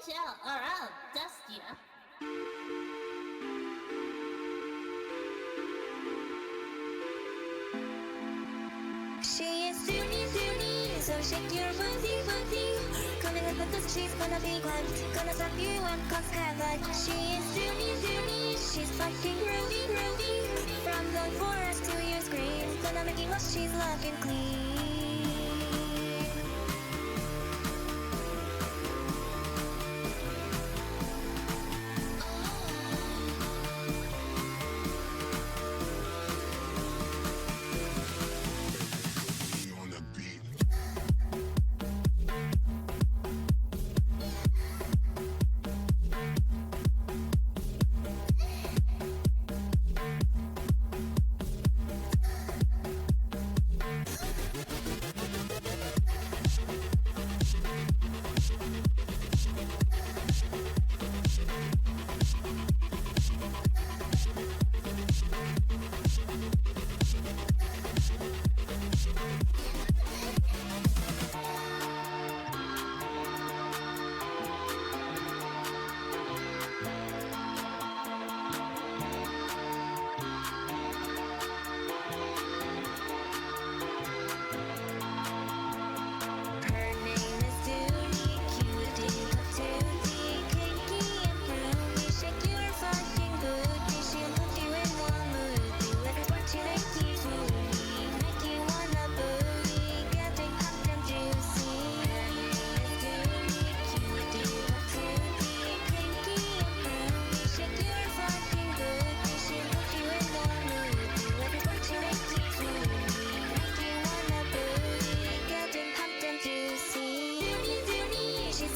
chill or I'll dust you. She is Dooney, so shake your booty. Coming with the dust, she's gonna be quiet. Gonna stop you and cause havoc. She is Dooney, she's fucking groovy. From the forest to your screen, gonna make you what she's looking clean.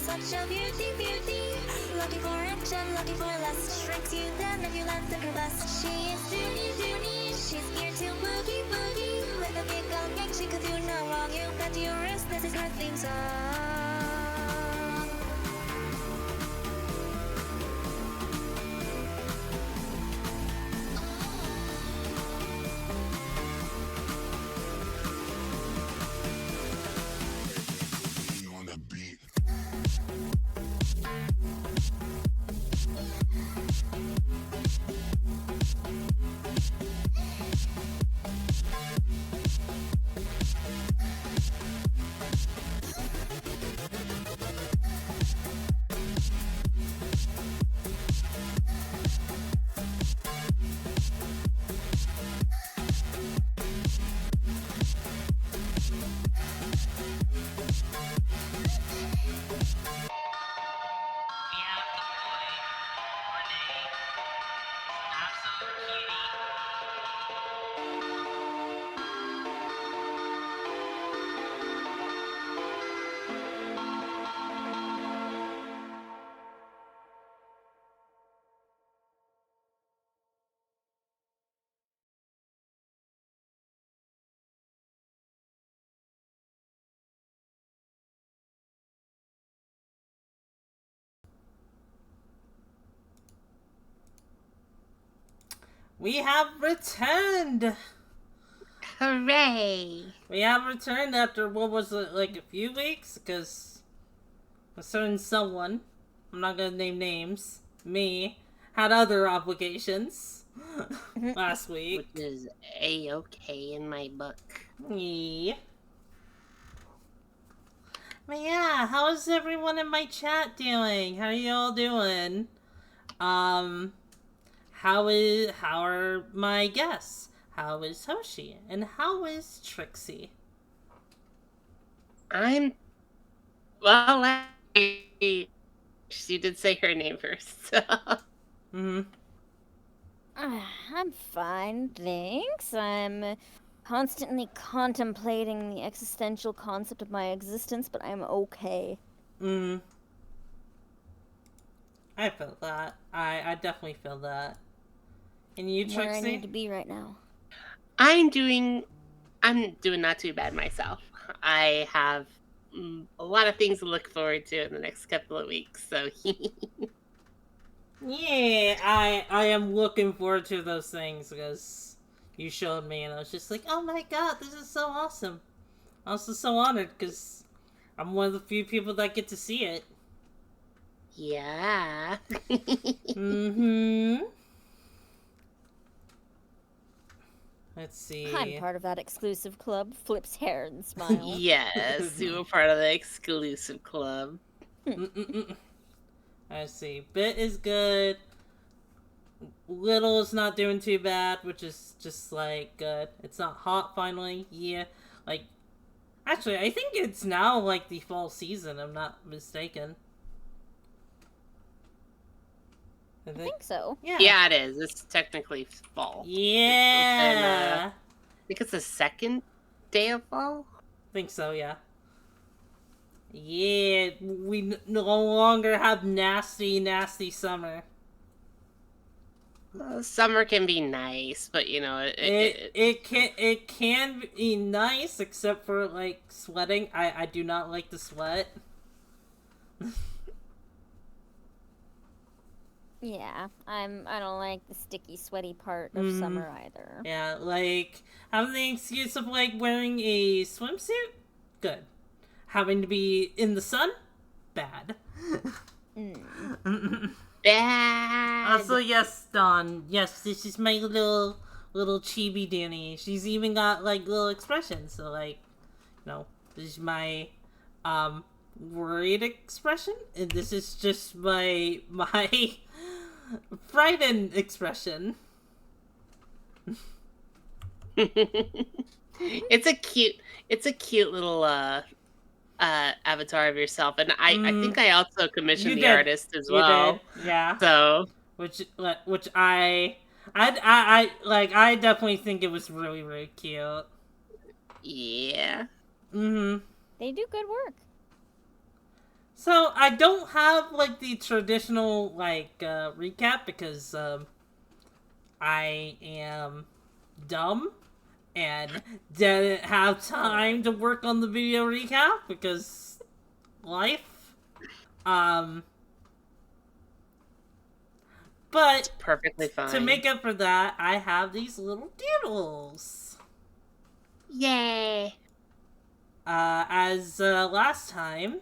Such a beauty. Looking for action, looking for lust. Shrinks you down if you let the crevasse. She is Dooney. She's here to boogie. With a big old gang, she could do no wrong. You got your wrist, this is her theme song. We have returned! Hooray! We have returned after, what was it, like a few weeks? Because a certain someone, I'm not gonna name names, me, had other obligations last week. Which is A-okay in my book. Yeah. But yeah, how is everyone in my chat doing? How are you all doing? How are my guests? How is Hoshi? And how is Trixie? Well, you did say her name first. Mm-hmm. I'm fine, thanks. I'm constantly contemplating the existential concept of my existence, but I'm okay. Mm. I feel that. I definitely feel that. And you, Trixie? Where I need to be right now. I'm doing not too bad myself. I have a lot of things to look forward to in the next couple of weeks, so yeah, I am looking forward to those things because you showed me and I was just like, oh my god, this is so awesome. I'm also so honored because I'm one of the few people that get to see it. Yeah. Mm-hmm. Let's see. I'm part of that exclusive club. Flips hair and smiles. Yes, you were part of the exclusive club. Let's see. Bit is good. Little is not doing too bad, which is just like good. It's not hot finally. Yeah. Like, actually, I think it's now like the fall season. I'm not mistaken. I think so. Yeah. Yeah, it is. It's technically fall. Yeah. I think it's the second day of fall. Think so, yeah. Yeah, we no longer have nasty, nasty summer. Summer can be nice, but you know It can be nice, except for like sweating. I do not like to sweat. Yeah, I don't like the sticky, sweaty part of summer either. Yeah, like having the excuse of like wearing a swimsuit, good. Having to be in the sun, bad. bad. Also, yes, Dawn. Yes, this is my little chibi Danny. She's even got like little expressions. So like, this is my worried expression, and this is just my frightened expression. It's a cute little avatar of yourself, and I think I also commissioned the artist as well. You did, yeah. So which I definitely think it was really, really cute. Yeah. They do good work. So I don't have like the traditional like recap because I am dumb and didn't have time to work on the video recap because life. But perfectly fine. To make up for that, I have these little doodles. Yay! As last time,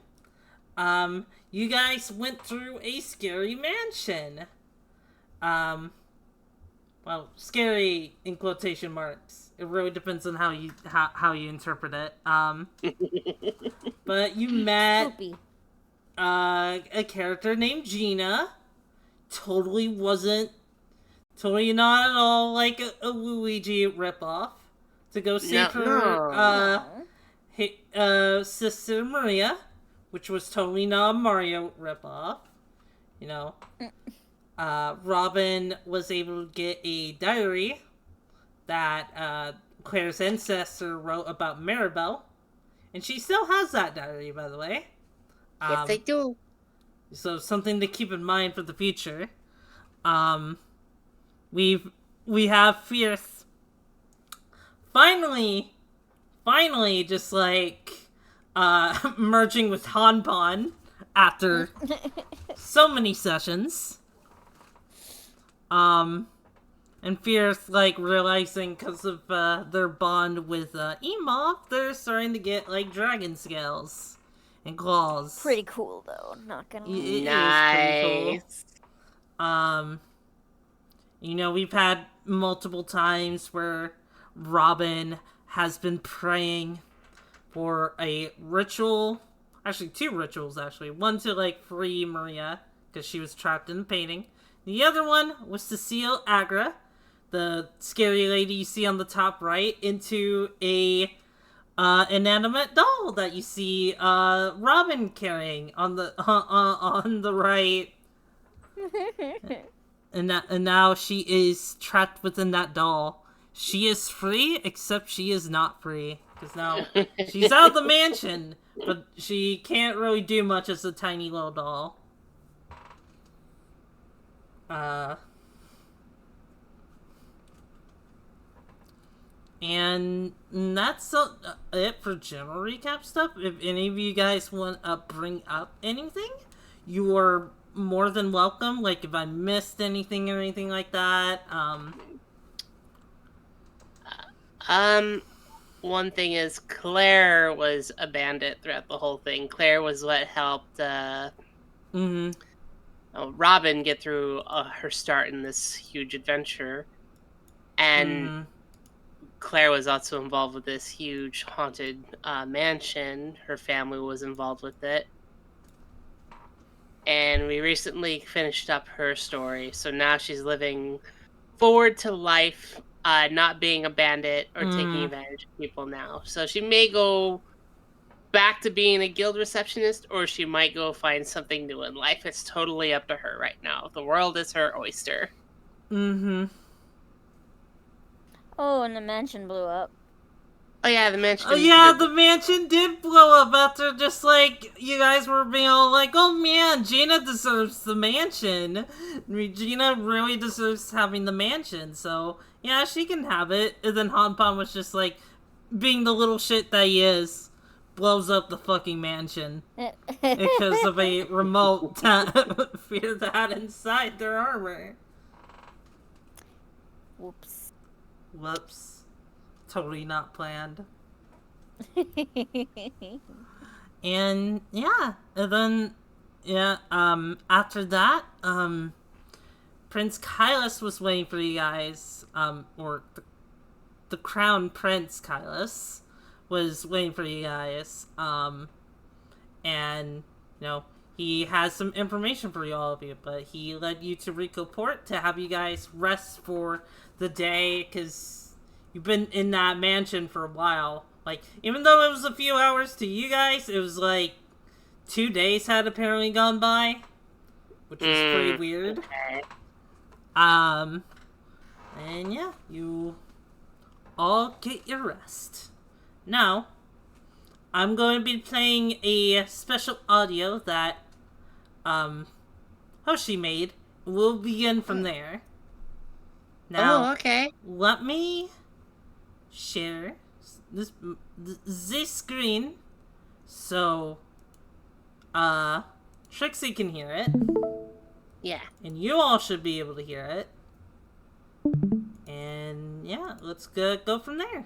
you guys went through a scary mansion. Well, scary in quotation marks. It really depends on how you interpret it. But you met a character named Gina. Totally not at all like a Luigi ripoff. To go save her sister Maria, which was totally not a Mario ripoff. You know. Robin was able to get a diary that Claire's ancestor wrote about Maribel. And she still has that diary, by the way. Yes, I do. So something to keep in mind for the future. We have Fierce finally just like merging with Hanpon after so many sessions. And Fierce like realizing because of their bond with Emov, they're starting to get like dragon scales and claws. Pretty cool though, not gonna lie. Nice. Cool. We've had multiple times where Robin has been praying for a ritual. Actually, 2 rituals, actually. One to, like, free Maria, because she was trapped in the painting. The other one was to seal Agra, the scary lady you see on the top right, into a inanimate doll that you see Robin carrying on the right. And now she is trapped within that doll. She is free, except she is not free. Because now she's out of the mansion, but she can't really do much as a tiny little doll. And that's it for general recap stuff. If any of you guys want to bring up anything, you are more than welcome. Like if I missed anything or anything like that. One thing is Claire was a bandit throughout the whole thing. Claire was what helped Robin get through her start in this huge adventure. And Claire was also involved with this huge haunted mansion. Her family was involved with it. And we recently finished up her story. So now she's living forward to life, not being a bandit or taking advantage of people now. So she may go back to being a guild receptionist, or she might go find something new in life. It's totally up to her right now. The world is her oyster. Oh, and the mansion blew up. Oh yeah, the mansion. Oh yeah, the mansion did blow up after just like you guys were being all like, "Oh man, Gina deserves the mansion. Gina really deserves having the mansion." So yeah, she can have it. And then Hanpan was just like, being the little shit that he is, blows up the fucking mansion because of a remote fear that had inside their armor. Whoops. Totally not planned. And then after that, Prince Kailas was waiting for you guys, or the Crown Prince Kailas was waiting for you guys, and he has some information for all of you, but he led you to Rico Port to have you guys rest for the day, because you've been in that mansion for a while. Like, even though it was a few hours to you guys, it was like 2 days had apparently gone by, which is pretty weird. Okay. And yeah, you all get your rest. Now, I'm going to be playing a special audio that Hoshi made. We'll begin from there. Now, okay. Let me share this screen so Trixie can hear it. Yeah. And you all should be able to hear it. And yeah, let's go from there.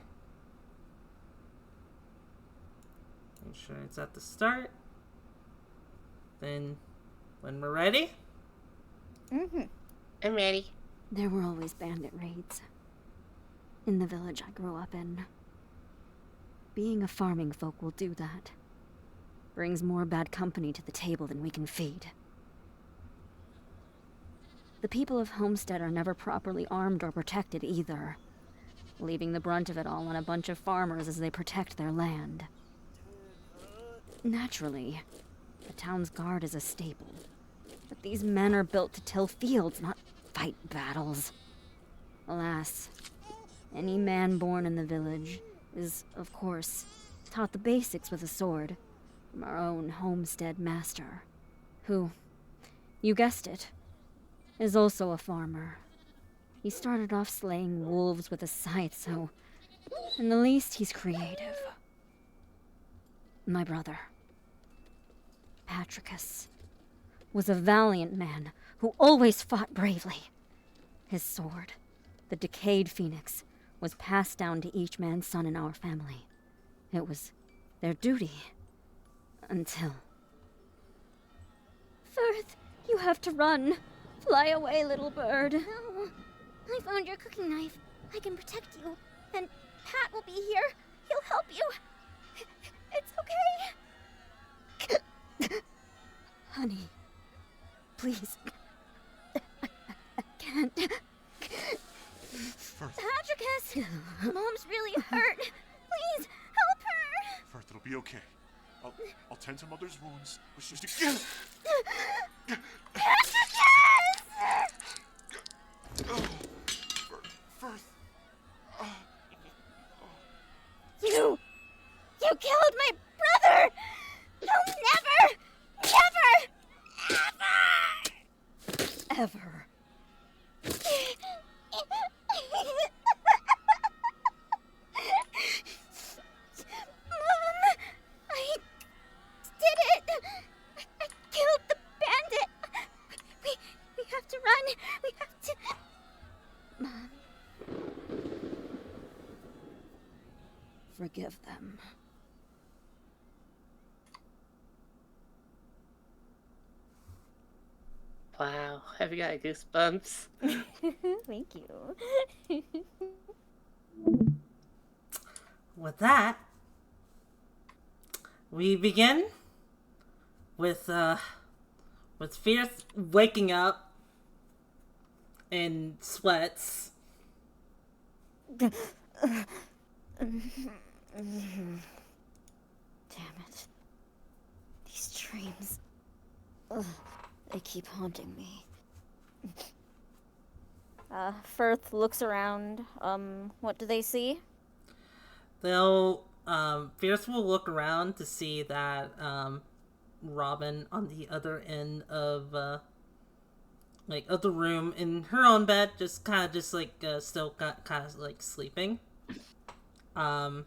Make sure it's at the start. Then, when we're ready. I'm ready. There were always bandit raids. In the village I grew up in. Being a farming folk will do that. Brings more bad company to the table than we can feed. The people of Homestead are never properly armed or protected either, leaving the brunt of it all on a bunch of farmers as they protect their land. Naturally, the town's guard is a staple, but these men are built to till fields, not fight battles. Alas, any man born in the village is, of course, taught the basics with a sword from our own Homestead master, who, you guessed it, is also a farmer. He started off slaying wolves with a scythe, so in the least he's creative. My brother, Patricus, was a valiant man who always fought bravely. His sword, the Decayed Phoenix, was passed down to each man's son in our family. It was their duty. Until... Firth, you have to run. Fly away, little bird. No. I found your cooking knife. I can protect you. And Pat will be here. He'll help you. It's okay. Honey, please. I can't. Patricus! Mom's really hurt. Please, help her! Firth, it'll be okay. I'll tend to Mother's wounds. Patricus! Firth! You killed my brother! You'll never, Ever. Mom, I did it! I killed the bandit! We have to run! We have to... Mom. Forgive them. Wow, I've got goosebumps. Thank you. With that, we begin with Fierce waking up in sweats. Damn it. These dreams. Ugh, they keep haunting me. Firth looks around. What do they see? Fierce will look around to see that, Robin on the other end of, of the room in her own bed, just kind of still kind of like sleeping. Hanpan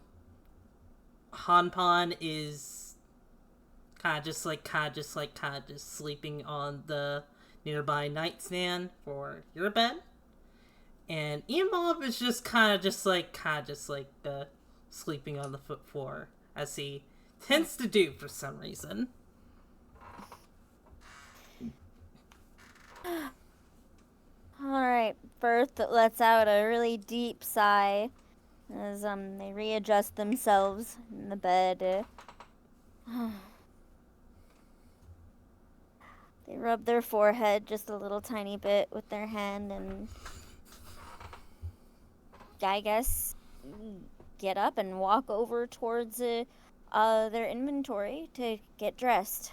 is kind of just sleeping on the nearby nightstand for your bed. And Ian Bob is just sleeping on the floor, as he tends to do for some reason. Alright, Firth lets out a really deep sigh as they readjust themselves in the bed. They rub their forehead just a little tiny bit with their hand and I guess get up and walk over towards their inventory to get dressed.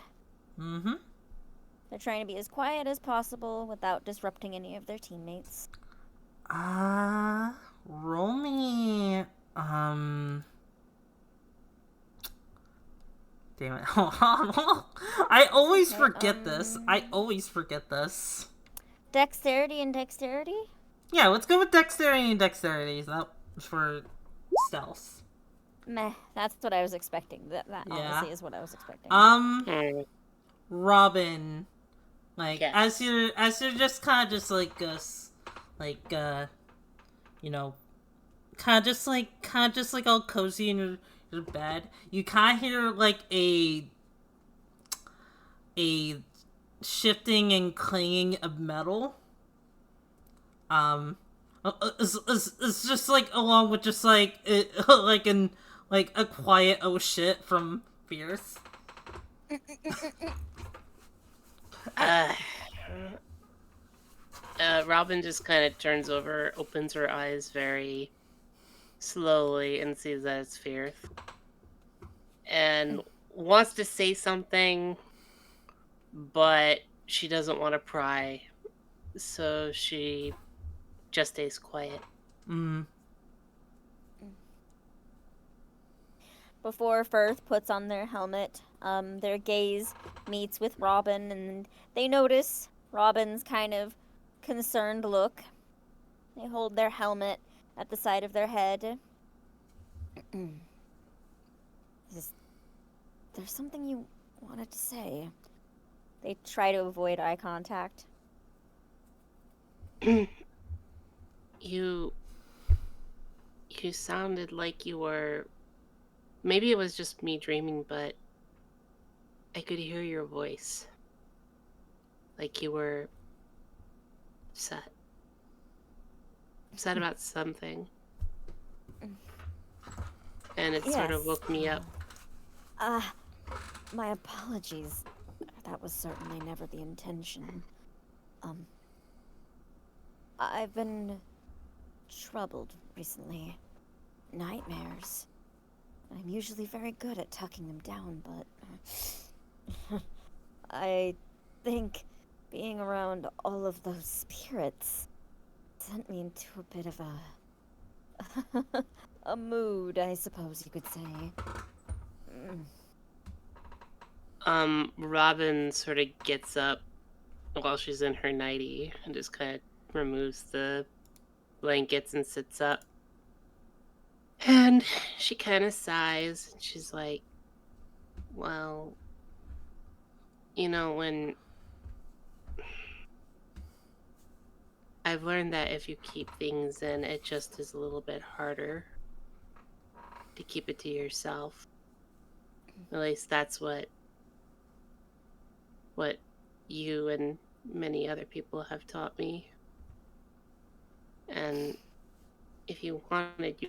Mm-hmm. They're trying to be as quiet as possible without disrupting any of their teammates. Roll me, damn it. I always forget this. Dexterity and dexterity? Yeah, let's go with dexterity and dexterity. That for stealth. Meh, that's what I was expecting. That Yeah. honestly is what I was expecting. Robin, like, Yes. as you're just kind of just kind of just like all cozy in your bed, you kind of hear like a shifting and clanging of metal. It's just like along with just like it, like a quiet oh shit from Fierce. Robin just kind of turns over, opens her eyes very slowly, and sees that it's Fierce. And wants to say something, but she doesn't want to pry, so she just stays quiet. Before Firth puts on their helmet, their gaze meets with Robin, and they notice Robin's kind of concerned look. They hold their helmet at the side of their head. There's something you wanted to say. They try to avoid eye contact. You sounded like you were... Maybe it was just me dreaming, but I could hear your voice. Like you were upset. Upset about something. And it sort of Yes. woke me up. My apologies. That was certainly never the intention. I've been troubled recently. Nightmares. I'm usually very good at tucking them down, but I think being around all of those spirits sent me into a bit of a mood, I suppose you could say. Robin sort of gets up while she's in her nightie and just kind of removes the blankets and sits up. And she kind of sighs, and she's like, well, when I've learned that if you keep things in, it just is a little bit harder to keep it to yourself. At least that's what you and many other people have taught me. And if you wanted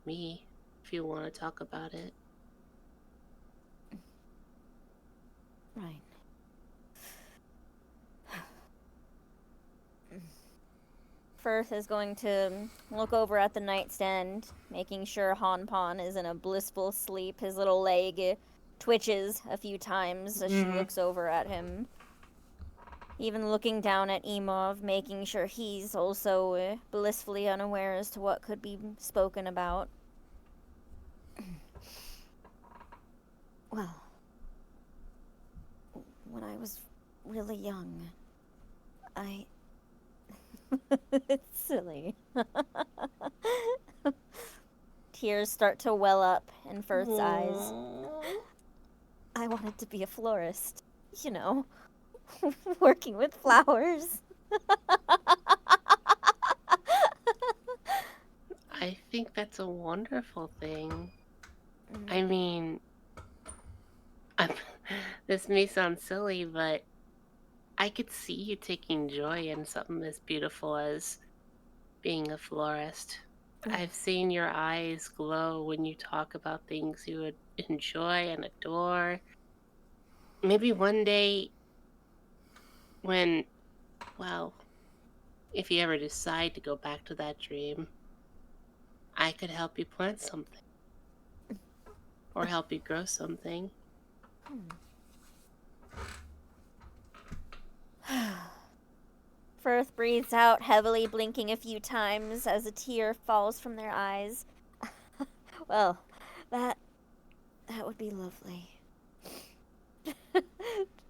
me, if you want to talk about it. Right. Firth is going to look over at the nightstand, making sure Han is in a blissful sleep. His little leg twitches a few times as she looks over at him. Even looking down at Emov, making sure he's also blissfully unaware as to what could be spoken about. Well, when I was really young, it's silly. Tears start to well up in Firth's eyes. I wanted to be a florist. You know, working with flowers. I think that's a wonderful thing. I mean, this may sound silly, but I could see you taking joy in something as beautiful as being a florist. I've seen your eyes glow when you talk about things you would enjoy and adore. Maybe one day when, well, if you ever decide to go back to that dream, I could help you plant something. Or help you grow something. Firth breathes out heavily, blinking a few times as a tear falls from their eyes. Well, that would be lovely.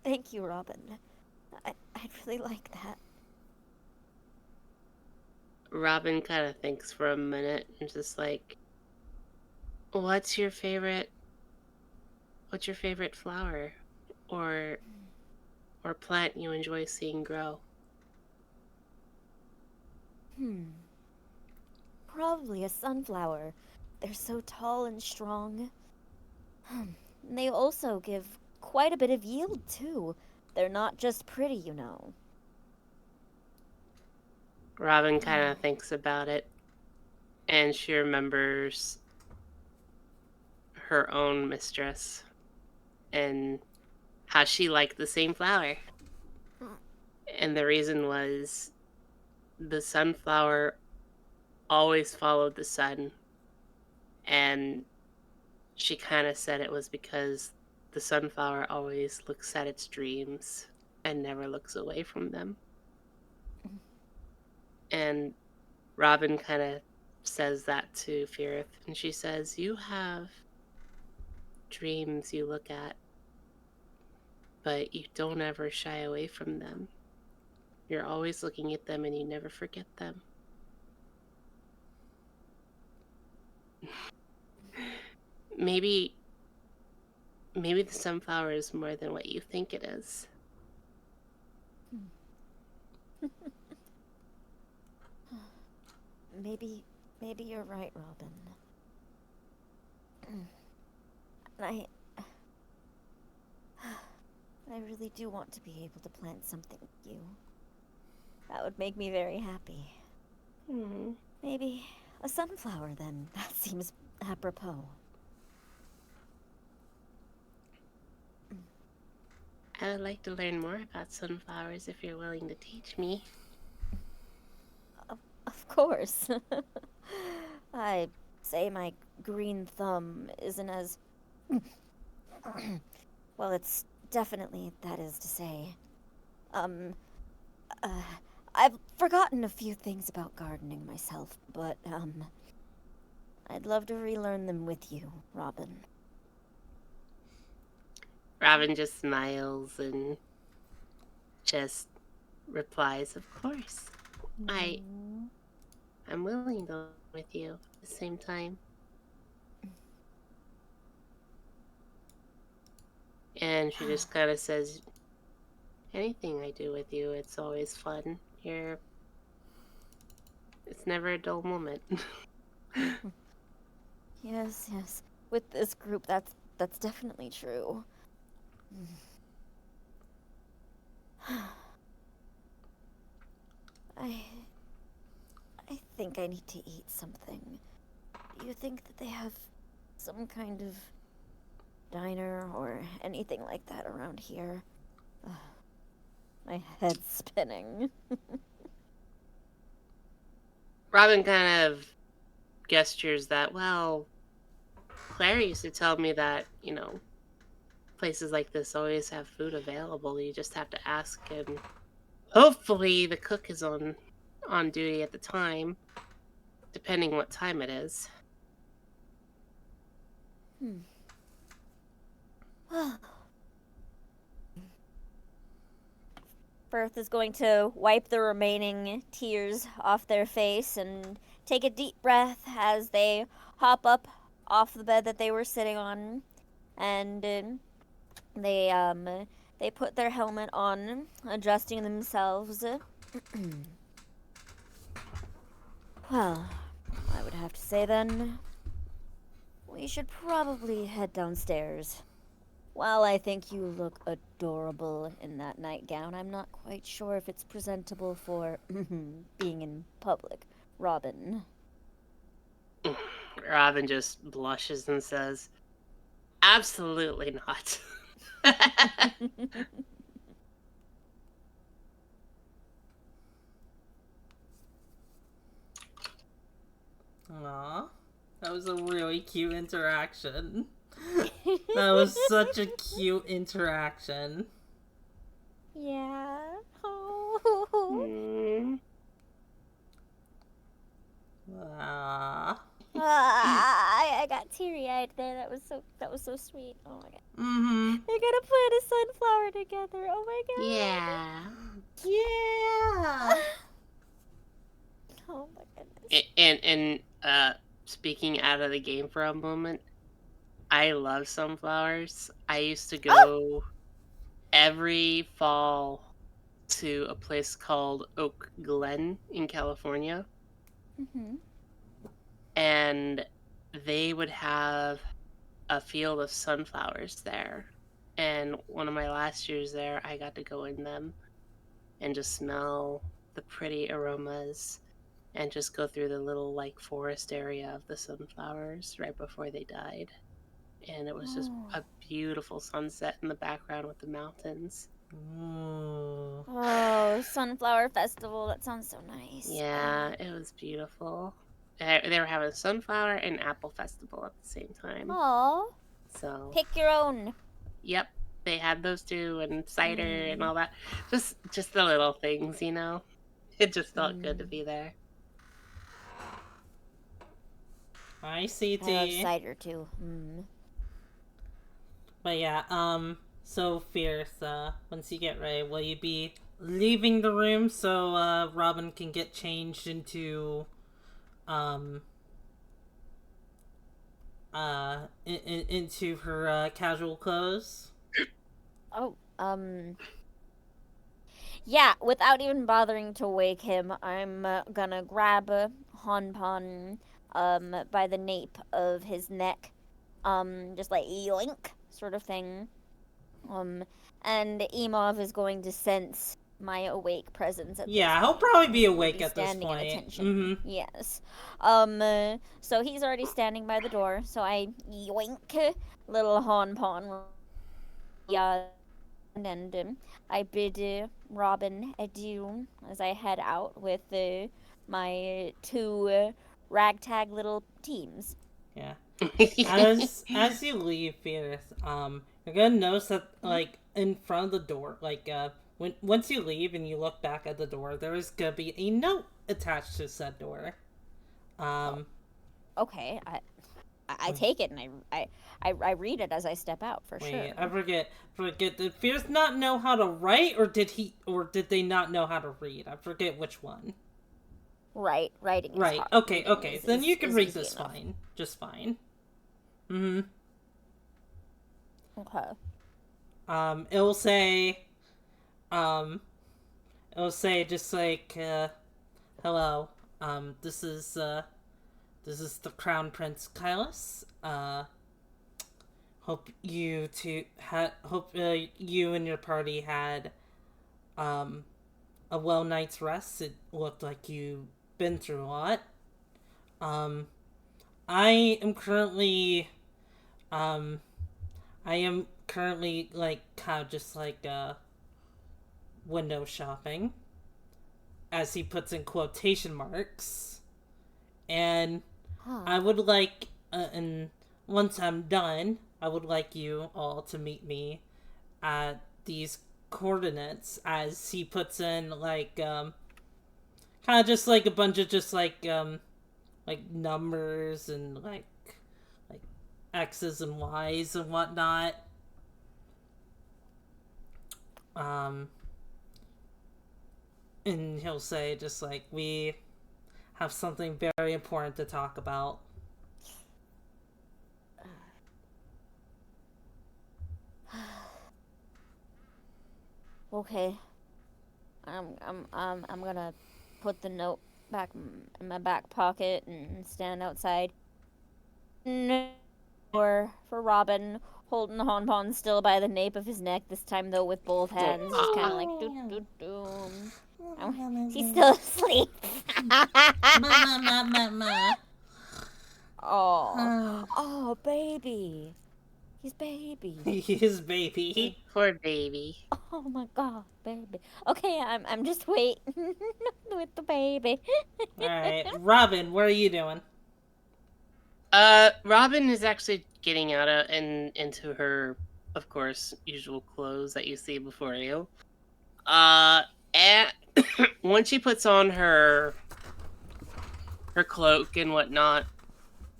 Thank you, Robin. I'd really like that. Robin kind of thinks for a minute and just like, what's your favorite flower or plant you enjoy seeing grow? Probably a sunflower. They're so tall and strong. And they also give quite a bit of yield, too. They're not just pretty, you know. Robin kind of thinks about it, and she remembers her own mistress and how she liked the same flower. And the reason was the sunflower always followed the sun. And she kind of said it was because the sunflower always looks at its dreams and never looks away from them. And Robin kind of says that to Firith, and she says, you have dreams you look at, but you don't ever shy away from them. You're always looking at them and you never forget them. Maybe the sunflower is more than what you think it is. Maybe you're right, Robin. I really do want to be able to plant something with you. That would make me very happy. Maybe a sunflower, then. That seems apropos. I would like to learn more about sunflowers if you're willing to teach me. Of course. I say my green thumb isn't as... well, it's definitely, that is to say. I've forgotten a few things about gardening myself, but, I'd love to relearn them with you, Robin. Robin just smiles and just replies, of course. I'm willing to learn with you at the same time. And she just kind of says, anything I do with you, it's always fun. It's never a dull moment. Yes. With this group, that's definitely true. I think I need to eat something. Do you think that they have some kind of diner or anything like that around here? My head's spinning. Robin kind of gestures that, well, Claire used to tell me that, places like this always have food available. You just have to ask, and hopefully the cook is on duty at the time, depending what time it is. Well, Firth is going to wipe the remaining tears off their face and take a deep breath as they hop up off the bed that they were sitting on, and they put their helmet on, adjusting themselves. Well, I would have to say then, we should probably head downstairs. While I think you look adorable in that nightgown, I'm not quite sure if it's presentable for being in public. Robin. Robin just blushes and says, absolutely not. Aw, that was a really cute interaction. That was such a cute interaction. Yeah. I got teary-eyed there. That was so sweet. Oh my god. Mm-hmm. They're gonna plant a sunflower together. Oh my god. Yeah. Yeah. Oh my goodness. And speaking out of the game for a moment, I love sunflowers. I used to go every fall to a place called Oak Glen in California. Mm-hmm. And they would have a field of sunflowers there. And one of my last years there, I got to go in them and just smell the pretty aromas and just go through the little forest area of the sunflowers right before they died. And it was just a beautiful sunset in the background with the mountains. Ooh. Oh, Sunflower Festival. That sounds so nice. Yeah, it was beautiful. They were having a sunflower and apple festival at the same time. Aw. So Pick your own. Yep, they had those too, and cider and all that. Just the little things, It just felt good to be there. Hi, CT. I love cider too. But yeah, so Fierce, once you get ready, will you be leaving the room so, Robin can get changed into, into her, casual clothes? Oh, yeah, without even bothering to wake him, I'm gonna grab Honpon, by the nape of his neck, just like yoink, sort of thing. And Emov is going to sense my awake presence at Yeah, this he'll point. probably be He'll awake at this standing at point. attention. Mm-hmm. Yes. So he's already standing by the door, so I yoink little Honpon. Yeah. And I bid Robin adieu as I head out with my two ragtag little teams. Yeah. As you leave, Fierce, you're gonna notice that, in front of the door, once you leave and you look back at the door, there is gonna be a note attached to said door. Okay, I take it and I read it as I step out for sure. Wait, I forget. Did Fierce not know how to write, or did they not know how to read? I forget which one. Writing is Right. hard. Okay. Then you can read easy this enough. fine. Just fine. Mm-hmm. Okay. It'll say just hello. This is the Crown Prince Kylus. Hope you and your party had a well night's rest. It looked like you've been through a lot. Um, I am currently, um, like kind of just like window shopping, as he puts in quotation marks, and I would like, and once I'm done, I would like you all to meet me at these coordinates, as he puts in like kind of just like a bunch of just like numbers and like X's and Y's and whatnot. And he'll say just like, we have something very important to talk about. Okay. I'm gonna put the note back in my back pocket and stand outside. No, for Robin, holding the honpon still by the nape of his neck. This time though, with both hands, just kind of like doo doo doo. He's still asleep. Oh, baby. He's baby. His baby. Poor baby. Oh my god, baby. Okay, I'm just waiting with the baby. Alright, Robin, what are you doing? Robin is actually getting out into her, of course, usual clothes that you see before you. And once she puts on her cloak and whatnot,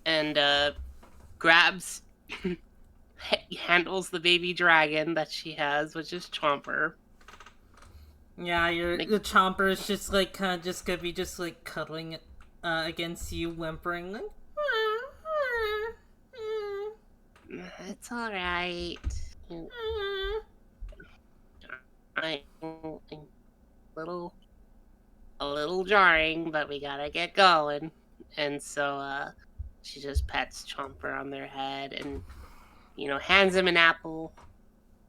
and grabs, handles the baby dragon that she has, which is Chomper. Yeah, the Chomper is just like kind of just gonna be just like cuddling against you, whimpering like. It's all right. I'm a little jarring, but we gotta get going. And so she just pets Chomper on their head and hands him an apple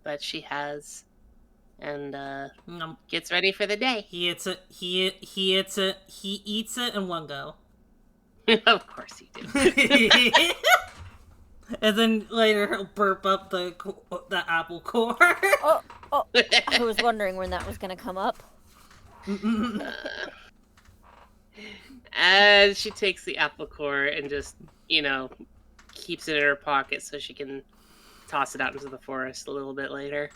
that she has, and gets ready for the day. He eats it. He eats it. He eats it in one go. Of course he did. And then later he'll burp up the apple core. Oh, I was wondering when that was gonna come up. And she takes the apple core and just, keeps it in her pocket so she can toss it out into the forest a little bit later.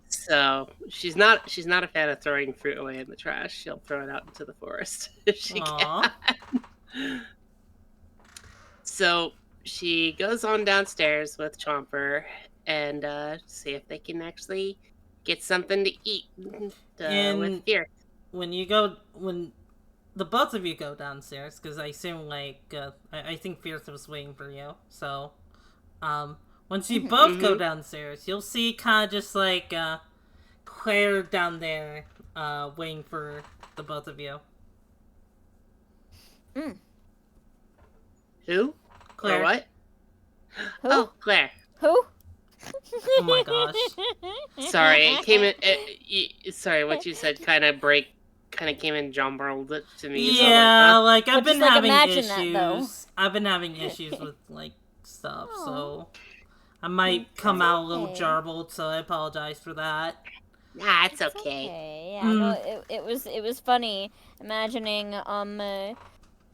So she's not a fan of throwing fruit away in the trash. She'll throw it out into the forest if she can. So she goes on downstairs with Chomper and see if they can actually get something to eat with Fierce. When the both of you go downstairs, because I assume I think Fierce was waiting for you. So, once you both go downstairs, you'll see kind of just like Claire down there, waiting for the both of you. Who? Claire. Or what? Who? Oh, Claire. Who? Oh my gosh. Sorry, it came in. Sorry, what you said kind of came in jumbled to me. Yeah, so like I've But been just, having imagine that, though. issues. I've been having issues with stuff, so I might come out a little okay. jarbled. So I apologize for that. Nah, it's okay. Okay, yeah, no, it was funny imagining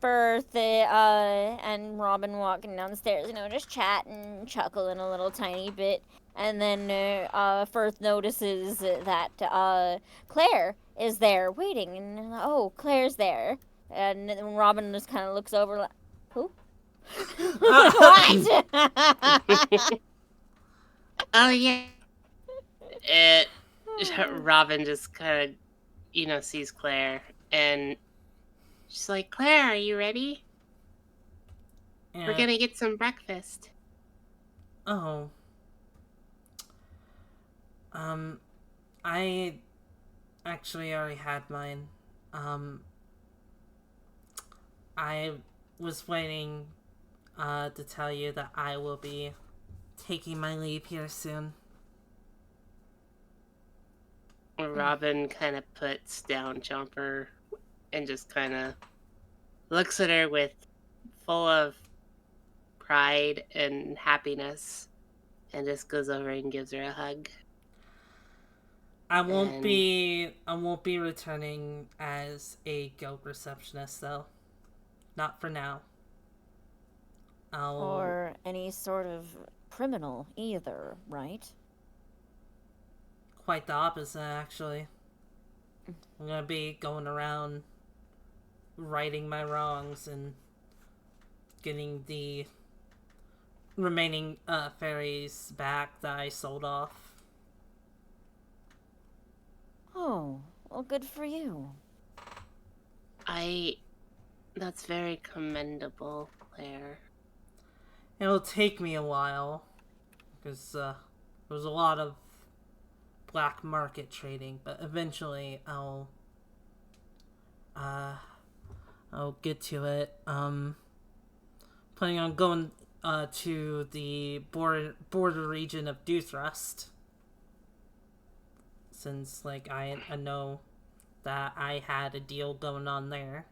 Firth and Robin walking downstairs, just chatting, chuckling a little tiny bit, and then Firth notices that Claire is there waiting, and Claire's there, and then Robin just kind of looks over like, who? What? Oh yeah. Robin just kind of, sees Claire, and she's like, "Claire, are you ready? Yeah. We're gonna get some breakfast." Oh. I actually already had mine. I was waiting to tell you that I will be taking my leave here soon. Robin kind of puts down Jumper and just kind of looks at her with full of pride and happiness and just goes over and gives her a hug. I won't be returning as a guild receptionist though. Not for now. Or any sort of criminal either, right? Quite the opposite, actually. I'm gonna be going around righting my wrongs and getting the remaining fairies back that I sold off. Oh, well, good for you. That's very commendable, Claire. It'll take me a while, because there's a lot of black market trading, but eventually I'll get to it. Planning on going to the border region of Dewthrust, since like I know that I had a deal going on there.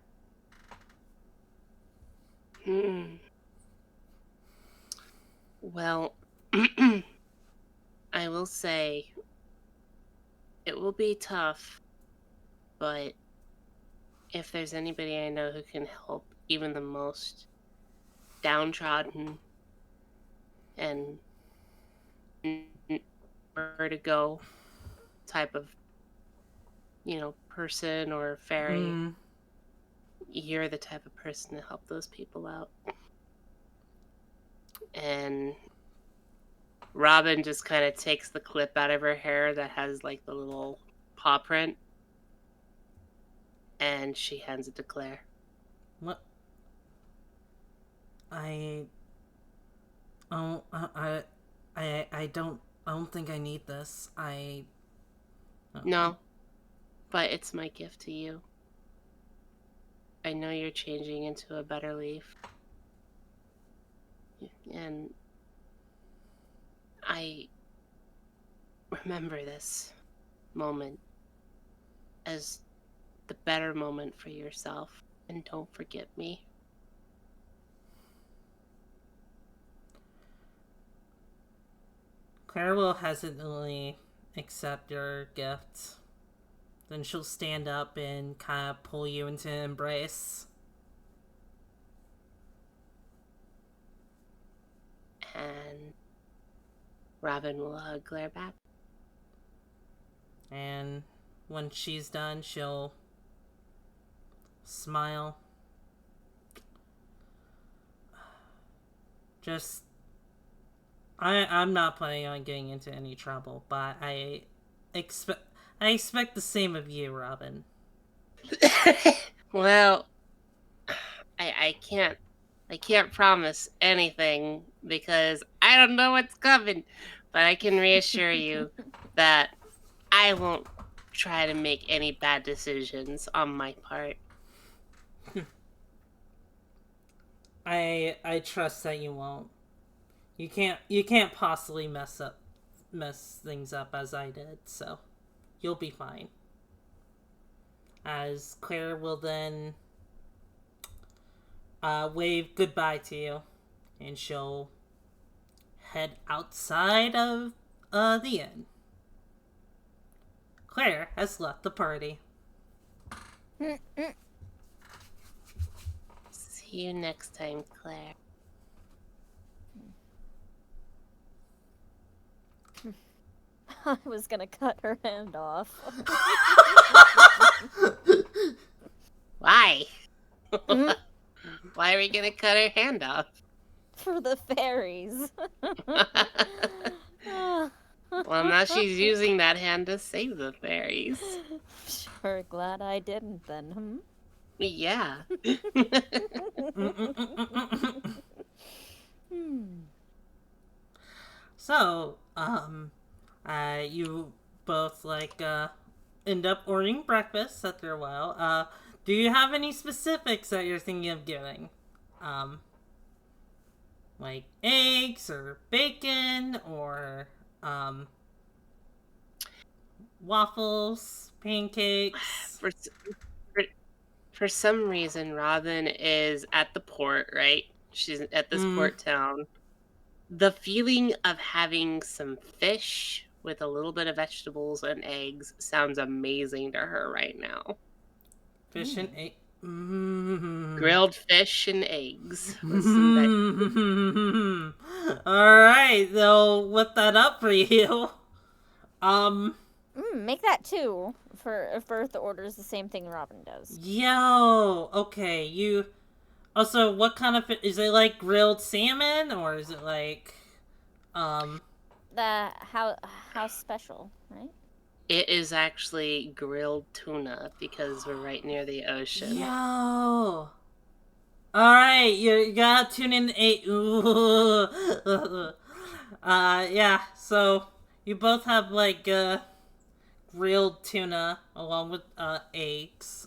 Well, I will say it will be tough, but if there's anybody I know who can help even the most downtrodden and vertigo type of, person or fairy, you're the type of person to help those people out. And Robin just kind of takes the clip out of her hair that has like the little paw print, and she hands it to Claire. What? I don't think I need this. No, but it's my gift to you. I know you're changing into a better leaf. And I remember this moment as the better moment for yourself. And don't forget me. Claire will hesitantly accept your gift. Then she'll stand up and kind of pull you into an embrace. And Robin will hug Claire back. And when she's done, she'll smile. I'm not planning on getting into any trouble, but I expect the same of you, Robin. Well, I can't promise anything because I don't know what's coming, but I can reassure you that I won't try to make any bad decisions on my part. I trust that you won't. You can't possibly mess things up as I did, so you'll be fine. As Claire will then wave goodbye to you, and she'll head outside of the inn. Claire has left the party. See you next time, Claire. I was gonna cut her hand off. Why? Why are we gonna cut her hand off? For the fairies. Well, now she's using that hand to save the fairies. Sure glad I didn't then, Yeah. So, you both end up ordering breakfast after a while. Do you have any specifics that you're thinking of getting? Like eggs or bacon or waffles, pancakes. For, s- for for some reason, Robin is at the port, right? She's at this port town. The feeling of having some fish with a little bit of vegetables and eggs sounds amazing to her right now. Fish and egg. Mm. Grilled fish and eggs with some vegetables. Alright, they'll whip that up for you. Make that too. For if Earth orders the same thing Robin does. Yo, okay, you. Also, what kind of is it like grilled salmon or is it like, The house special, right? It is actually grilled tuna because we're right near the ocean. Yo. Alright, you gotta tune in 8. Yeah, so you both have like, grilled tuna along with, eggs,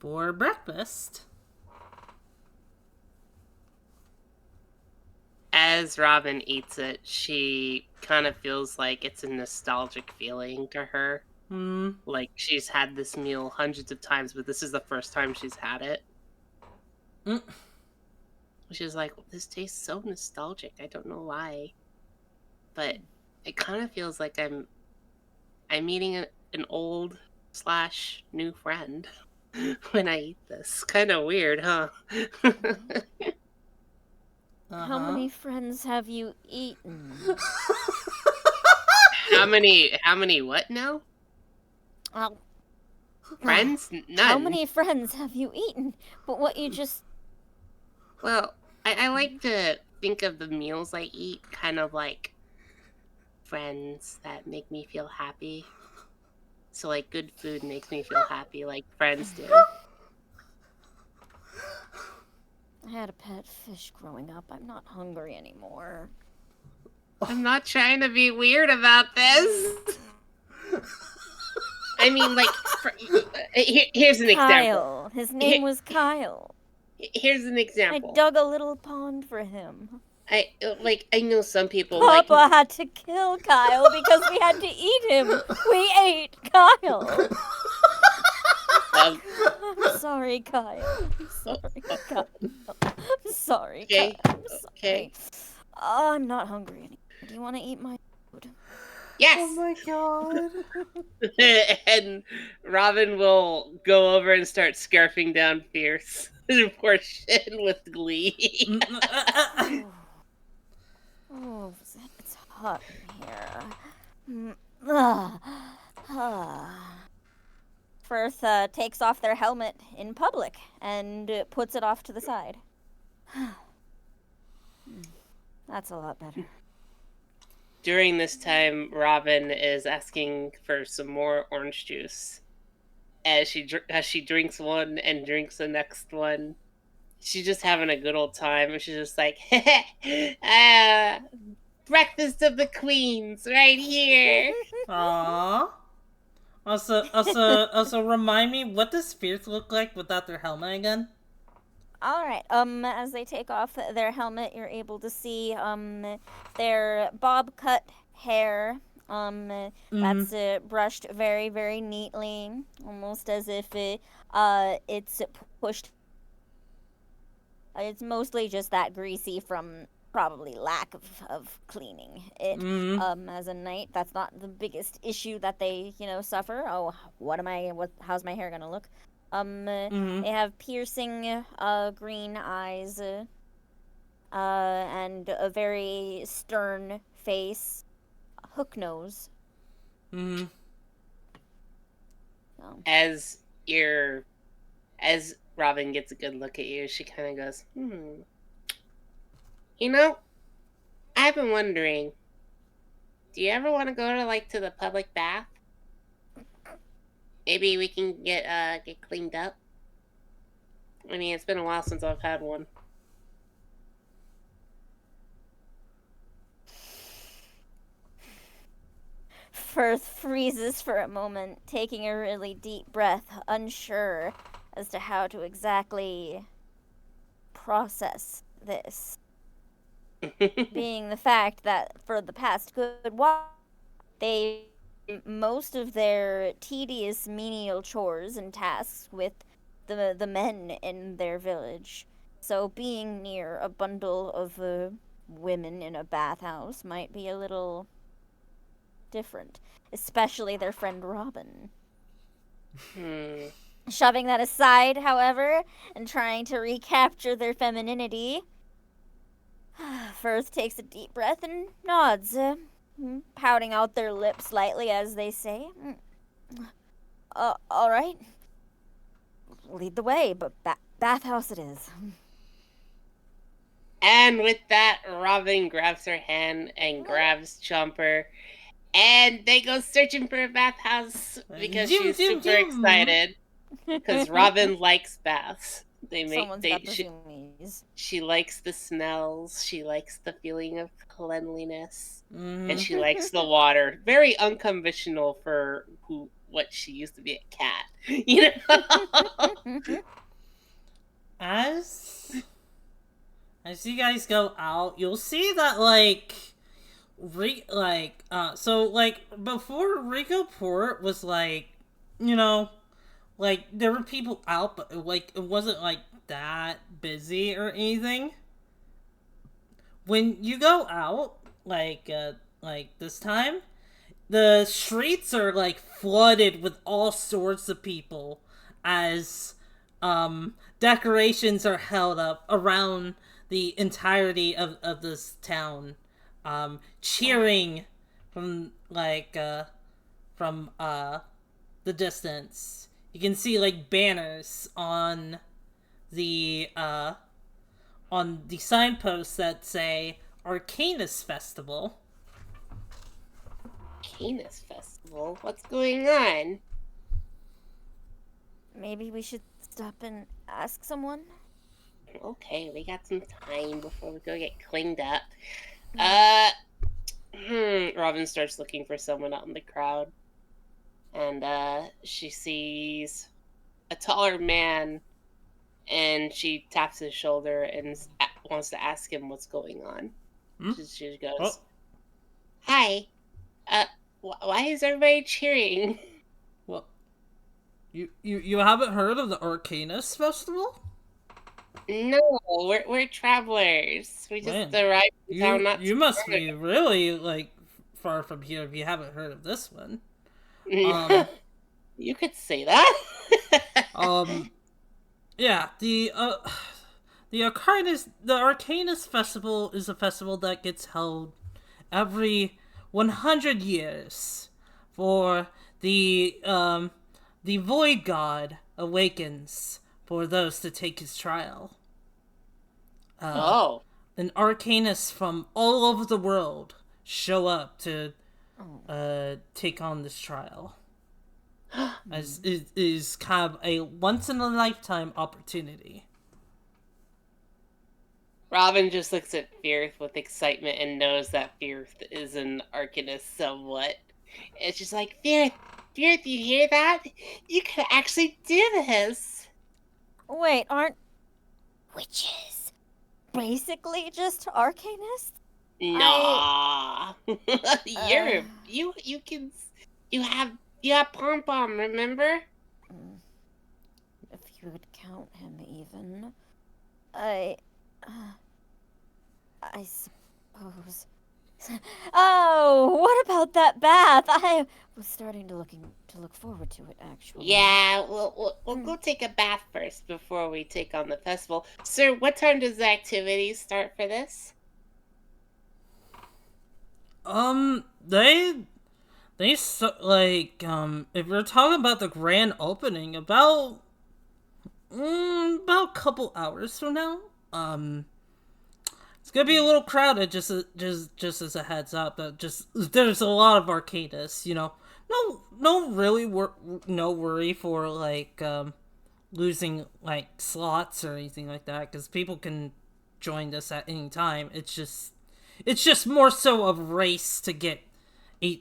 for breakfast. As Robin eats it, she kind of feels like it's a nostalgic feeling to her. Like she's had this meal hundreds of times, but this is the first time she's had it. She's like, this tastes so nostalgic. I don't know why, but it kind of feels like I'm meeting an old / new friend when I eat this. Kind of weird, huh? How many friends have you eaten? How many what now? Well, Friends? None. how many friends have you eaten? But what you just... Well, I like to think of the meals I eat kind of like friends that make me feel happy. So, like, good food makes me feel happy like friends do. I had a pet fish growing up. I'm not hungry anymore. I'm not trying to be weird about this. I mean, like, here's an example. Kyle. His name was Kyle. Here's an I example. dug a little pond for him. I know some people Papa had to kill Kyle because we had to eat him. We ate Kyle. I'm sorry, Kyle. I'm sorry, Kyle. I'm sorry, Okay. Kyle. I'm sorry. Okay. Oh, I'm not hungry anymore. Do you want to eat my food? Yes. Oh my god. And Robin will go over and start scarfing down Fierce portion with glee. Oh, it's hot in here. Firth takes off their helmet in public and puts it off to the side. That's a lot better. During this time, Robin is asking for some more orange juice. As she drinks one and drinks the next one, she's just having a good old time. And she's just like, breakfast of the queens right here. Aww. Also, remind me, what does Fierce look like without their helmet again? Alright, as they take off their helmet, you're able to see, their bob cut hair, that's brushed very, very neatly, almost as if it's pushed. It's mostly just that greasy from probably lack of cleaning it. As a knight, that's not the biggest issue that they, suffer. Oh, how's my hair gonna look? They have piercing green eyes and a very stern face, a hook nose. So. As Robin gets a good look at you, she kind of goes, I've been wondering, do you ever want to go to the public bath? Maybe we can get cleaned up. I mean, it's been a while since I've had one. Firth freezes for a moment, taking a really deep breath, unsure as to how to exactly process this. Being the fact that for the past good while, they've most of their tedious menial chores and tasks with the men in their village. So being near a bundle of women in a bathhouse might be a little different, especially their friend Robin. Shoving that aside, however, and trying to recapture their femininity, Firth takes a deep breath and nods, pouting out their lips slightly as they say, all right. Lead the way, but bathhouse it is. And with that, Robin grabs her hand and grabs Chomper, and they go searching for a bathhouse because she's super excited. Because Robin likes baths. Someone's got the zoomies. She likes the smells. She likes the feeling of cleanliness, and she likes the water. Very unconventional for what she used to be a cat, you know. As you guys go out, you'll see that before Rico Port was there were people out, but it wasn't that busy or anything. When you go out this time, the streets are flooded with all sorts of people as decorations are held up around the entirety of this town, cheering from the distance. You can see banners on the signposts that say Arcanus Festival. Arcanus Festival? What's going on? Maybe we should stop and ask someone? Okay, we got some time before we go get cleaned up. Robin starts looking for someone out in the crowd. And she sees a taller man, and she taps his shoulder and wants to ask him what's going on. She goes, "Hi, why is everybody cheering?" Well, you haven't heard of the Arcanus Festival? No, we're travelers. We just arrived in town. You must be really far from here if you haven't heard of this one. You could say that. Yeah, the Arcanus Festival is a festival that gets held every 100 years for the Void God awakens for those to take his trial. And Arcanists from all over the world show up to take on this trial. As it is kind of a once-in-a-lifetime opportunity. Robin just looks at Firth with excitement and knows that Firth is an Arcanist somewhat. It's just like, Firth, you hear that? You could actually do this. Wait, aren't witches basically just Arcanists? Nah. You have Pom Pom, remember? If you would count him even. I suppose. Oh, what about that bath? I was starting to look forward to it, actually. Yeah, we'll go take a bath first before we take on the festival. Sir, what time does the activities start for this? If we're talking about the grand opening, about a couple hours from now. It's gonna be a little crowded, just as a heads up. There's a lot of Arcanists, No worry for losing slots or anything like that, because people can join this at any time. It's just more so of a race to get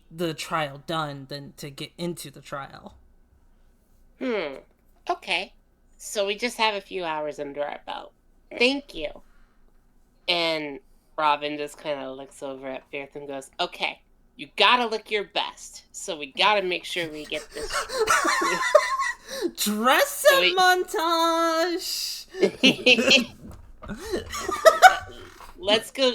the trial done than to get into the trial. Okay. So we just have a few hours under our belt. Thank you. And Robin just kind of looks over at Firth and goes, okay, You gotta look your best. So we gotta make sure we get this. Dress up montage. Let's go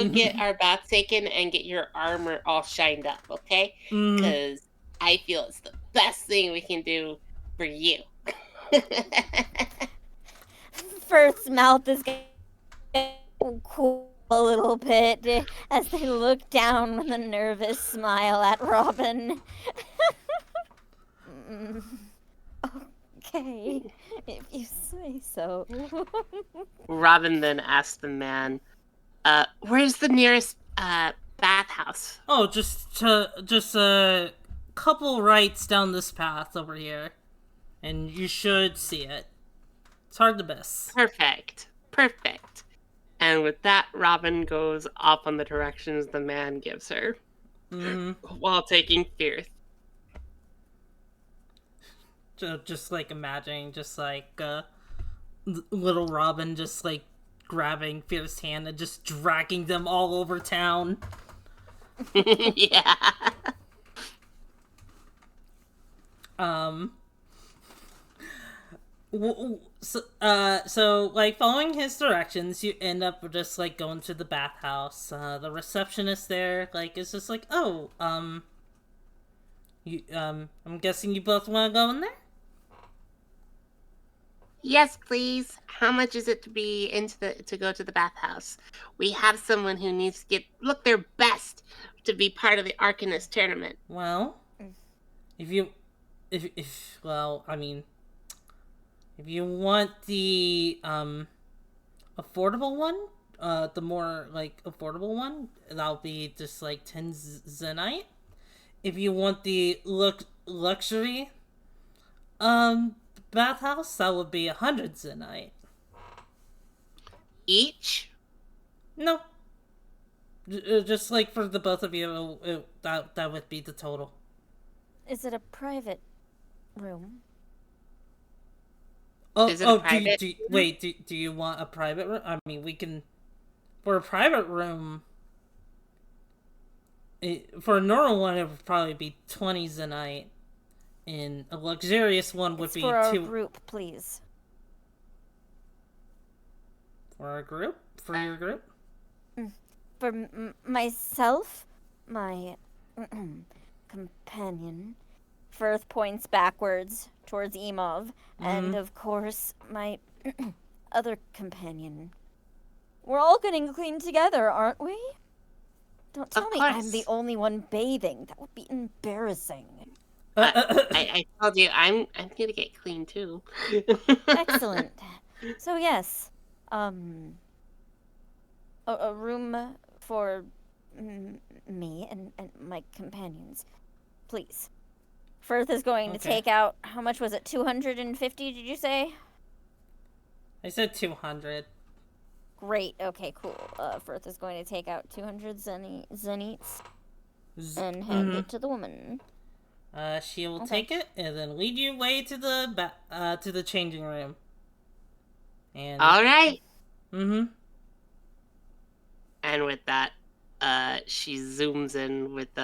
get our bath taken and get your armor all shined up, okay? Because I feel it's the best thing we can do for you. Firth's mouth is getting cool a little bit as they look down with a nervous smile at Robin. Okay, if you say so. Robin then asked the man, where's the nearest bathhouse? Oh, just a couple rights down this path over here, and you should see it. It's hard to miss. Perfect. And with that, Robin goes off on the directions the man gives her, while taking Firth. Just like imagining, just like little Robin, just like grabbing Firth's hand and just dragging them all over town. Yeah. So like following his directions, you end up just like going to the bathhouse. The receptionist there like is just like, oh, I'm guessing you both want to go in there. Yes, please. How much is it to go to the bathhouse? We have someone who needs to look their best to be part of the Arcanist tournament. Well, if you want the affordable one, the more like affordable one, that'll be just like 10 Zenite. If you want the luxury bathhouse, that would be 100 Zenite. Each? No. Just like for the both of you, that would be the total. Is it a private room? Do you want a private room? I mean, we can... For a private room... For a normal one, it would probably be 20 Zenite. And a luxurious one would be for a 2... group, please. For a group? For your group? For myself, my companion. Firth points backwards towards Emov, and of course, my other companion. We're all getting clean together, aren't we? Don't tell me I'm the only one bathing. That would be embarrassing. I told you, I'm gonna get clean too. Excellent. So yes, a room for me and my companions, please. Firth is going to take out, how much was it, 250, did you say? I said 200. Great, okay, cool. Firth is going to take out 200 zenites and hand it to the woman. She will take it and then lead you away to the changing room. And all right. Mm-hmm. And with that, she zooms in with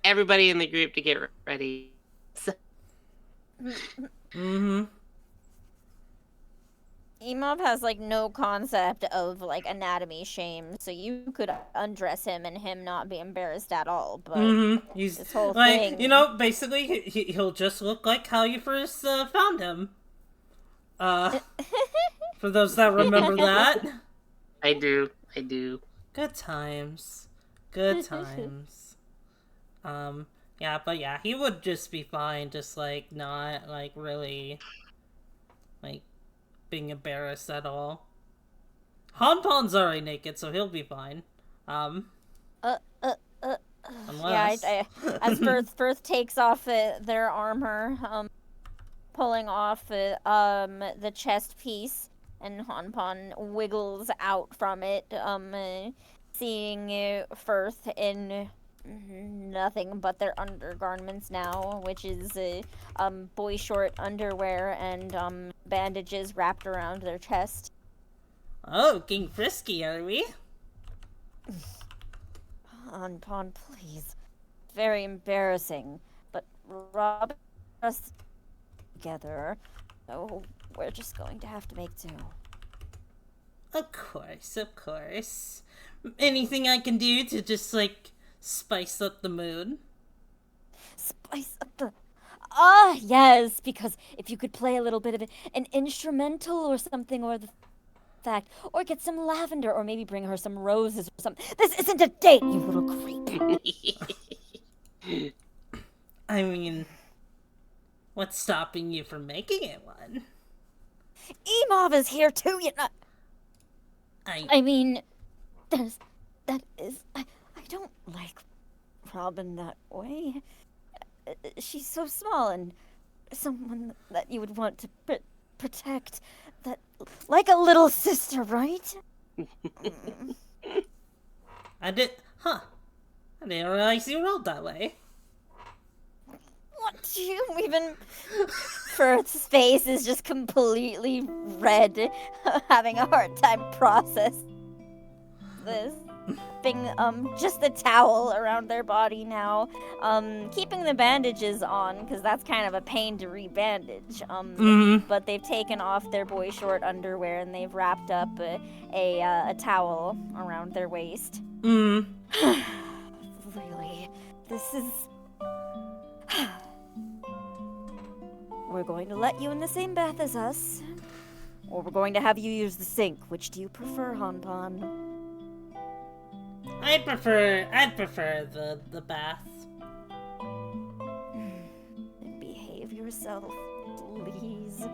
everybody in the group to get ready. Mm-hmm. Emov has, like, no concept of, like, anatomy shame, so you could undress him and him not be embarrassed at all, but He's, this whole like, thing... you know, basically, he'll just look like how you first found him. For those that remember that. I do. Good times. Good times. Yeah, but yeah, he would just be fine, just, like, not, like, really, like, being embarrassed at all. Hanpon's already naked, so he'll be fine. Unless... Yeah, as Firth takes off their armor, pulling off the chest piece, and Hanpon wiggles out from it, seeing Firth in nothing but their undergarments now, which is boy short underwear and bandages wrapped around their chest. Oh, getting frisky, are we? Pon, please. Very embarrassing, but Rob us together, so we're just going to have to make do. Of course. Anything I can do to just, like, spice up the mood? Spice up the... Ah, yes, because if you could play a little bit of an instrumental or something, or the fact, or get some lavender, or maybe bring her some roses or something. This isn't a date, you little creep. I mean, what's stopping you from making it one? Emov is here too, you know. I mean, I don't like Robin that way. She's so small and someone that you would want to protect, that like a little sister, right? I didn't realize you rolled that way. What do you even... Firth's face is just completely red, having a hard time process this. Just a towel around their body now, keeping the bandages on, because that's kind of a pain to rebandage, but they've taken off their boy short underwear and they've wrapped up a towel around their waist. Really, this is... We're going to let you in the same bath as us, or we're going to have you use the sink. Which do you prefer, Hanpan? I'd prefer the bath. Behave yourself, please.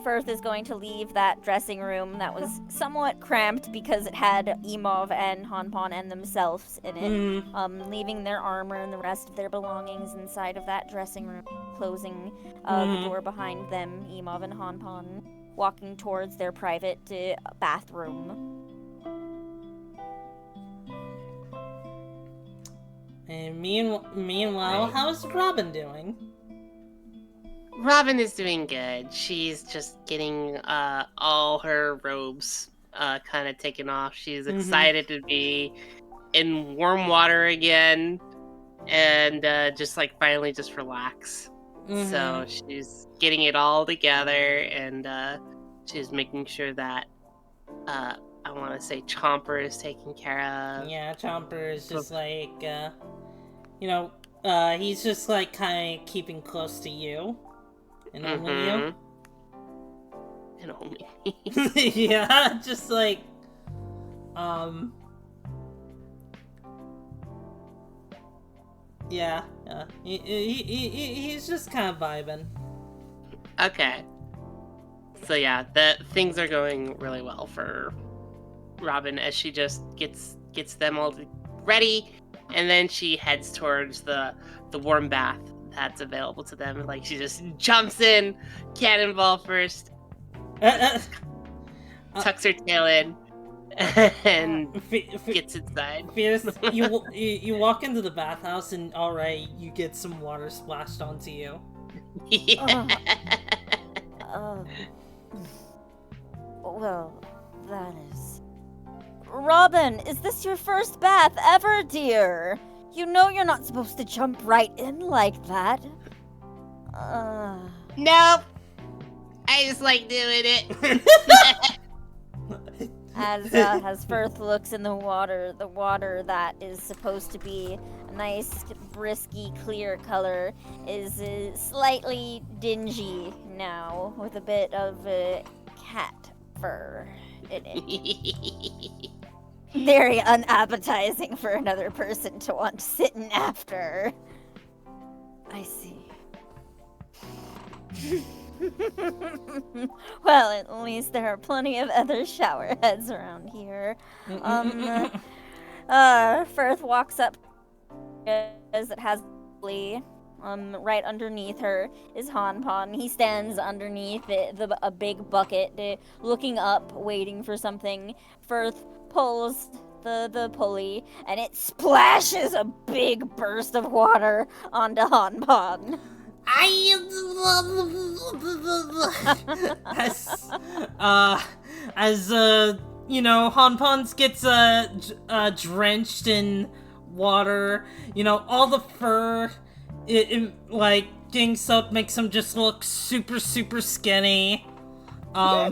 Firth is going to leave that dressing room that was somewhat cramped because it had Emov and Hanpan and themselves in it, leaving their armor and the rest of their belongings inside of that dressing room, closing the door behind them, Emov and Hanpan, walking towards their private bathroom. And meanwhile, how's Robin doing? Robin is doing good. She's just getting all her robes kind of taken off. She's excited to be in warm water again and just like finally just relax. So she's getting it all together, and she's making sure that I want to say Chomper is taken care of. Yeah, Chomper is just like, he's just like kind of keeping close to you. And only you. And only me. Yeah, just like, yeah. He's just kind of vibing. Okay. So yeah, things are going really well for Robin as she just gets them all ready, and then she heads towards the warm bath that's available to them. Like, she just jumps in, cannonball first, tucks her tail in, and gets inside. Fierce, you walk into the bathhouse, and alright, you get some water splashed onto you. Yeah. Well, that is... Robin, is this your first bath ever, dear? You know you're not supposed to jump right in like that. Nope. I just like doing it. As Firth looks in the water that is supposed to be a nice, brisky, clear color is slightly dingy now, with a bit of cat fur in it. Very unappetizing for another person to want to sit in after. I see. Well, at least there are plenty of other shower heads around here. Firth walks up as it has right underneath her is Hanpan. He stands underneath a big bucket, looking up, waiting for something. Firth pulls the pulley, and it splashes a big burst of water onto Hanpan. you know, Hanpons gets drenched in water. You know, all the fur, like getting soaked makes him just look super skinny. A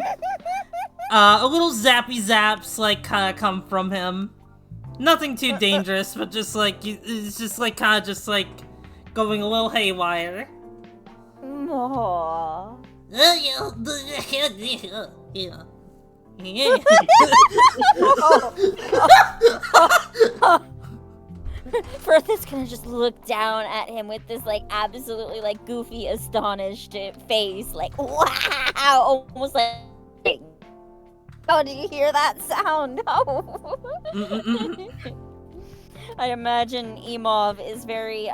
little zappy zaps like kind of come from him. Nothing too dangerous, but just like it's just like kind of just like going a little haywire. Aww. Bertha's gonna just look down at him with this like absolutely like goofy, astonished face, like wow, almost like. Oh, did you hear that sound? Oh. I imagine Emov is very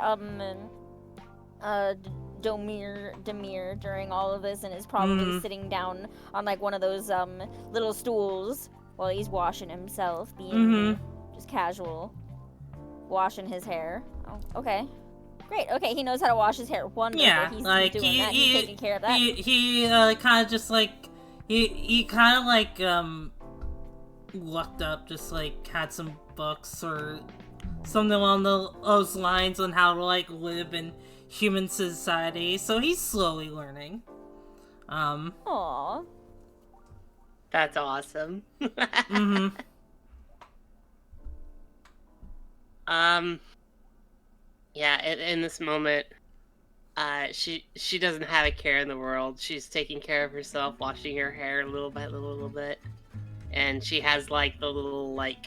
demure during all of this and is probably sitting down on like one of those little stools while he's washing himself, being just casual, washing his hair. Oh, okay. Great. Okay, he knows how to wash his hair. Wonderful. Yeah, he's like doing that. He's taking care of that. He kind of just like he kind of like looked up, just like had some books or something along those lines on how to like live in human society. So he's slowly learning. Aww. That's awesome. Yeah, in this moment, she doesn't have a care in the world. She's taking care of herself, washing her hair little by little bit. And she has like the little like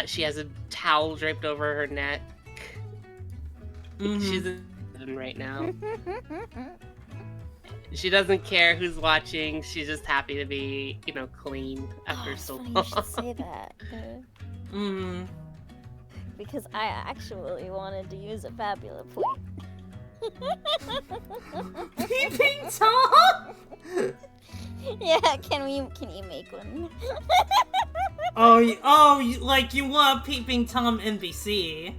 she has a towel draped over her neck. She's right now. She doesn't care who's watching. She's just happy to be, you know, clean after so long. You should say that. Because I actually wanted to use a Fabula point. Peeping Tom. Yeah, can you make one? Like you want Peeping Tom NPC?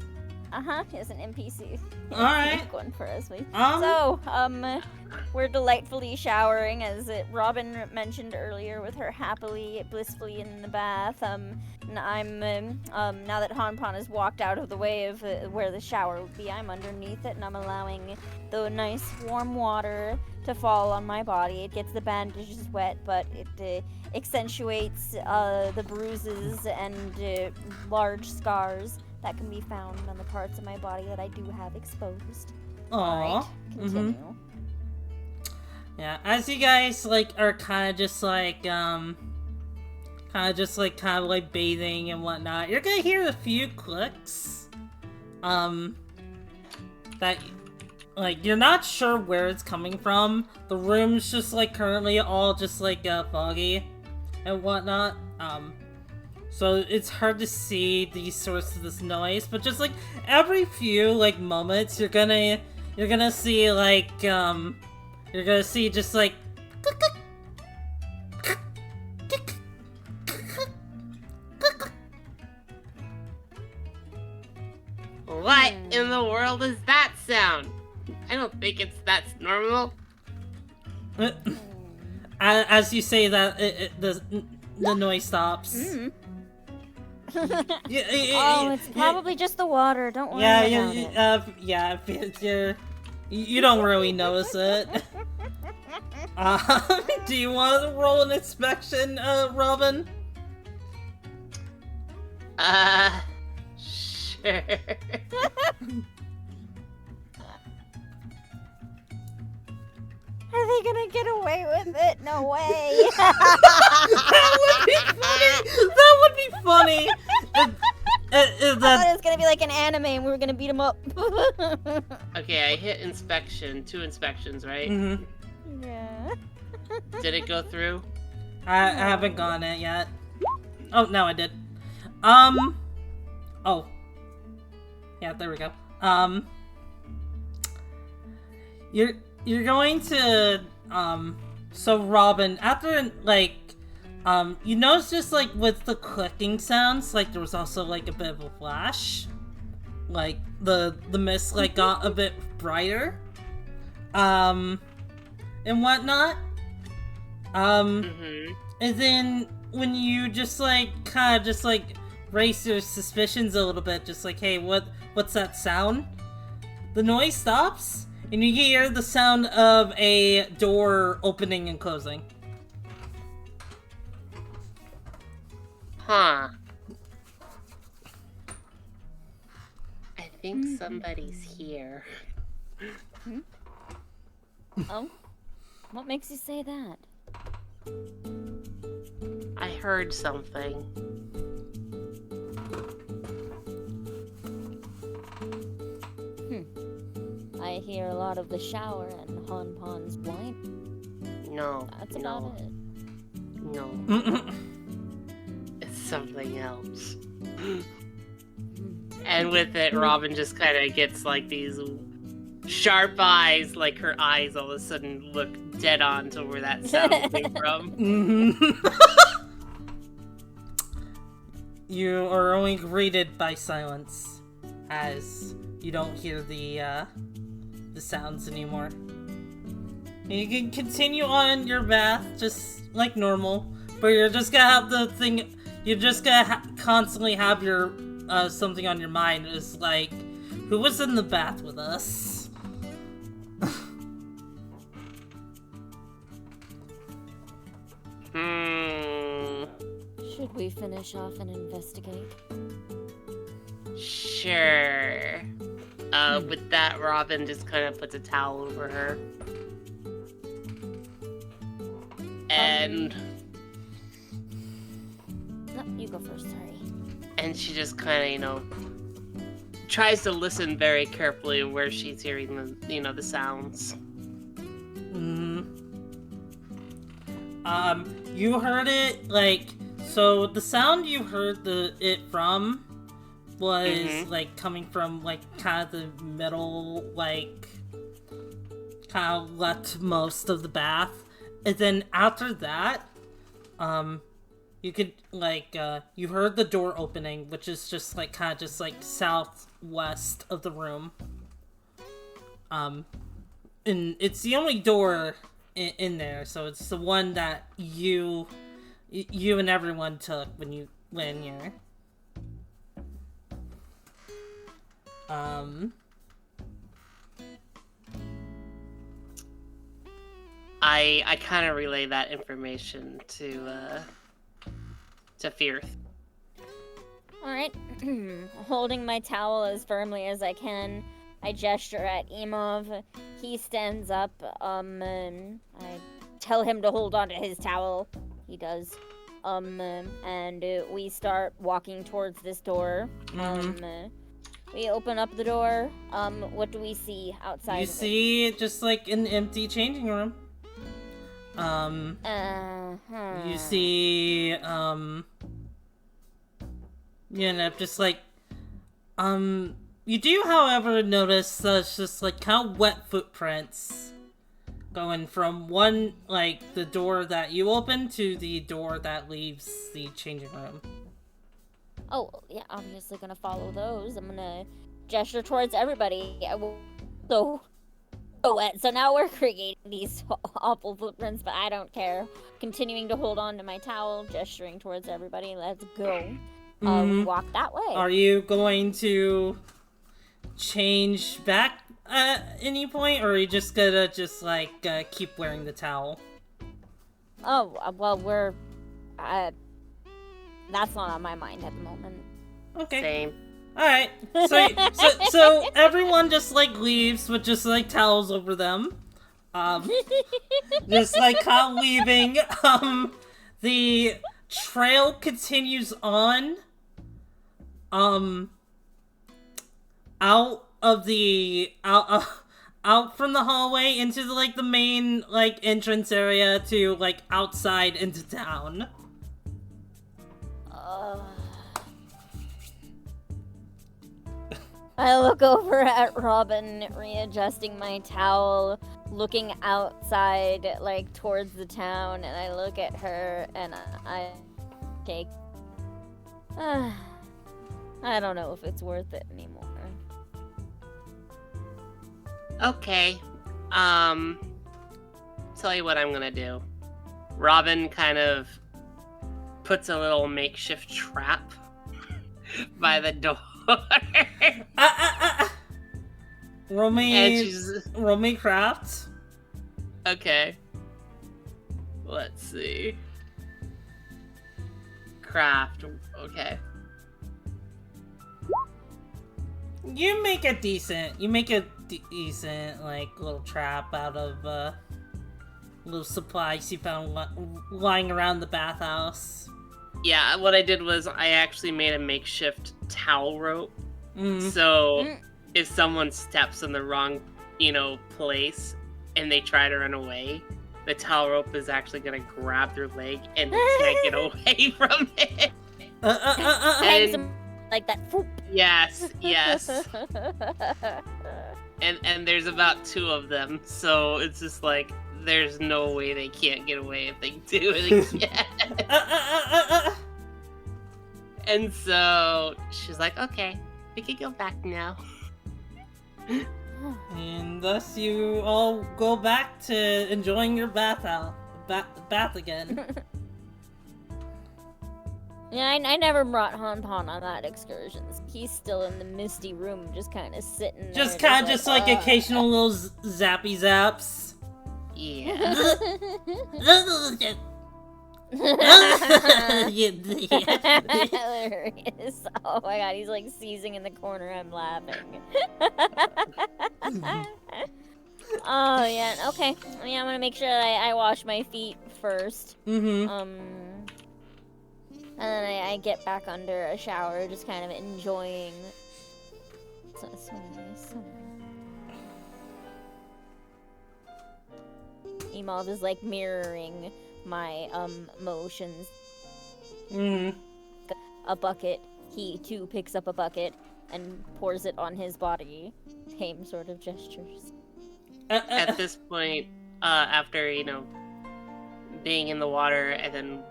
Here's an NPC. Alright. Make one for us, please. So, we're delightfully showering, as Robin mentioned earlier, with her happily, blissfully in the bath. And I'm, now that Hanpan has walked out of the way of where the shower would be, I'm underneath it, and I'm allowing the nice warm water to fall on my body. It gets the bandages wet, but it accentuates the bruises and large scars that can be found on the parts of my body that I do have exposed. Aww. Alright, continue. Yeah, as you guys like are kind of like bathing and whatnot, you're gonna hear a few clicks. That like you're not sure where it's coming from. The room's just like currently all just like foggy and whatnot. So it's hard to see the source of this noise, but just like every few like moments, you're gonna see like you're gonna see just like What in the world is that sound? I don't think that's normal. As you say that, the noise stops. It's probably just the water. Don't worry about it. You don't really notice it. Do you want to roll an inspection, Robin? Sure. Are they gonna get away with it? No way. That would be funny. I thought it was gonna be like an anime and we were gonna beat them up. Okay, I hit inspection. 2 inspections, right? Yeah. Did it go through? I haven't gone it yet. Oh, no, I did. Oh. Yeah, there we go. You're going to, so Robin, after, like, you notice just, like, with the clicking sounds, like, there was also, like, a bit of a flash. Like, the mist, like, got a bit brighter. And whatnot. Mm-hmm. And then when you just like kind of just like raise your suspicions a little bit, just like, hey, what's that sound? The noise stops, and you hear the sound of a door opening and closing. Huh. I think somebody's here. Oh? What makes you say that? I heard something. I hear a lot of the shower and Han Pon's whine. No. That's about it. No. It's something else. And with it, Robin just kind of gets like these sharp eyes, like her eyes all of a sudden look dead on to where that sound came from. You are only greeted by silence, as you don't hear the sounds anymore. And you can continue on your bath just like normal, but you're just gonna have the thing. You're just gonna constantly have your something on your mind. Is like, who was in the bath with us? Should we finish off and investigate? Sure. With that, Robin just kind of puts a towel over her. And... No, you go first, sorry. And she just kind of, tries to listen very carefully where she's hearing the, the sounds. You heard it, like, so the sound you heard it from was, like, coming from, like, kind of the middle, like, kind of leftmost of the bath. And then after that, you could, like, you heard the door opening, which is just, like, kind of just, like, southwest of the room. And it's the only door in there, so it's the one that you and everyone took when you went here. I kind of relay that information to Firth. Alright. Holding my towel as firmly as I can, I gesture at Emov. He stands up, and I tell him to hold on to his towel. He does. And we start walking towards this door. We open up the door. What do we see outside You of see just, like, an empty changing room. You see, just like, you do, however, notice there's just, like, kind of wet footprints going from one, like, the door that you open to the door that leaves the changing room. Oh, yeah, obviously gonna follow those. I'm gonna gesture towards everybody. So wet. So now we're creating these awful footprints, but I don't care. Continuing to hold on to my towel, gesturing towards everybody. Let's go. We walk that way. Are you going to change back at any point, or are you just gonna keep wearing the towel? Oh, well, we're... that's not on my mind at the moment. Okay. Same. Alright. So everyone just, like, leaves with just, like, towels over them. Just, like, kind of leaving. The trail continues on. Out of the... out from the hallway into, the main, like, entrance area to, like, outside into town. I look over at Robin, readjusting my towel, looking outside, like, towards the town, and I look at her, and I take... I don't know if it's worth it anymore. Okay. Tell you what I'm gonna do. Robin kind of puts a little makeshift trap by the door. Roll And me craft. Okay. Let's see. Craft. Okay. You make a decent, like, little trap out of, little supplies you found lying around the bathhouse. Yeah, what I did was I actually made a makeshift towel rope. Mm. So if someone steps in the wrong, place and they try to run away, the towel rope is actually gonna grab their leg and they can't get away from it. Hangs him like that. Yes. And there's about 2 of them, so it's just like there's no way they can't get away if they do it again. And so she's like, okay, we can go back now. And thus you all go back to enjoying your bath again. Yeah, I never brought Han Pan on that excursion. He's still in the misty room, just kind of sitting there. Just like occasional little zappy zaps. Yeah. Hilarious. Oh my god, he's like seizing in the corner. I'm laughing. Oh yeah, okay. Yeah, I'm gonna make sure that I wash my feet first. Mm-hmm. And then I get back under a shower, just kind of enjoying. So nice. Emov is like mirroring my motions. Mm-hmm. A bucket. He too picks up a bucket and pours it on his body. Same sort of gestures. At this point, after being in the water and then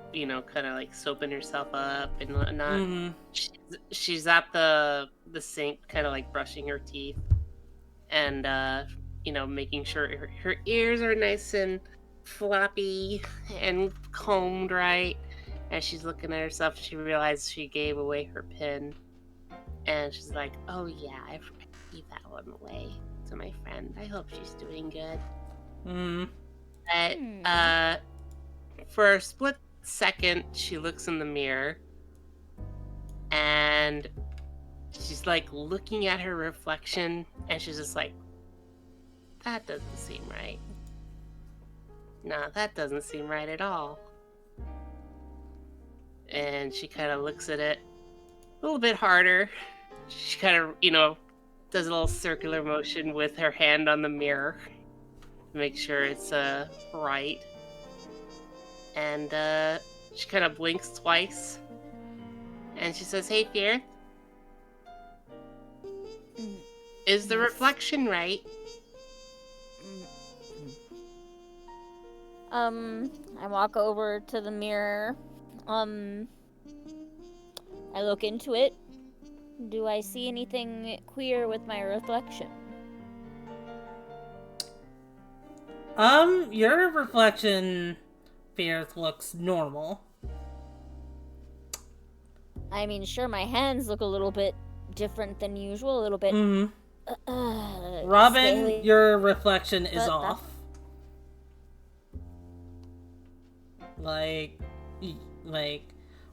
kind of like soaping herself up and whatnot, Mm-hmm. she's at the sink, kind of like brushing her teeth and making sure her ears are nice and floppy and combed right. As she's looking at herself, she realizes she gave away her pin, and she's like, "Oh yeah, I gave that one away to my friend. I hope she's doing good." Mm-hmm. But for a split second, she looks in the mirror, and she's like looking at her reflection, and she's just like, "That doesn't seem right. No, that doesn't seem right at all." And she kind of looks at it a little bit harder. She kind of, does a little circular motion with her hand on the mirror to make sure it's right. And she kind of blinks twice. And she says, "Hey, Fear, is the reflection right?" I walk over to the mirror. I look into it. Do I see anything queer with my reflection? Your reflection, Fierce, looks normal. I mean, sure, my hands look a little bit different than usual, a little bit. Mm-hmm. Robin, scaly. your reflection is But off. Like,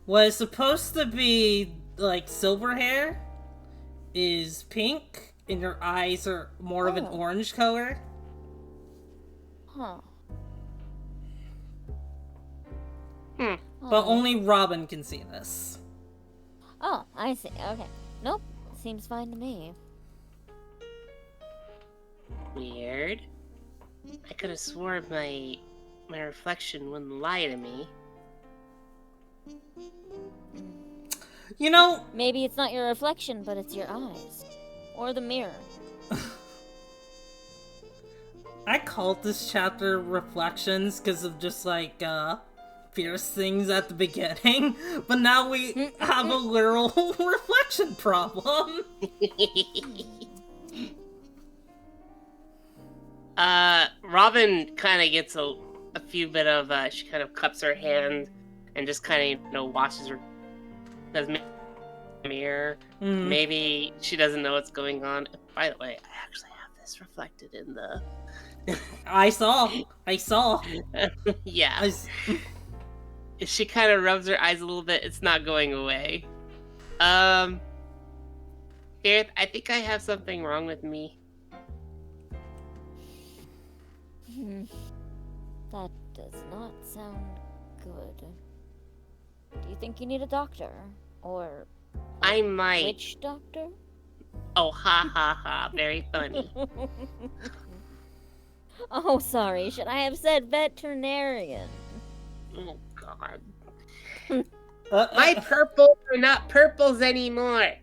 what is supposed to be, like, silver hair is pink, and your eyes are more of an orange color. Huh. But only Robin can see this. Oh, I see. Okay. Nope. Seems fine to me. Weird. I could have sworn my reflection wouldn't lie to me. Maybe it's not your reflection, but it's your eyes. Or the mirror. I called this chapter Reflections because of just, like, fierce things at the beginning, but now we have a literal reflection problem. Robin kind of gets a a few bit of she kind of cups her hand and just kind of washes her mirror. Maybe she doesn't know what's going on. By the way, I actually have this reflected in the. I saw. Yeah. She kind of rubs her eyes a little bit. It's not going away. Gareth, I think I have something wrong with me. That does not sound good. Do you think you need a doctor? Or I might. which doctor? Oh, ha ha ha. Very funny. Oh, sorry. Should I have said veterinarian? Oh, God. My purples are not purples anymore.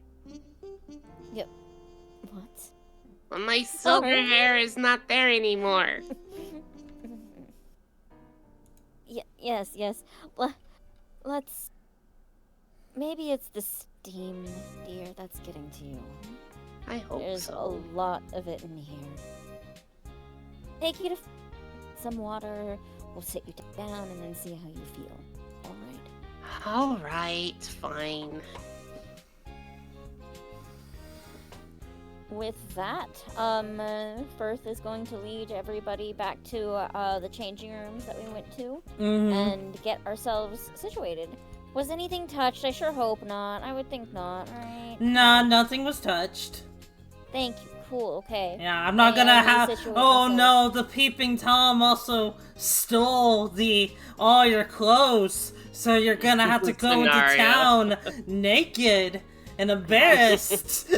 Yep. What? Well, my silver hair is not there anymore. Yes. Let's... Maybe it's the steam, dear, that's getting to you. I hope There's so. a lot of it in here. Take you to some water. We'll sit you down and then see how you feel. All right? Alright, fine. With that, Firth is going to lead everybody back to the changing rooms that we went to and get ourselves situated. Was anything touched? I sure hope not. I would think not, right? Nah, nothing was touched. Thank you. Cool, okay. Yeah, I'm not gonna have. Oh myself. no, the peeping Tom also stole all your clothes, so you're gonna have to go into town naked and embarrassed.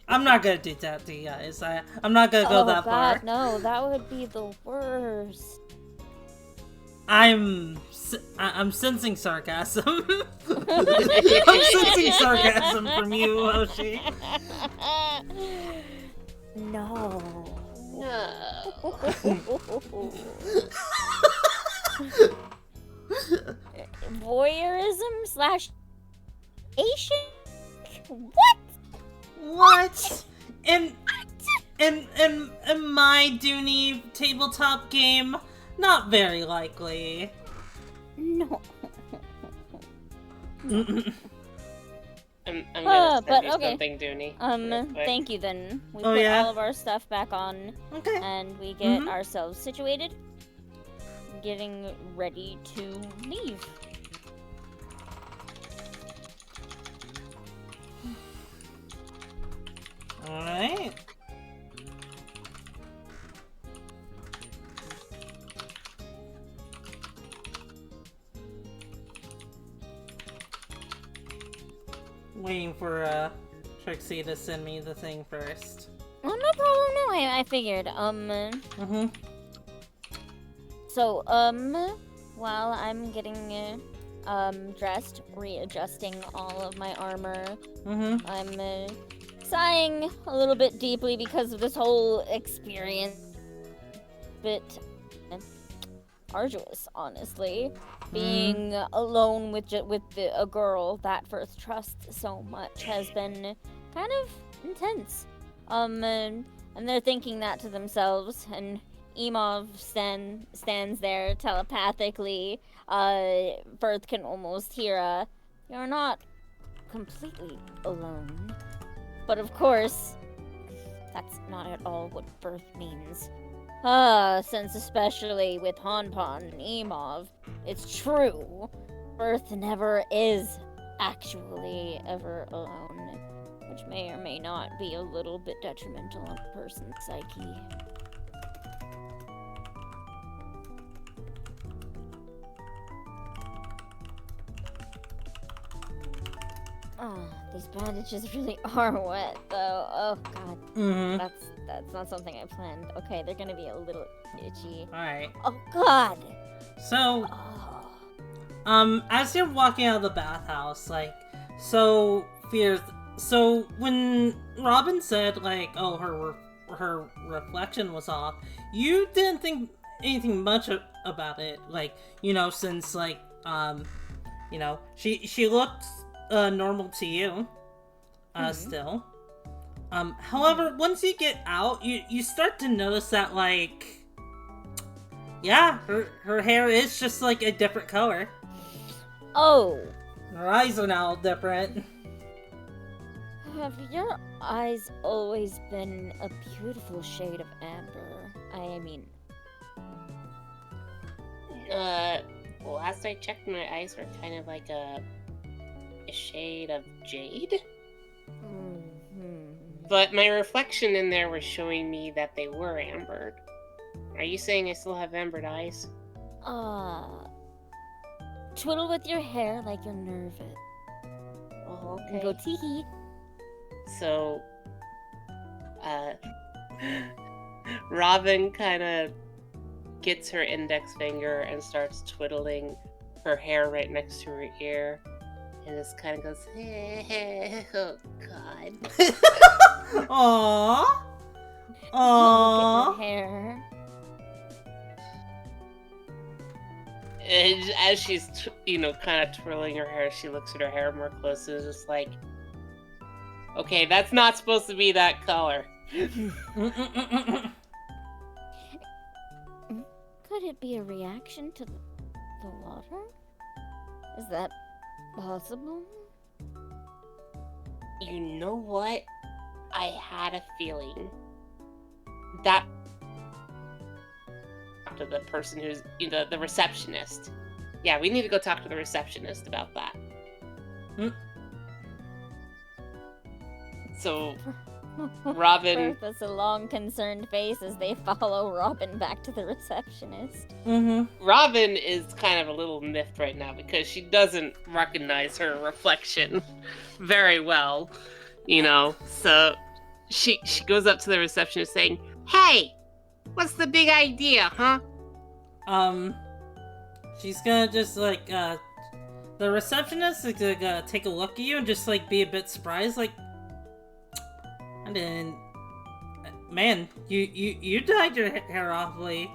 I'm not gonna do that to you guys. I'm not gonna go that far. No, that would be the worst. I'm sensing sarcasm. I'm sensing sarcasm from you, Hoshi. No. Voyeurism / Asian? What? In my Dooney tabletop game, not very likely. No. I'm gonna but send you okay. something, Dooney. real quick. Thank you then. We Oh, put yeah? all of our stuff back on Okay. and we get ourselves situated. Getting ready to leave. Alright. Waiting for Trixie to send me the thing first. Oh, no problem. No, I figured. So, while I'm getting dressed, readjusting all of my armor, I'm sighing a little bit deeply because of this whole experience. Bit arduous, honestly. Being alone with a girl that Firth trusts so much has been kind of intense. And they're thinking that to themselves, and Emov stands there telepathically. Firth can almost hear you're not completely alone. But of course, that's not at all what Firth means. Since especially with Hanpan and Emov, it's true. Firth never is actually ever alone, which may or may not be a little bit detrimental on a person's psyche. Oh, these bandages really are wet, though. Oh god, that's not something I planned. Okay, they're gonna be a little itchy. Alright. Oh god. So, Oh. as you're walking out of the bathhouse, so when Robin said, oh, her reflection was off, you didn't think anything much about it, since, she looked normal to you, still. However, once you get out, you start to notice that, Yeah, her hair is just like a different color. Oh, Her eyes are now different. have your eyes always been a beautiful shade of amber? I mean, Last I checked, my eyes were kind of like a shade of jade. But my reflection in there was showing me that they were ambered. Are you saying I still have ambered eyes? twiddle with your hair like you're nervous. Oh, okay. Go tee-hee. So, Robin kind of gets her index finger and starts twiddling her hair right next to her ear. And just kind of goes, oh god. Aww. Look Aww. at your hair. And as she's, kind of twirling her hair, she looks at her hair more closely and is just like, okay, that's not supposed to be that color. Could it be a reaction to the water? Is that possible? You know what? I had a feeling that to the person who's the receptionist. Yeah, we need to go talk to the receptionist about that. So Robin Bertha's a long concerned face as they follow Robin back to the receptionist. Robin is kind of a little miffed right now because she doesn't recognize her reflection very well, so she goes up to the receptionist saying, "Hey, what's the big idea, huh?" She's gonna just like the receptionist is gonna take a look at you and just like be a bit surprised, like, I didn't. Man, you dyed your hair awfully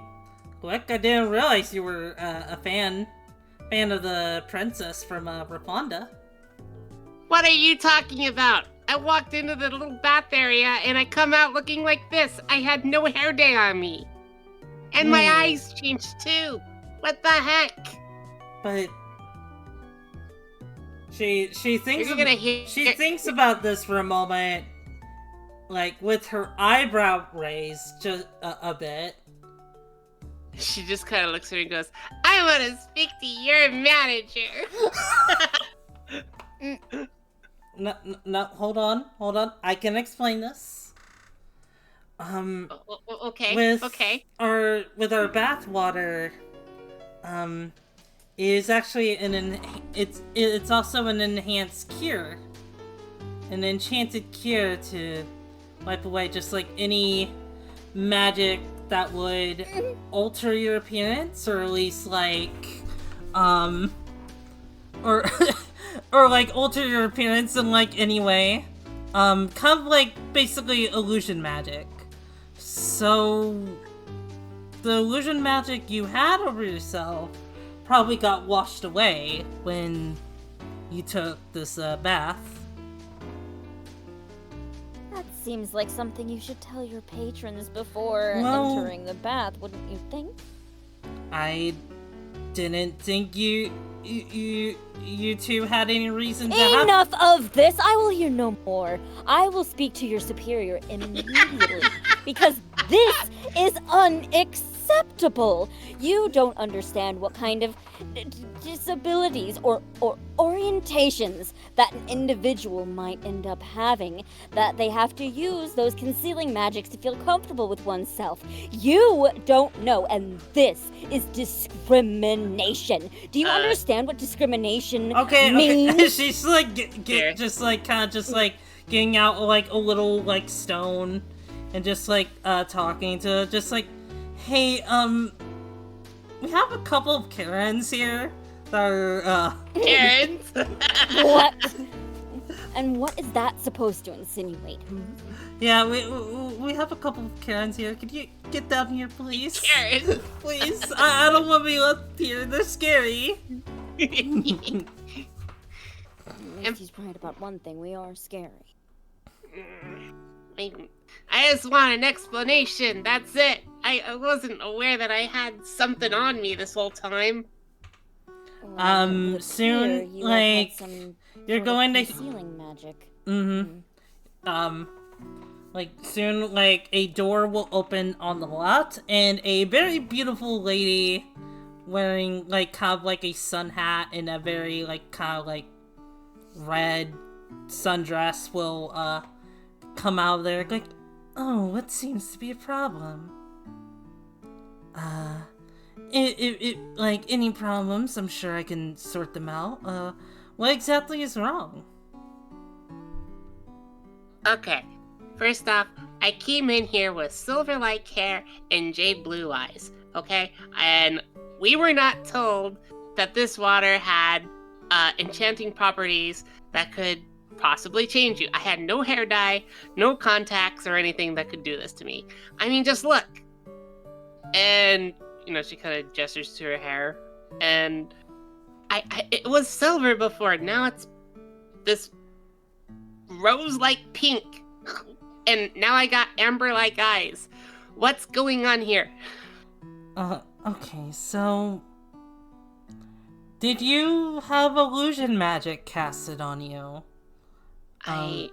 quick. I didn't realize you were a fan of the princess from Raponda. What are you talking about? I walked into the little bath area and I come out looking like this. I had no hair day on me. And my eyes changed too. What the heck? But she thinks You're thinks about this for a moment, like with her eyebrow raised just a bit. She just kind of looks at her and goes, "I want to speak to your manager." No, hold on. I can explain this. Okay. With our bath water, is actually it's also an enhanced cure, an enchanted cure to wipe away just like any magic that would alter your appearance, or at least like or or like alter your appearance in like any way, kind of like basically illusion magic. So the illusion magic you had over yourself probably got washed away when you took this bath. That seems like something you should tell your patrons before entering the bath, wouldn't you think? I didn't think you two had any reason to have... Enough of this! I will hear no more. I will speak to your superior immediately, because this is unacceptable. You don't understand what kind of disabilities or orientations that an individual might end up having, that they have to use those concealing magics to feel comfortable with oneself. You don't know, and this is discrimination. Do you understand what discrimination means? Okay. She's like just like kind of just like getting out like a little like stone and just like talking to just like, hey, we have a couple of Karens here that are Karens? What? And what is that supposed to insinuate? Yeah, we have a couple of Karens here. Could you get down here, please? Karen. Please, I don't want to be left here. They're scary. At least he's right about one thing. We are scary. I just want an explanation. That's it. I wasn't aware that I had something on me this whole time. Well, it would soon, appear you have had like, some you're sort of going to- concealing magic. Like, soon, like, a door will open on the left, and a very beautiful lady wearing, like, kind of like a sun hat and a very, like, kind of like red sundress will, come out of there, like, oh, what seems to be a problem? Like, any problems, I'm sure I can sort them out. What exactly is wrong? Okay, first off, I came in here with silver-like hair and jade blue eyes, okay? And we were not told that this water had enchanting properties that could possibly change you. I had no hair dye, no contacts or anything that could do this to me. I mean, just look. And, you know, she kind of gestures to her hair. And it was silver before. Now it's this rose-like pink. And now I got amber-like eyes. What's going on here? Okay, so... Did you have illusion magic casted on you? I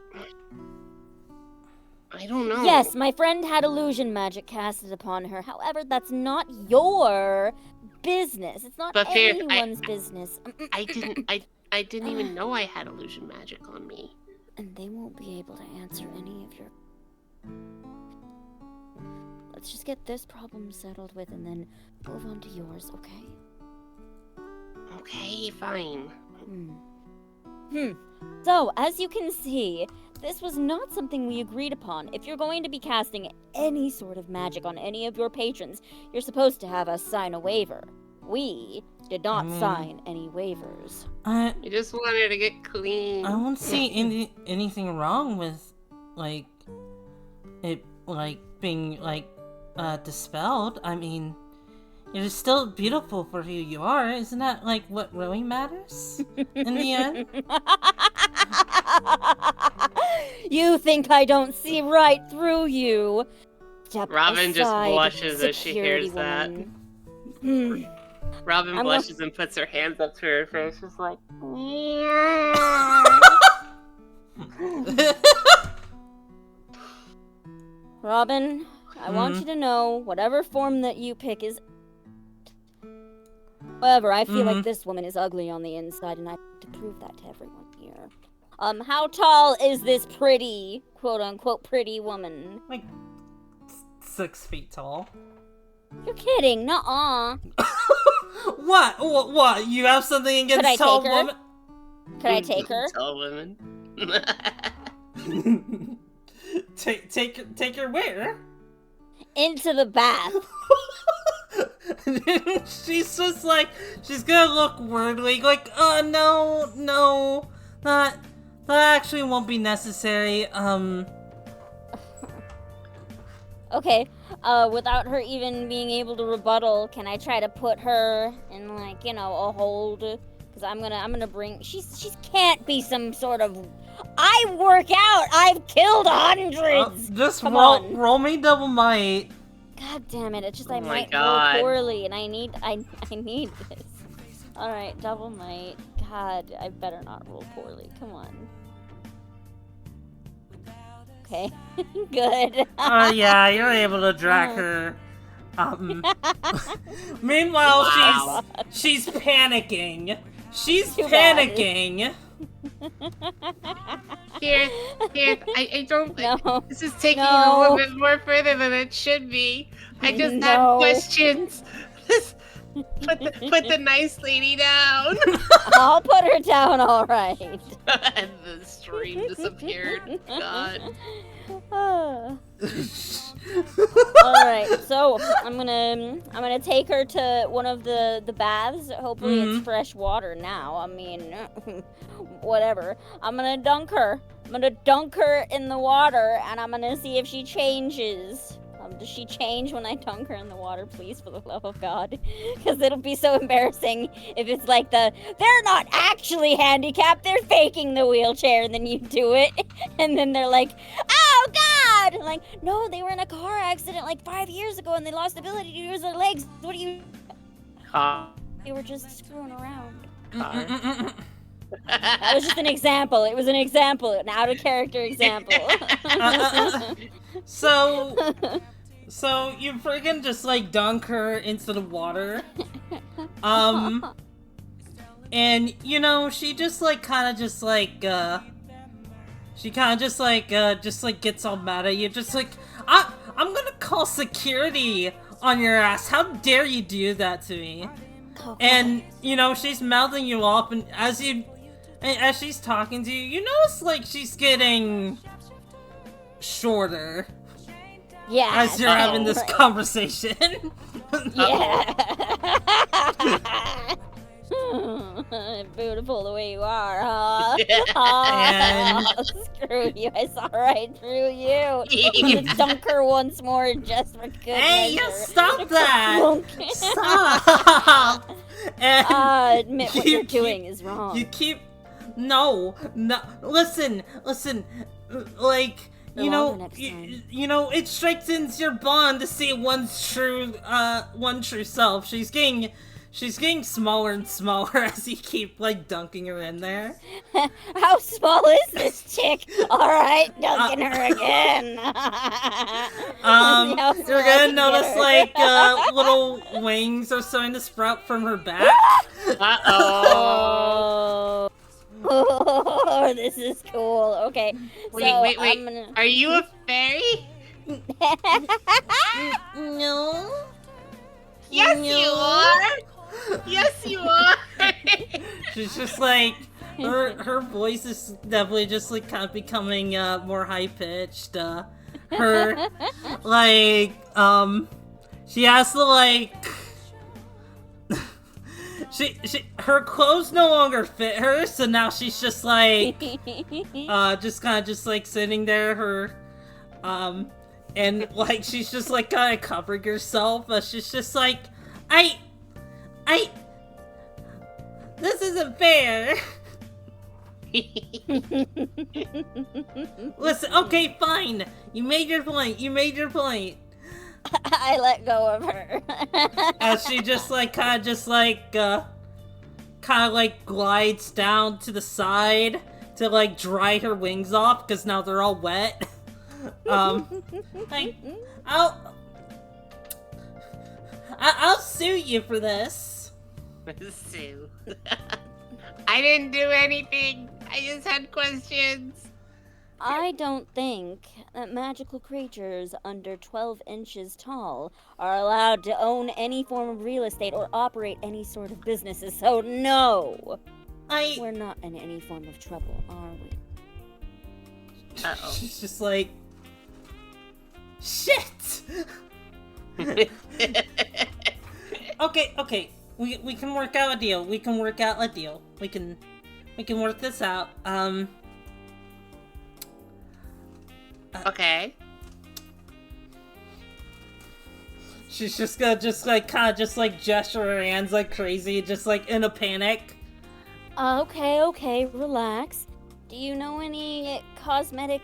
don't know. Yes, my friend had illusion magic casted upon her. However, that's not your business. It's not But Faith, anyone's business. I didn't even know I had illusion magic on me. And they won't be able to answer any of your... Let's just get this problem settled with and then move on to yours, okay? Okay, fine. So, as you can see, this was not something we agreed upon. If you're going to be casting any sort of magic on any of your patrons, you're supposed to have us sign a waiver. We did not sign any waivers. I just wanted to get clean. I don't see anything wrong with, like, it, like, being, like, dispelled. I mean, you're still beautiful for who you are. Isn't that, like, what really matters in the end? You think I don't see right through you? Step Robin just aside, blushes as she hears security that. woman. Robin I'm blushes and puts her hands up to her face, just like, Robin, I want you to know, whatever form that you pick is... However, I feel like this woman is ugly on the inside, and I have to prove that to everyone here. How tall is this pretty, quote-unquote, pretty woman? Like, 6 feet tall. You're kidding, nuh-uh. What? You have something against Could I tall take her? women? Could I take her? Tall women. Take her where? Into the bath. She's just like, she's gonna look weirdly, like, no, that actually won't be necessary, Okay, without her even being able to rebuttal, can I try to put her in, like, you know, a hold? Because I'm gonna bring, she can't be some sort of, I work out, I've killed hundreds! just Come on. roll me double might. God damn it, it's just I Oh my might God. roll poorly, and I need this. Alright, double might. God, I better not roll poorly, come on. Okay, good. Yeah, you're able to drag her. Meanwhile, Wow. she's panicking. She's Too bad. panicking. Here, I don't. No. This is taking No. a little bit more further than it should be. I just No. have questions. Put the nice lady down. I'll put her down, alright. And the stream disappeared. God. Alright, so I'm gonna take her to one of the baths. Hopefully it's fresh water now. I mean, whatever. I'm gonna dunk her. I'm gonna dunk her in the water, and I'm gonna see if she changes. Does she change when I dunk her in the water, please, for the love of God? Because it'll be so embarrassing if it's like they're not actually handicapped, they're faking the wheelchair, and then you do it, and then they're like, oh God, god! And like, no, they were in a car accident like 5 years ago and they lost the ability to use their legs. What do you... They were just screwing around. That was just an example. It was an example, an out-of-character example. So you friggin' just like dunk her into the water. And you know, she just like kind of just like she kind of just like gets all mad at you, just like I'm gonna call security on your ass. How dare you do that to me? And you know, she's mouthing you off, and as she's talking to you, you notice like she's getting shorter. Yeah. As you're having this conversation. Yeah. Beautiful the way you are, huh? And screw you, I saw right through you. Let's dunk her once more just for good hey, you measure. stop that! Stop! And admit what you're doing is wrong. You keep... No, listen, like... You know, you know, it strengthens your bond to see one true self. She's getting smaller and smaller as you keep like dunking her in there. How small is this chick? All right, dunking her again. You're gonna notice like little wings are starting to sprout from her back. Uh-oh. Oh, this is cool. Okay. Wait. Gonna... Are you a fairy? No. Yes, you are. Yes, you are. She's just like her voice is definitely just like kind of becoming more high pitched. Her like she has to like. Her clothes no longer fit her, so now she's just like, just kind of just like sitting there, and like she's just like kind of covering herself, but she's just like, this isn't fair. Listen, okay, fine. You made your point. I let go of her. As she just like kind of glides down to the side to like dry her wings off because now they're all wet. I'll sue you for this. Sue. I didn't do anything. I just had questions. I don't think that magical creatures under 12 inches tall are allowed to own any form of real estate or operate any sort of businesses, so no! We're not in any form of trouble, are we? Uh-oh. She's just like... Shit! Okay. We can work out a deal. We can work this out. Okay. She's just gonna kind of gesture her hands like crazy, just like in a panic. Okay, relax. Do you know any cosmetic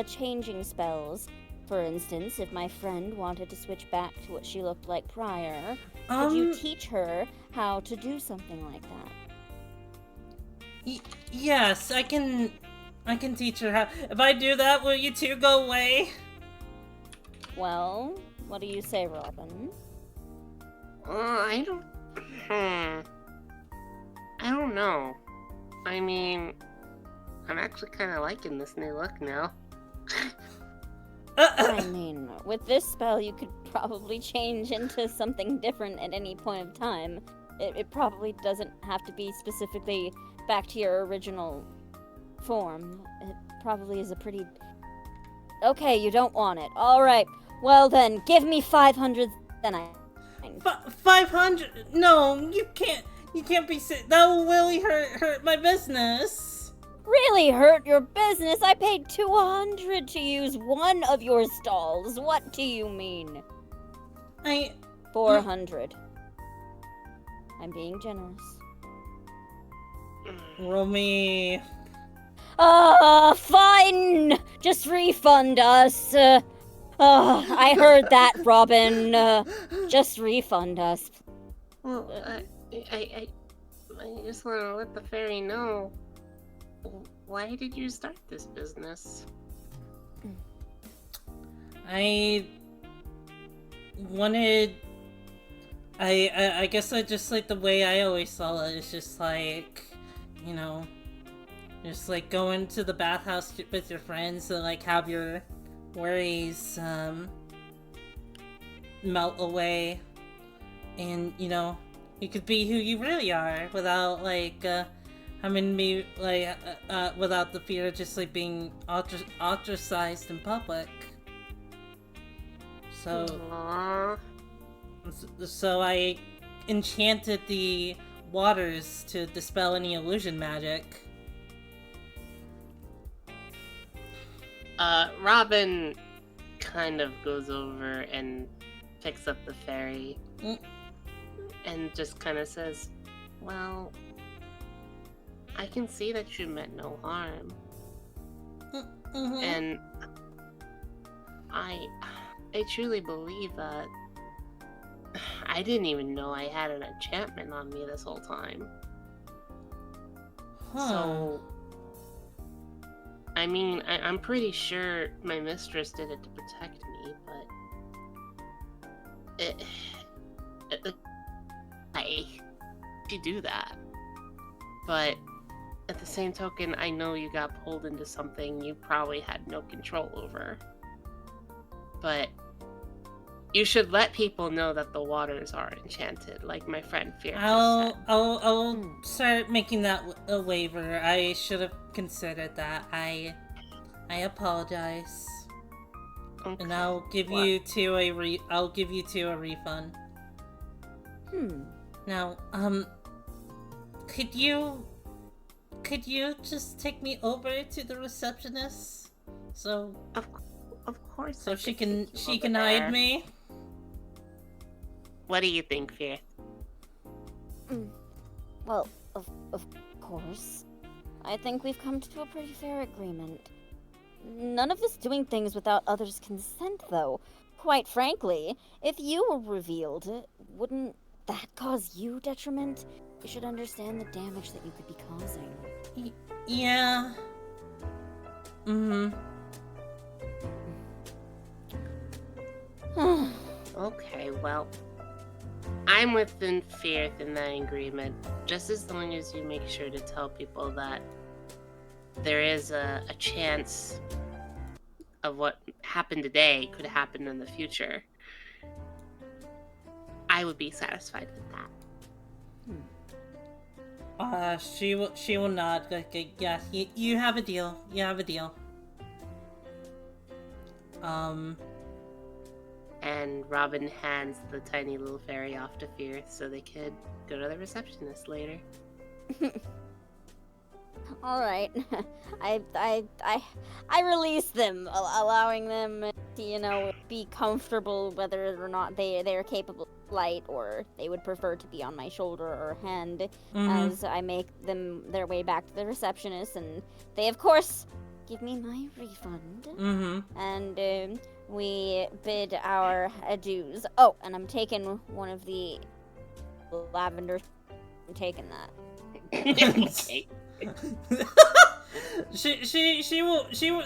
changing spells? For instance, if my friend wanted to switch back to what she looked like prior, could you teach her how to do something like that? Yes, I can teach her how. If I do that, will you two go away? Well, what do you say, Robin? I don't know. I mean, I'm actually kind of liking this new look now. I mean, with this spell, you could probably change into something different at any point of time. It probably doesn't have to be specifically back to your original form. It probably is a pretty... Okay, you don't want it. Alright, well then, give me 500, then I... 500? No, you can't be that will really hurt my business. Really hurt your business? I paid 200 to use one of your stalls. What do you mean? 400. I'm being generous. Roll me... Fine! Just refund us. I heard that, Robin. Just refund us. Well, I just want to let the fairy know. Why did you start this business? I wanted. I guess I just like the way I always saw it. It's just like, you know, just like going to the bathhouse with your friends and like have your worries melt away, and you know, you could be who you really are without like having me like without the fear of just like being ostracized in public. So. Aww. So I enchanted the waters to dispel any illusion magic. Robin kind of goes over and picks up the fairy and just kind of says, well, I can see that you meant no harm. And I truly believe that. I didn't even know I had an enchantment on me this whole time. So, I mean, I'm pretty sure my mistress did it to protect me, but she do that. But at the same token, I know you got pulled into something you probably had no control over. But you should let people know that the waters are enchanted, like my friend Fear just said. I'll start making that a waiver. I should have considered that. I apologize. Okay. And I'll give you two a refund. Now, could you just take me over to the receptionist? So Of course. so I she could can take you over hide there. me? What do you think, Fear? Well, of course. I think we've come to a pretty fair agreement. None of us doing things without others' consent, though. Quite frankly, if you were revealed, wouldn't that cause you detriment? You should understand the damage that you could be causing. Yeah. Okay, well, I'm within Fearth in that agreement, just as long as you make sure to tell people that there is a chance of what happened today could happen in the future. I would be satisfied with that. She will not. Yeah, you have a deal. You have a deal. And Robin hands the tiny little fairy off to Fearth so they could go to the receptionist later. All right, I release them, allowing them to, be comfortable whether or not they're capable of flight, or they would prefer to be on my shoulder or hand, as I make them their way back to the receptionist, and they of course give me my refund. And we bid our adieus. Oh, and I'm taking one of the lavender. I'm taking that. Okay.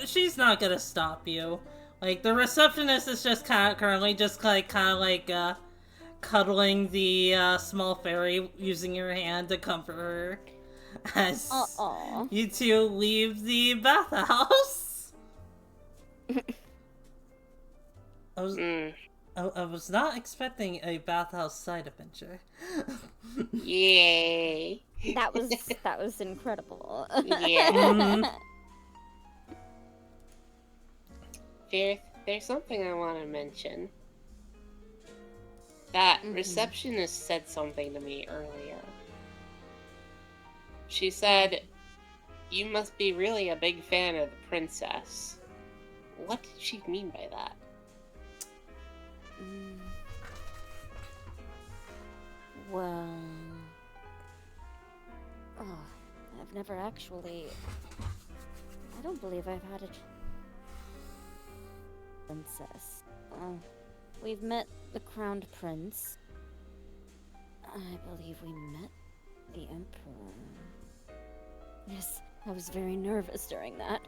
She's not gonna stop you. Like, the receptionist is just currently just cuddling the small fairy, using her hand to comfort her as you two leave the bathhouse. I was not expecting a bathhouse side adventure. Yay. That was incredible. Yeah. Fearth, there's something I want to mention. That receptionist said something to me earlier. She said, "You must be really a big fan of the princess." What did she mean by that? Well, I've never actually I don't believe I've had a princess. Oh, we've met the crowned prince. I believe we met the emperor. Yes, I was very nervous during that.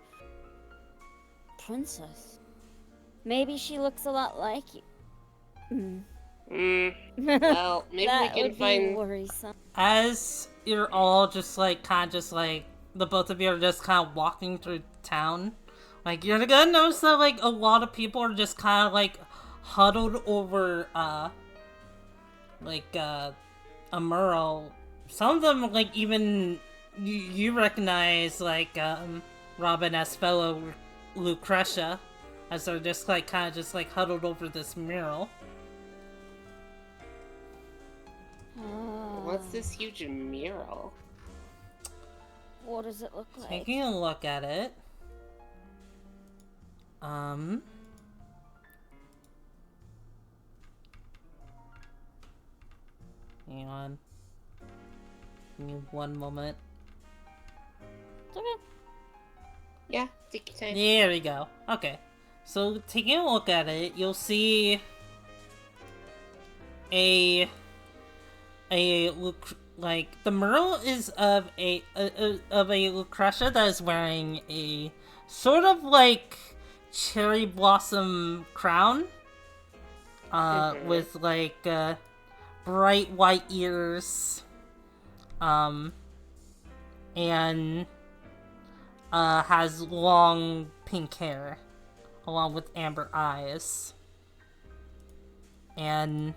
Princess. Maybe she looks a lot like you. Well, maybe we That can would find. be worrisome. As you're all just like kind of just like the both of you are just kind of walking through town, like you're gonna notice that like a lot of people are just kind of like huddled over a mural. Some of them like even you recognize like Robin as fellow Lucretia, as they're just like kind of just like huddled over this mural. What's this huge mural? What does it look like? Taking a look at it. Hang on. Give me one moment. It's okay. Yeah, take your time. There we go. Okay. So, taking a look at it, you'll see like the mural is of a Lucretia that is wearing a sort of like cherry blossom crown, with like bright white ears, and has long pink hair, along with amber eyes, and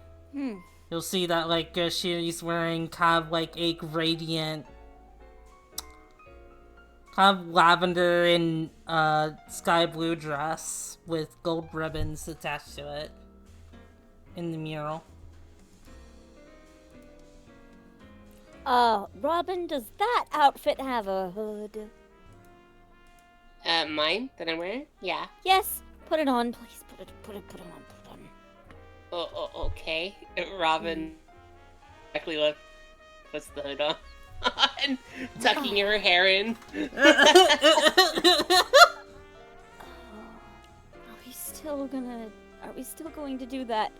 you'll see that like she's wearing kind of like a gradient, kind of lavender and sky blue dress with gold ribbons attached to it in the mural. Robin, does that outfit have a hood? Mine that I'm wearing? Yeah. Yes, put it on, please. Put it on. Oh, okay. Robin exactly puts the hood on. And tucking her hair in. Are we still going to do that,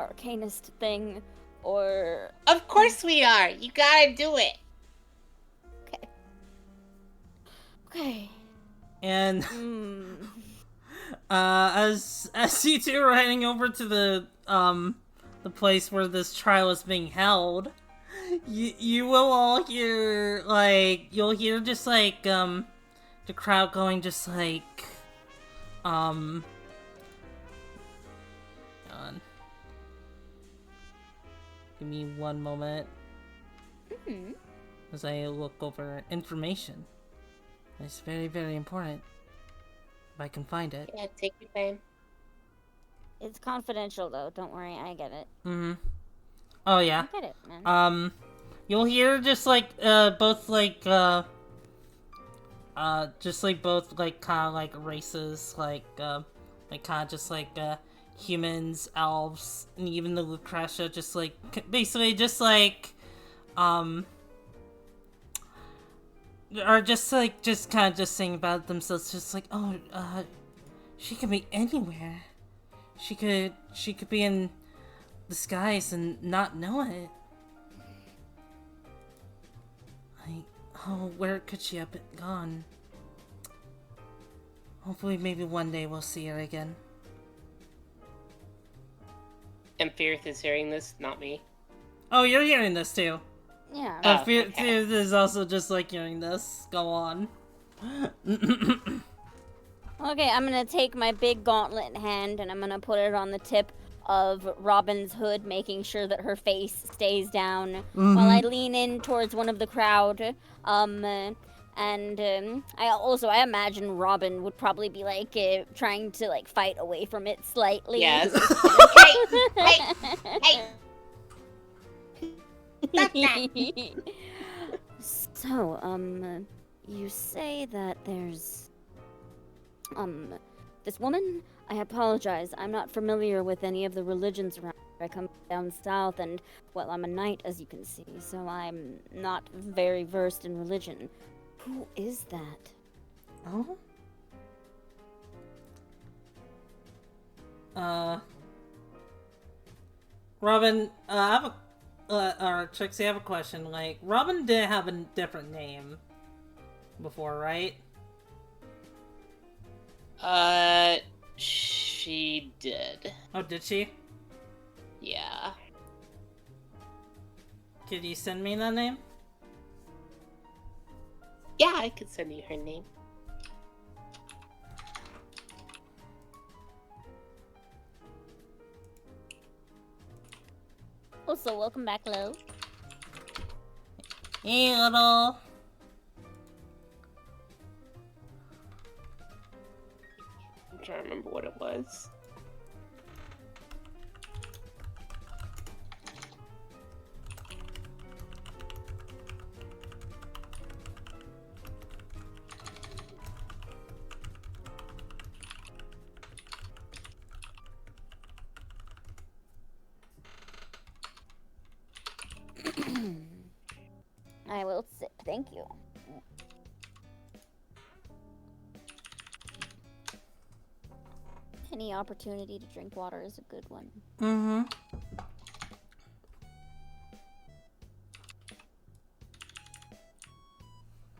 arcanist thing, or... Of course we are! You gotta do it! Okay. And as you two are heading over to the place where this trial is being held, you will all hear you'll hear just like the crowd going just like on. Give me one moment as I look over information. It's very, very important. If I can find it. Yeah, take your time. It's confidential, though. Don't worry, I get it. Oh, yeah. I get it, man. You'll hear just like, both like, just like both like kind of like races, like kind of just like, humans, elves, and even the Lucretia, just like, basically just like, are just like just kind of just saying about themselves, just like, oh, she could be anywhere. She could be in the skies and not know it. Like, oh, where could she have been gone? Hopefully, maybe one day we'll see her again. And Firth is hearing this, not me. Oh, you're hearing this too. Yeah. But Firth is also just like hearing this. Go on. Okay, I'm gonna take my big gauntlet in hand and I'm gonna put it on the tip of Robin's hood, making sure that her face stays down while I lean in towards one of the crowd. I imagine Robin would probably be like trying to like fight away from it slightly. Yes. Hey! Stop that! So, you say that there's this woman? I apologize. I'm not familiar with any of the religions around. I come down south and, well, I'm a knight, as you can see, so I'm not very versed in religion. Who is that? Oh? Robin, I have a, or Trixie, I have a question. Like, Robin did have a different name before, right? She did. Oh, did she? Yeah. Could you send me that name? Yeah, I could send you her name. Also, welcome back, Lo. Hey, little. I'm trying to remember what it was. I will sip, thank you. Any opportunity to drink water is a good one. Mm-hmm.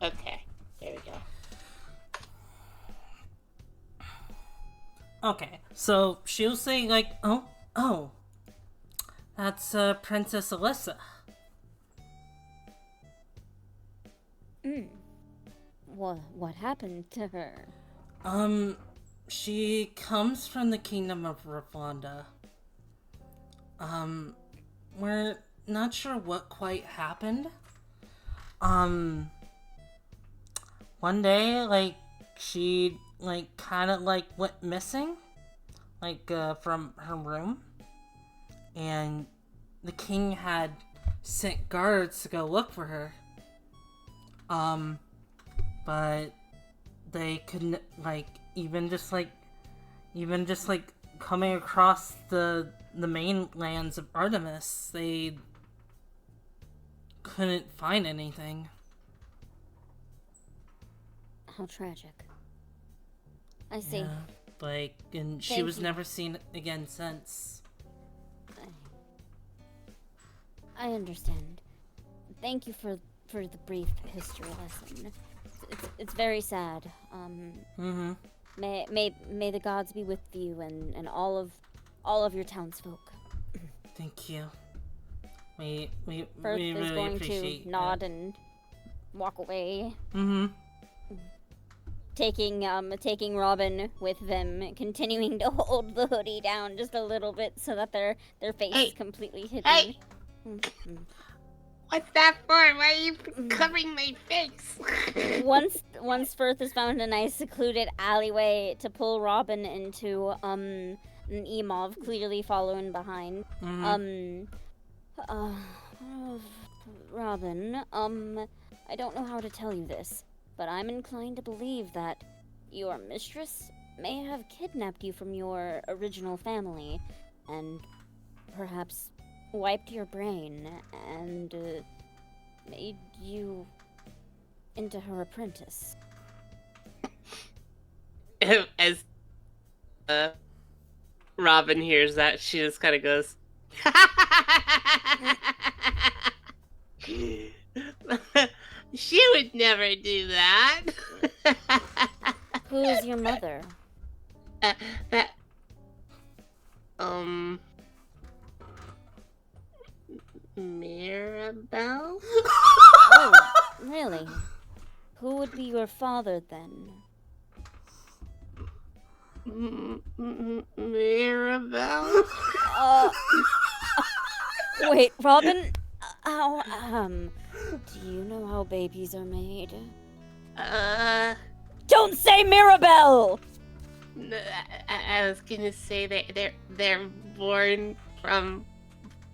Okay, there we go. Okay, so she'll say like, oh, that's Princess Alyssa. What happened to her? She comes from the kingdom of Rafonda. We're not sure what quite happened. One day, like, she, like, kind of, like, went missing, like, from her room. And the king had sent guards to go look for her. But they couldn't, like, even just coming across the mainlands of Artemis, they couldn't find anything. How tragic. I see. Yeah, like, and she Thank was you. never seen again since. I understand. Thank you for the brief history lesson. It's very sad. Mm-hmm. May the gods be with you and all of your townsfolk. Thank you. We Firth is really going appreciate to nod and walk away, Mm-hmm. taking Robin with them, continuing to hold the hoodie down just a little bit so that their face Hey. is completely hidden. Hey! Mhm. What's that for? Why are you covering my face? Once Firth has found a nice secluded alleyway to pull Robin into, an Emov clearly following behind. Mm-hmm. Robin, I don't know how to tell you this, but I'm inclined to believe that your mistress may have kidnapped you from your original family, and perhaps wiped your brain and made you into her apprentice. As Robin hears that, she just kind of goes, she would never do that. Who is your mother? That Mirabelle? Oh, really? Who would be your father then? Mirabelle? Wait, Robin? How, do you know how babies are made? Don't say Mirabelle! I was gonna say they're born from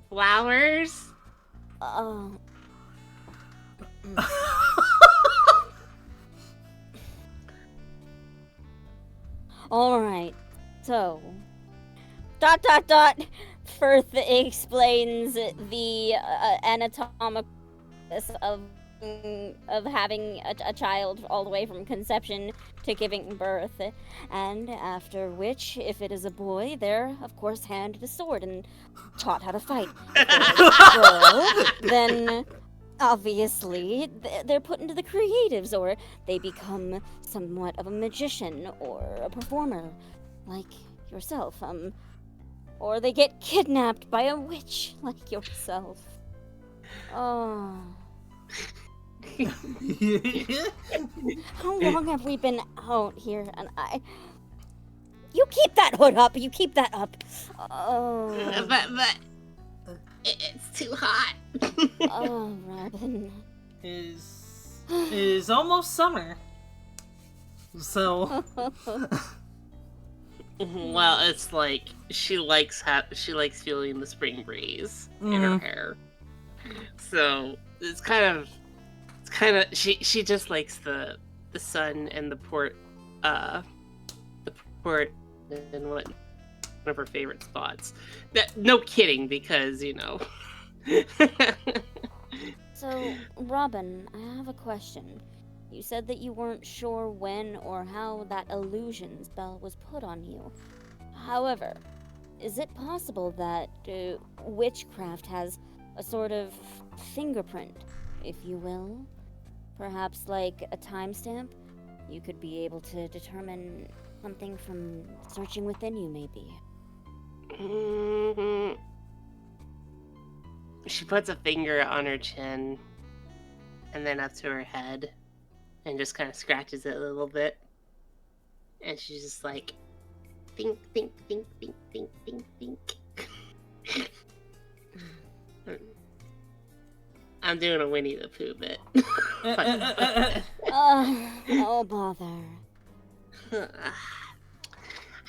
flowers. Oh. Alright, so. ... Firth explains the anatomical of of having a child all the way from conception to giving birth, and after which, if it is a boy, they're of course handed a sword and taught how to fight. If they're a girl, then obviously they're put into the creatives, or they become somewhat of a magician or a performer, like yourself, or they get kidnapped by a witch like yourself. Oh. How long have we been out here? And you keep that hood up. You keep that up. Oh. But it's too hot. Oh, Robin. It is almost summer. So. Well, it's like she likes feeling the spring breeze in her hair. So it's kind of she just likes the sun and the port and one of her favorite spots. No kidding, because So, Robin, I have a question. You said that you weren't sure when or how that illusion spell was put on you. However, is it possible that witchcraft has a sort of fingerprint, if you will? Perhaps like a timestamp? You could be able to determine something from searching within you, maybe. She puts a finger on her chin and then up to her head and just kind of scratches it a little bit. And she's just like, think, think, think, think, think, think, think. I'm doing a Winnie the Pooh bit. Oh, bother.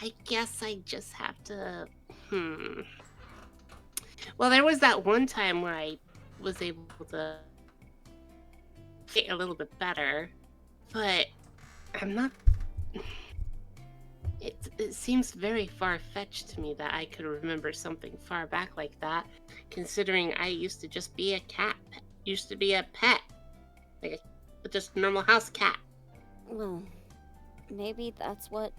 I guess I just have to... Well, there was that one time where I was able to get a little bit better, but I'm not... It seems very far-fetched to me that I could remember something far back like that, considering I used to just be a cat. Used to be a pet. Like just a normal house cat. Well, maybe that's what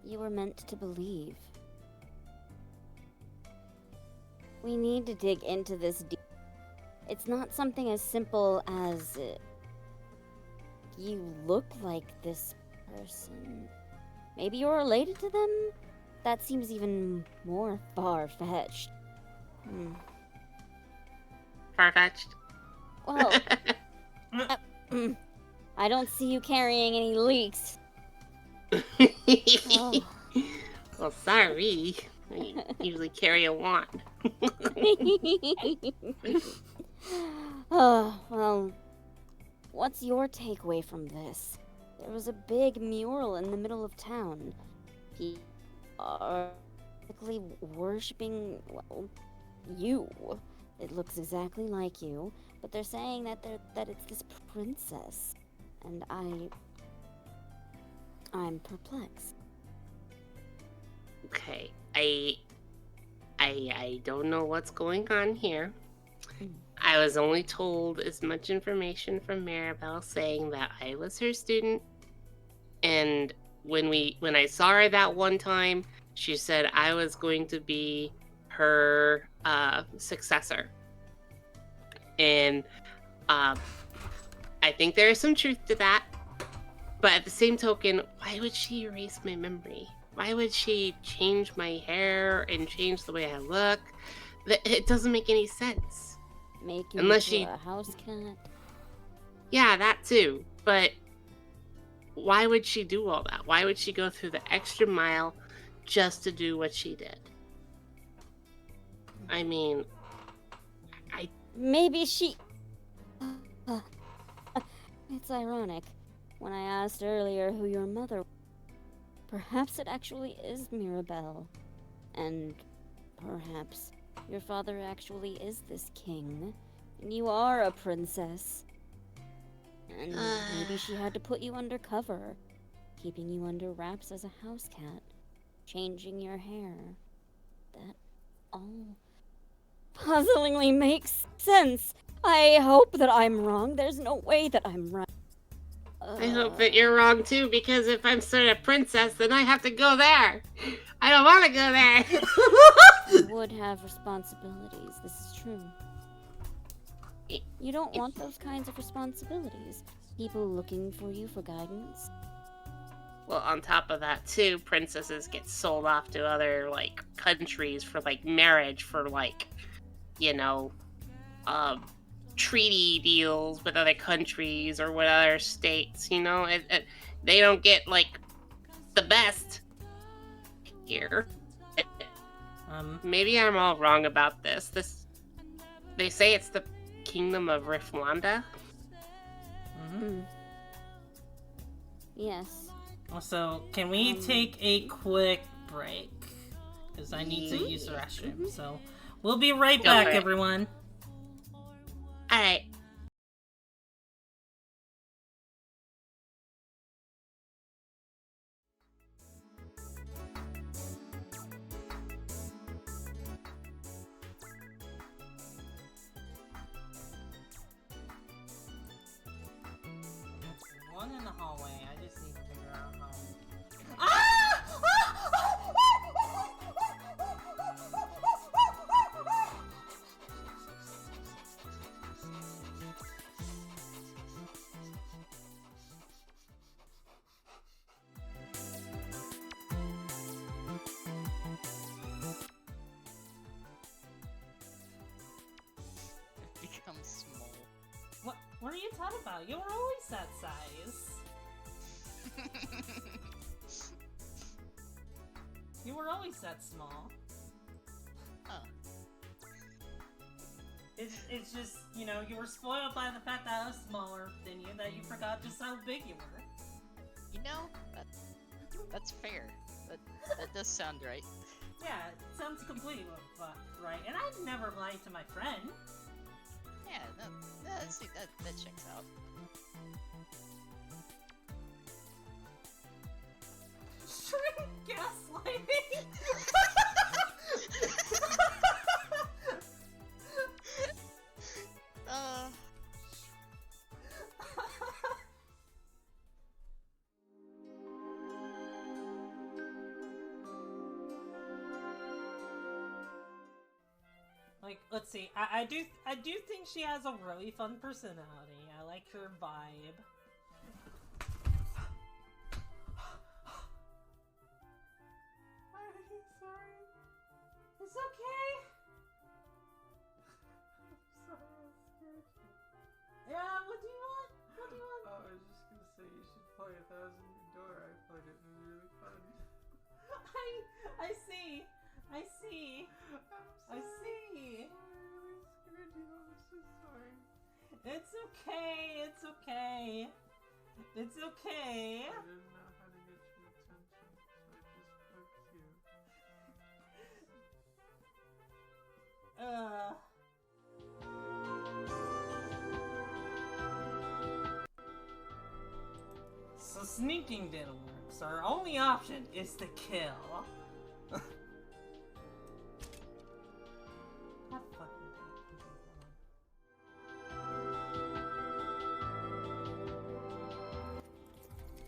you were meant to believe. We need to dig into this deep. It's not something as simple as you look like this person. Maybe you're related to them? That seems even more far-fetched. Far-fetched? Well, I don't see you carrying any leaks. Oh. Well, sorry. I usually carry a wand. Oh, well, what's your takeaway from this? There was a big mural in the middle of town. People are basically worshipping, well, you. It looks exactly like you, but they're saying that it's this princess, and I'm perplexed. Okay, I don't know what's going on here. I was only told as much information from Maribel saying that I was her student, and when I saw her that one time, she said I was going to be her successor. And I think there is some truth to that, but at the same token, why would she erase my memory? Why would she change my hair and change the way I look? It doesn't make any sense. Make you Unless into a house cat? Yeah, that too. But why would she do all that? Why would she go through the extra mile just to do what she did? I mean, Maybe she... It's ironic. When I asked earlier who your mother was, perhaps it actually is Mirabelle. And perhaps your father actually is this king, and you are a princess. And maybe she had to put you undercover, keeping you under wraps as a house cat, changing your hair. That all puzzlingly makes sense. I hope that I'm wrong. There's no way that I'm right. I hope that you're wrong too, because if I'm still a princess, then I have to go there. I don't want to go there. You would have responsibilities. This is true. You don't want those kinds of responsibilities. People looking for you for guidance. Well, on top of that too, princesses get sold off to other like countries for like marriage, for like, you know, treaty deals with other countries or with other states. You know, they don't get like the best here. Maybe I'm all wrong about this. They say it's the Kingdom of Rifwanda. Yes. Also, can we take a quick break? Because I need to use the restroom. So, we'll be right back, everyone. Alright. One in the hallway. I just need to figure out how. Becomes small. What are you talking about? You were always that size. You were always that small. Huh. It's just, you know, you were spoiled by the fact that I was smaller than you, that you forgot just how big you were. You know, that's fair. That does sound right. Yeah, it sounds completely right. And I'd never lied to my friend. Yeah, that checks out. Shrink gaslighting! Like, let's see. I do think she has a really fun personality. I like her vibe. I'm sorry. It's okay. I'm sorry, I scared you. Yeah, what do you want? What do you want? I was just gonna say you should play 1,000 Year Door. I played it and it was really fun. I see. I see. I see. I really scared you. I'm so sorry. It's okay. It's okay. It's okay. I didn't know how to get your attention, so I just poked you. So sneaking didn't work, so our only option is to kill. Have fun with it.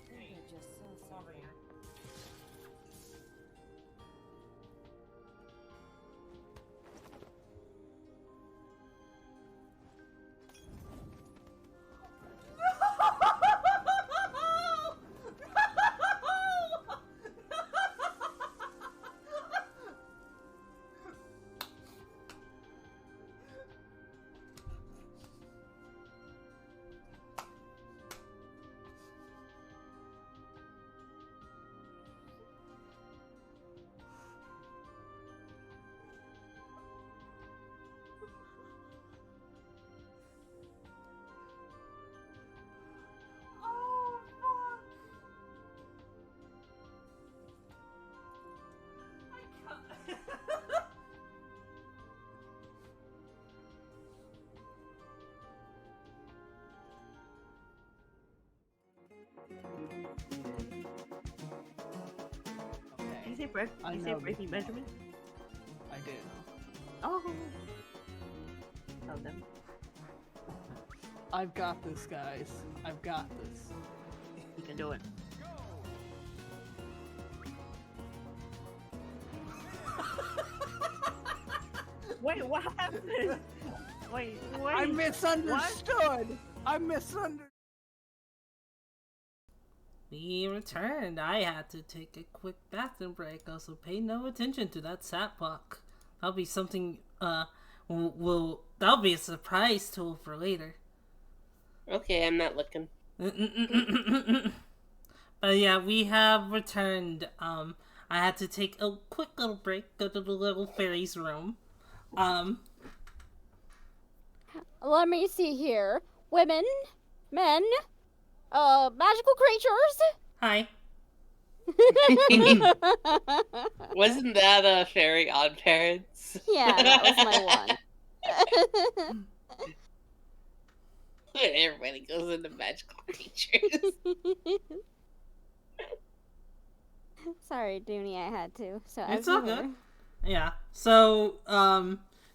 Hey, just over here. Did you say breaking Benjamin? I do. Oh. Tell them. I've got this, guys. I've got this. You can do it. Wait, what happened? Wait. I misunderstood. What? I misunderstood. We returned. I had to take a quick bathroom break, also pay no attention to that sap block. That'll be something, that'll be a surprise tool for later. Okay, I'm not looking. But yeah, we have returned. I had to take a quick little break, go to the little fairy's room. Let me see here. Women, men, magical creatures. Hi. Wasn't that Fairy Odd Parents? Yeah, that was my one. Everybody goes into magical creatures. Sorry, Dooney, I had to. So It's all good. Yeah. So,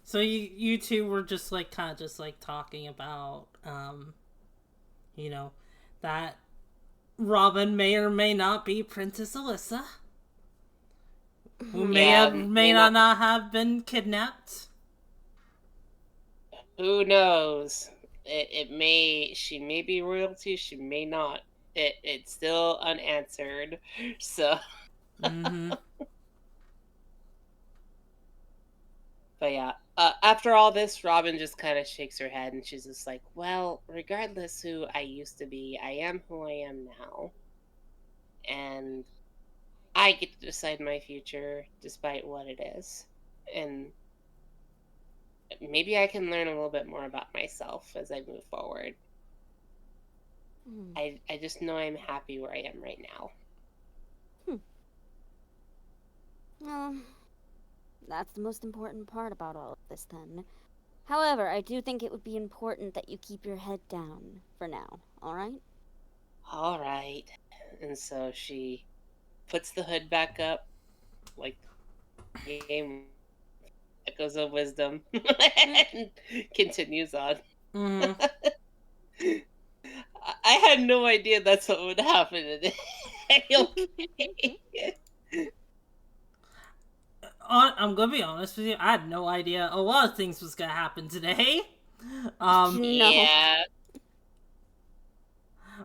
so you two were just like kind of just like talking about, you know, that Robin may or may not be Princess Alyssa, who may not have been kidnapped. Who knows? She may be royalty, she may not. It's still unanswered, so. Mm-hmm. But yeah, after all this, Robin just kind of shakes her head and she's just like, well, regardless who I used to be, I am who I am now. And I get to decide my future despite what it is. And maybe I can learn a little bit more about myself as I move forward. I just know I'm happy where I am right now. Well, that's the most important part about all of this, then. However, I do think it would be important that you keep your head down for now, alright? Alright. And so she puts the hood back up, like game echoes of wisdom, and continues on. I had no idea that's what would happen today. Okay. I'm gonna be honest with you. I had no idea a lot of things was gonna happen today. Yeah.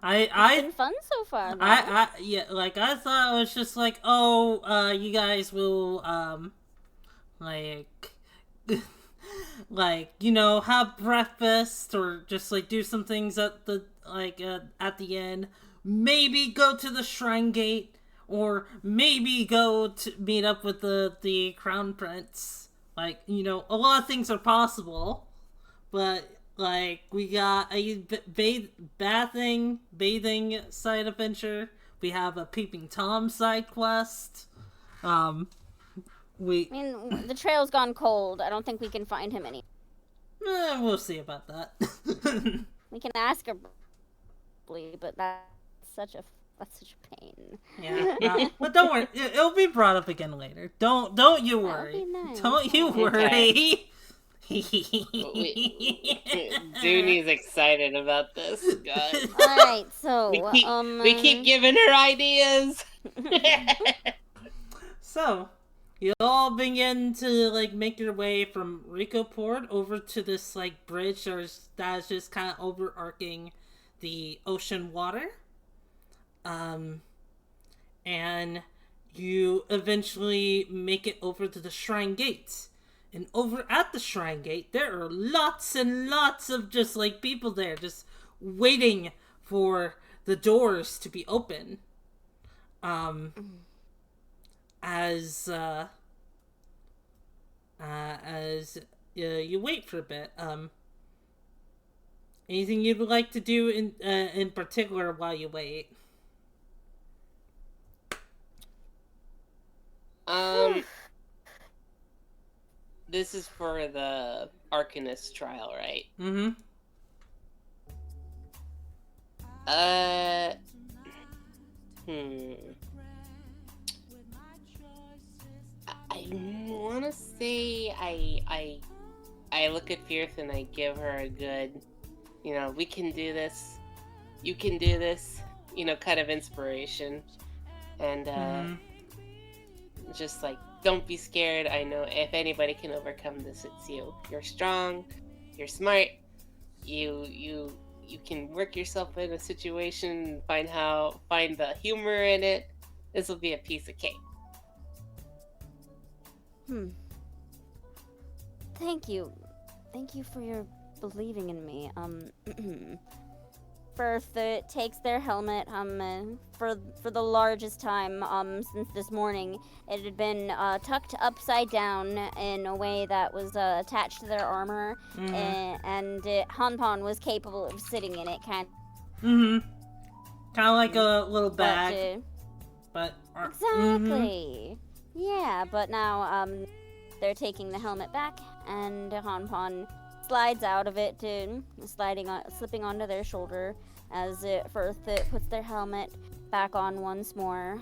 It's been fun so far. Yeah, like I thought it was just like, oh, you guys will like like, you know, have breakfast or just like do some things at the at the end. Maybe go to the shrine gate, or maybe go to meet up with the crown prince. Like, you know, a lot of things are possible, but like we got a bathing side adventure. We have a peeping Tom side quest. I mean, the trail's gone cold. I don't think we can find him any. We'll see about that. We can ask her, but that's such a pain. Yeah, but don't worry, it'll be brought up again later. Don't you worry. Nice. Don't you worry. Dooney's excited about this, guys. Alright, so we keep giving her ideas. So, you all begin to like make your way from Rico Port over to this like bridge that is just kind of overarching the ocean water. And you eventually make it over to the shrine gate. And over at the shrine gate, there are lots and lots of just like people there, just waiting for the doors to be open. As you wait for a bit, anything you'd like to do in particular while you wait? This is for the Arcanist trial, right? Mm-hmm. I want to say I look at Fierce and I give her a good you know, we can do this, you can do this, you know, kind of inspiration. And just like, don't be scared. I know if anybody can overcome this, it's you. You're strong, you're smart, you can work yourself in a situation, find the humor in it. This will be a piece of cake. Thank you. Thank you for your believing in me. Firth takes their helmet, for the largest time, since this morning. It had been, tucked upside down in a way that was, attached to their armor, and Hanpan was capable of sitting in it, kind Kind of like a little bag. Exactly. Yeah, but now, they're taking the helmet back, and Hanpan slides out of it, slipping onto their shoulder as Firth puts their helmet back on once more.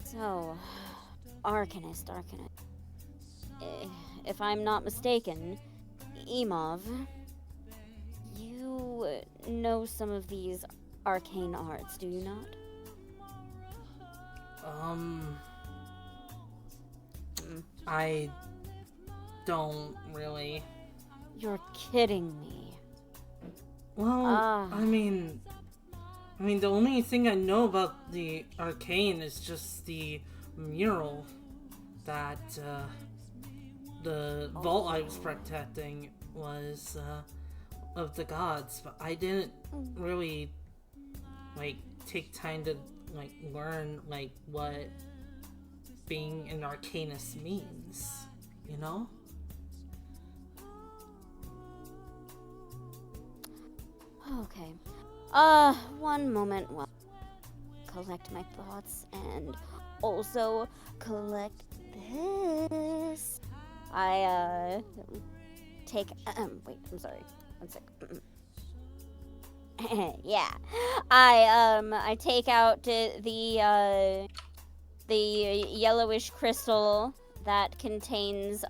So, Arcanist. If I'm not mistaken, Emov, you know some of these arcane arts, do you not? I don't really. You're kidding me. Well, I mean, the only thing I know about the arcane is just the mural that the vault I was protecting was of the gods, but I didn't really like take time to like learn like what being an arcanist means, you know? Okay. One moment while I collect my thoughts and also collect this. I take wait, I'm sorry. One sec. Yeah. I take out the yellowish crystal that contains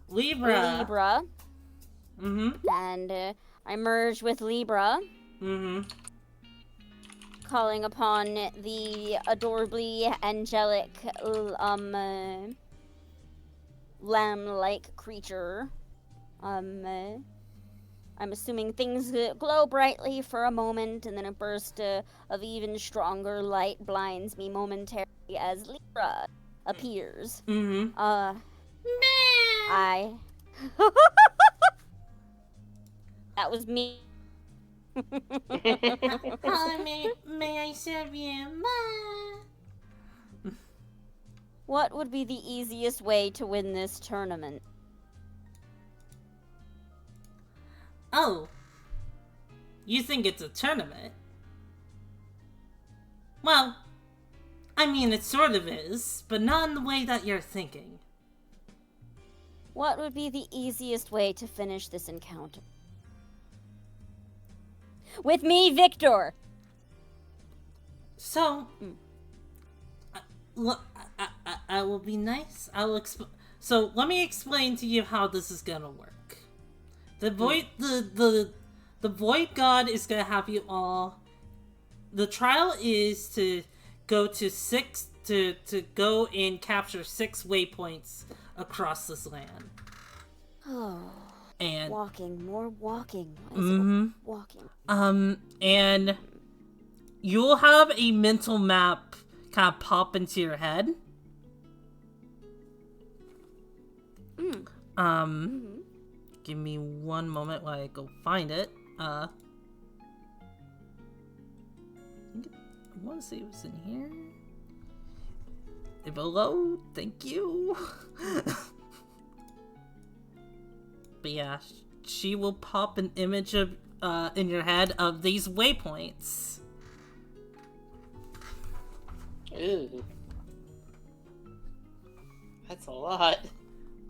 Libra. And I merge with Libra. Calling upon the adorably angelic lamb-like creature. I'm assuming things glow brightly for a moment, and then a burst of even stronger light blinds me momentarily as Libra appears. That was me. May I serve you? What would be the easiest way to win this tournament? Oh, you think it's a tournament? Well, I mean, it sort of is, but not in the way that you're thinking. What would be the easiest way to finish this encounter? With me, Victor! So, I will be nice. So, let me explain to you how this is gonna work. The void, the void god is gonna have you all. The trial is to go to go and capture 6 waypoints across this land. Oh. And more walking. Walking. And you'll have a mental map kind of pop into your head. Give me one moment while I go find it. I want to say it was in here. It will load. Thank you. But yeah, she will pop an image of in your head of these waypoints. Ooh. That's a lot.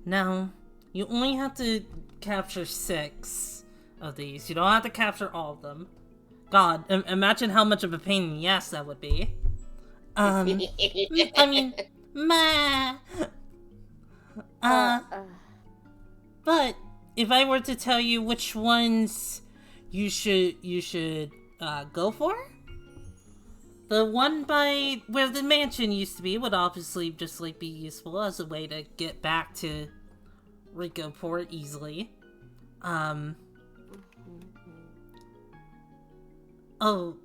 Now, you only have to capture 6 of these. You don't have to capture all of them. God, imagine how much of a pain in the ass that would be. I mean, But if I were to tell you which ones you should go for, the one by where the mansion used to be would obviously just like be useful as a way to get back to Rico Port easily. Oh,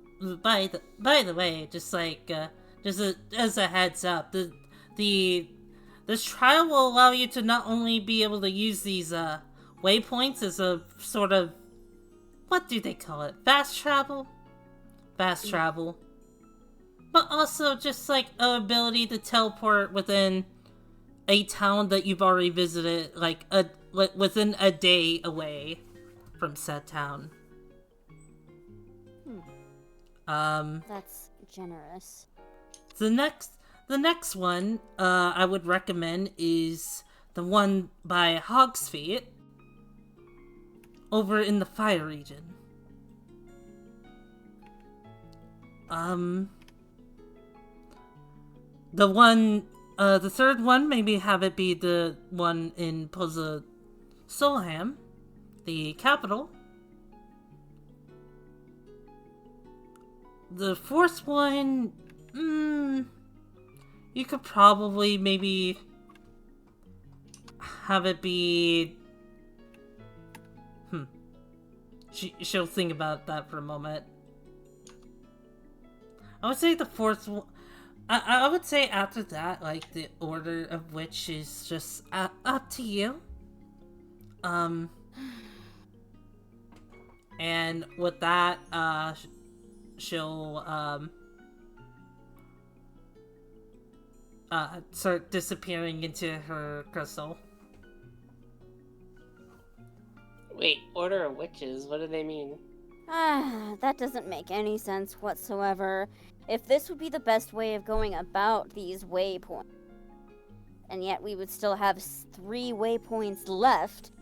by the way, just like as a heads up, this trial will allow you to not only be able to use these waypoints as a sort of, what do they call it? Fast travel, but also just like an ability to teleport within a town that you've already visited, like within a day away from said town. That's generous. The next one I would recommend is the one by Hog's Feet over in the fire region. The third one, maybe have it be the one in Poza Solham, the capital. The fourth one, you could probably maybe have it be... She'll think about that for a moment. I would say the fourth one... I would say after that, like, the order of which is just up to you. And with that, she'll, start disappearing into her crystal. Wait, order of witches? What do they mean? That doesn't make any sense whatsoever. If this would be the best way of going about these waypoints, and yet we would still have 3 waypoints left,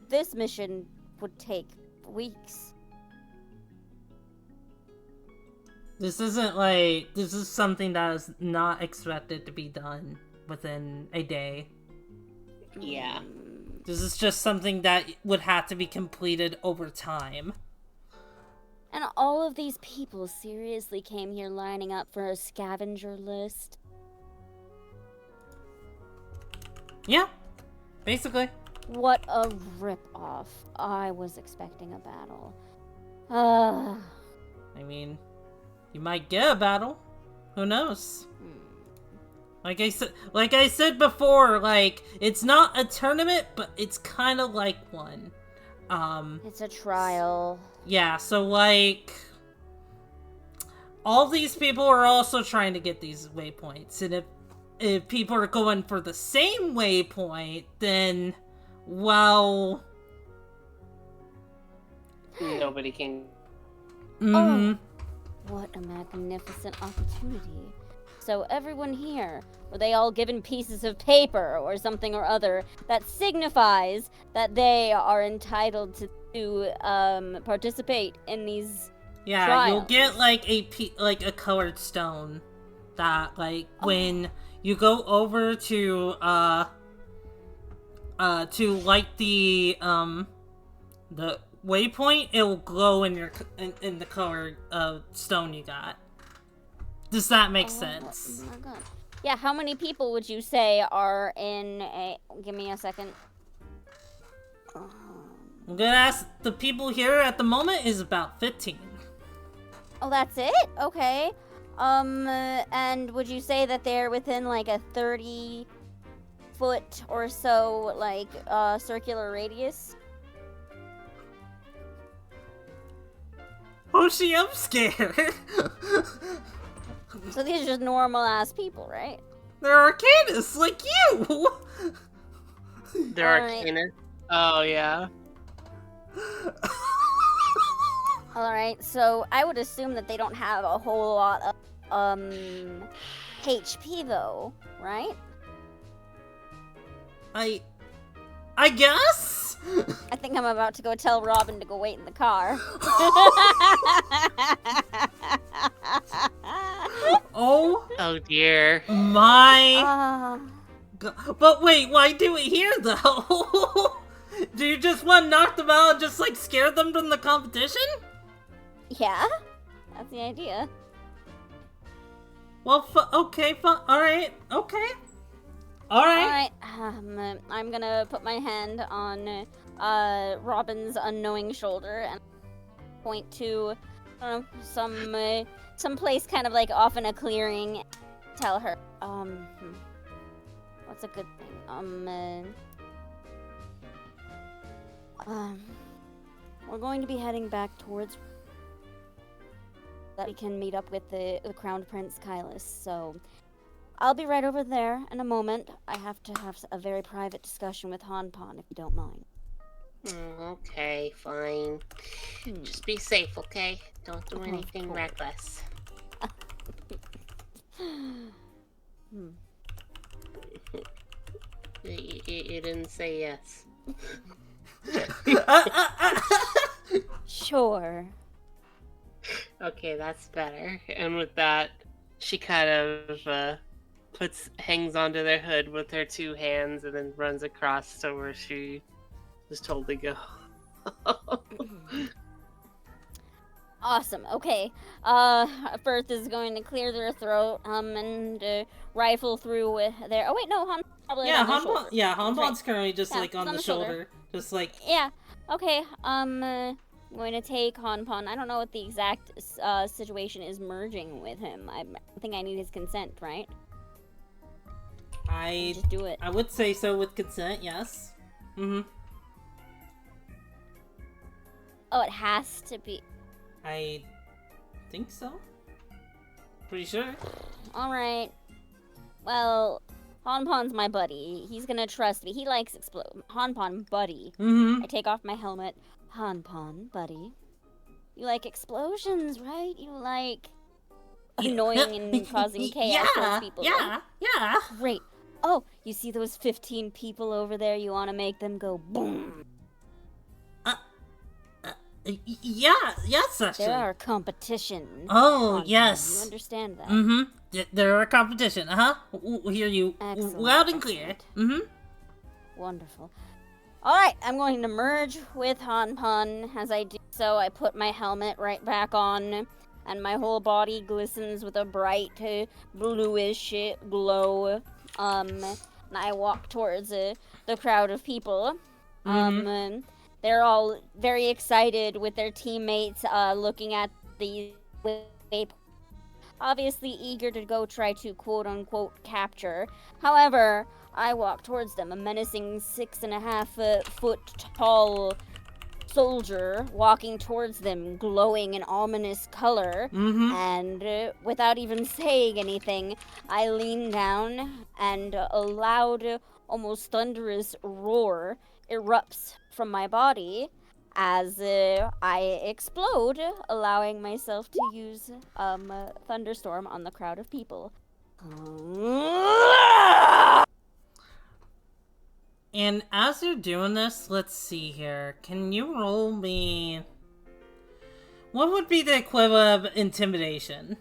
this mission would take weeks. This is something that is not expected to be done within a day. Yeah. This is just something that would have to be completed over time. And all of these people seriously came here lining up for a scavenger list? Yeah, basically. What a rip-off. I was expecting a battle. I mean, you might get a battle. Who knows? Like I said before, like, it's not a tournament, but it's kind of like one. It's a trial. Yeah, so, like, all these people are also trying to get these waypoints, and if people are going for the same waypoint, then, well... Nobody can... Oh, what a magnificent opportunity. So everyone here, were they all given pieces of paper or something or other that signifies that they are entitled to participate in these trials? You'll get like a colored stone that when you go over to light the waypoint, it will glow in in the colored stone you got. Does that make sense? Oh my god. Yeah, how many people would you say are in a... Give me a second. I'm gonna ask the people here at the moment is about 15. Oh, that's it? Okay. And would you say that they're within like a 30-foot or so, like, circular radius? Oh, I'm scared. So these are just normal-ass people, right? They're arcanists, like you! They're arcanists? Oh, yeah. Alright, so I would assume that they don't have a whole lot of, HP, though, right? I guess? I think I'm about to go tell Robin to go wait in the car. Oh Oh dear. my But wait, why do it here though? Do you just want to knock them out and just like scare them from the competition? Yeah, that's the idea. Well, okay, alright, okay. Alright. I'm gonna put my hand on Robin's unknowing shoulder and point to some place kind of like off in a clearing. Tell her, what's a good thing? We're going to be heading back towards that we can meet up with the Crown Prince Kylus, so I'll be right over there in a moment. I have to have a very private discussion with Hanpan, if you don't mind. Okay, fine. Just be safe, okay? Don't do anything reckless. You didn't say yes. Sure. Okay, that's better. And with that, she kind of hangs onto their hood with her two hands and then runs across to where she was told to go. Awesome. Okay. Firth is going to clear their throat, and rifle through their. Oh wait, no, Han. Probably Yeah, on the shoulder. Hanban's right. currently just like on the shoulder, just like. Yeah. Okay. I'm going to take Hanpan. I don't know what the exact situation is merging with him. I think I need his consent, right? I just do it. I would say so with consent. Yes. Mm-hmm. Oh, it has to be. I think so. Pretty sure. Alright. Well, Hanpan's my buddy. He's gonna trust me. He likes explode. Hanpan, buddy. Mm-hmm. I take off my helmet. Hanpan, buddy. You like explosions, right? You like annoying and causing chaos for people. Yeah, yeah. Great. Oh, you see those 15 people over there? You want to make them go boom. Yes, actually. They're our competition. Oh, yes. You understand that? Mm-hmm. They're our competition. We hear you loud and clear. Mm-hmm. Wonderful. Alright, I'm going to merge with Hanpan. As I do so, I put my helmet right back on, and my whole body glistens with a bright bluish glow. And I walk towards the crowd of people. They're all very excited with their teammates looking at the waypoint, obviously eager to go try to quote-unquote capture. However, I walk towards them, a menacing 6.5 foot tall soldier walking towards them, glowing in ominous color. And without even saying anything, I lean down and a loud, almost thunderous roar erupts from my body as I explode, allowing myself to use Thunderstorm on the crowd of people. And as you're doing this, let's see here. Can you roll me... What would be the equivalent of intimidation?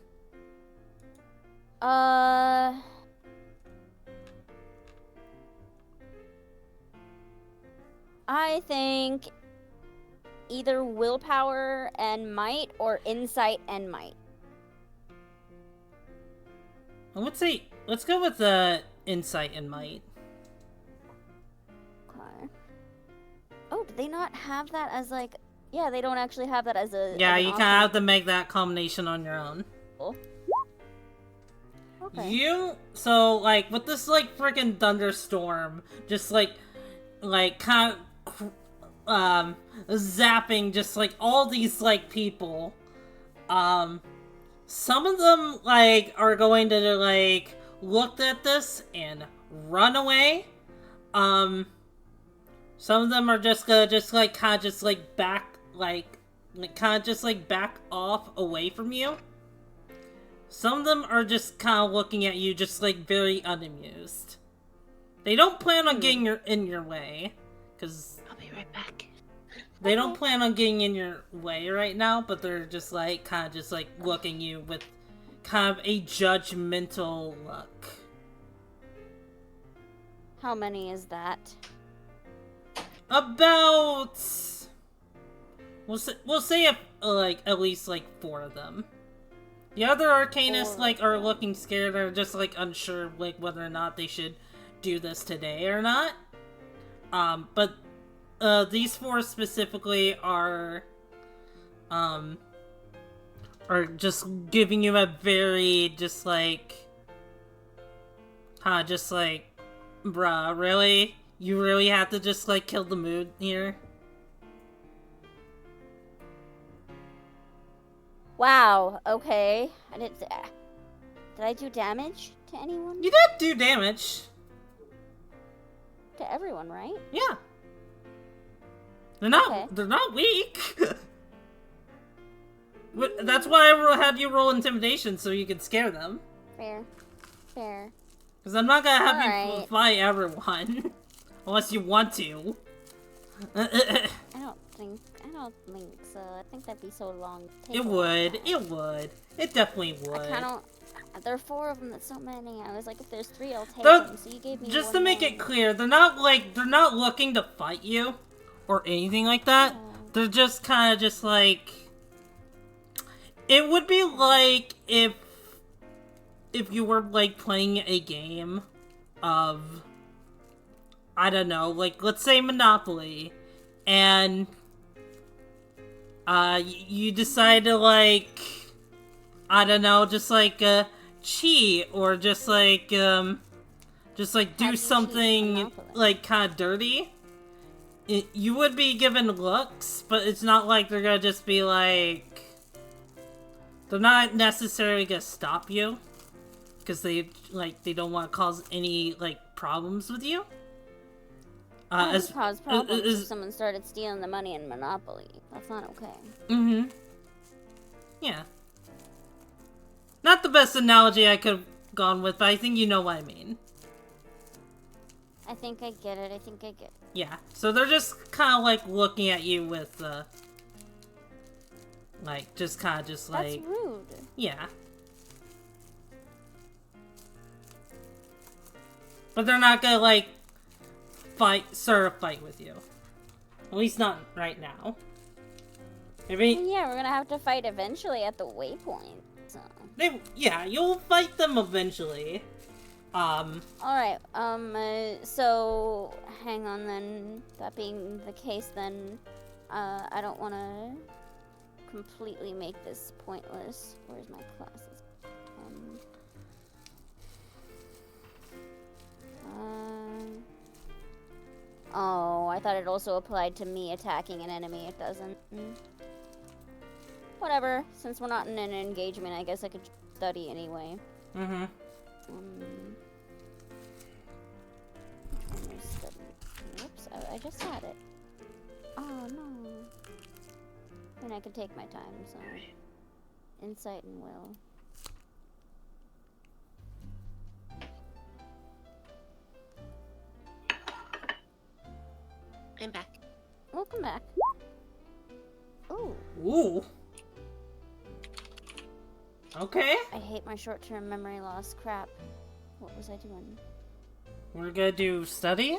I think either willpower and might or insight and might. I would say, let's go with the insight and might. Okay. Oh, do they not have that as like... Yeah, they don't actually have that as a... Yeah, as an you option. kind of have to make that combination on your own. Okay. So, like, with this, like, freaking thunderstorm, just, like, kind of, zapping just, like, all these, like, people, some of them, like, are going to, like, look at this and run away. Some of them are just gonna, back, back off away from you. Some of them are just kind of looking at you just, like, very unamused. They don't plan on getting in your way, because... I'll be right back. They don't plan on getting in your way right now, but they're just, like, kind of just, like, looking you with kind of a judgmental look. How many is that? About... We'll say like, at least, like, 4 of them. The other Arcanists, like, are looking scared or just, like, unsure, like, whether or not they should do this today or not. But, these 4 specifically are just giving you a very, just like, bruh, really? You really have to just, like, kill the mood here? Wow, okay. Did I do damage to anyone? You did do damage. To everyone, right? Yeah. They're not weak. That's why I had you roll intimidation, so you could scare them. Fair. Because I'm not gonna have Alright. you fight everyone. Unless you want to. I don't think so. I think that'd be so long. It would. It definitely would. I kind of... There are 4 of them, that's so many. I was like, if there's 3, I'll take them. So you gave me Just one to make more. it clear, they're not looking to fight you. Or anything like that. They're just kind of just like... It would be like if you were, like, playing a game of... I don't know, like, let's say Monopoly. And... you decide to, like... I don't know, just, like, cheat. Or just, like, do something, like, kind of dirty. You would be given looks, but it's not like they're gonna just be, like... They're not necessarily gonna stop you. Because they don't want to cause any, like, problems with you. Cause problems if someone started stealing the money in Monopoly. That's not okay. Mm-hmm. Yeah. Not the best analogy I could have gone with, but I think you know what I mean. I think I get it. Yeah. So they're just kind of, like, looking at you with, like, just kind of just, like... That's rude. Yeah. But they're not gonna, like, start a fight with you. At least not right now. Maybe... Yeah, we're gonna have to fight eventually at the waypoint, so... Yeah, you'll fight them eventually. Alright, so... Hang on then. That being the case then... I don't wanna... completely make this pointless. Where's my classes? Oh, I thought it also applied to me attacking an enemy. It doesn't. Whatever. Since we're not in an engagement, I guess I could study anyway. Mm-hmm. Whoops, I just had it. Oh, no. And I could take my time, so... Insight and will. I'm back. Welcome back. Ooh. Ooh. Okay. I hate my short-term memory loss. Crap. What was I doing? We're gonna do study?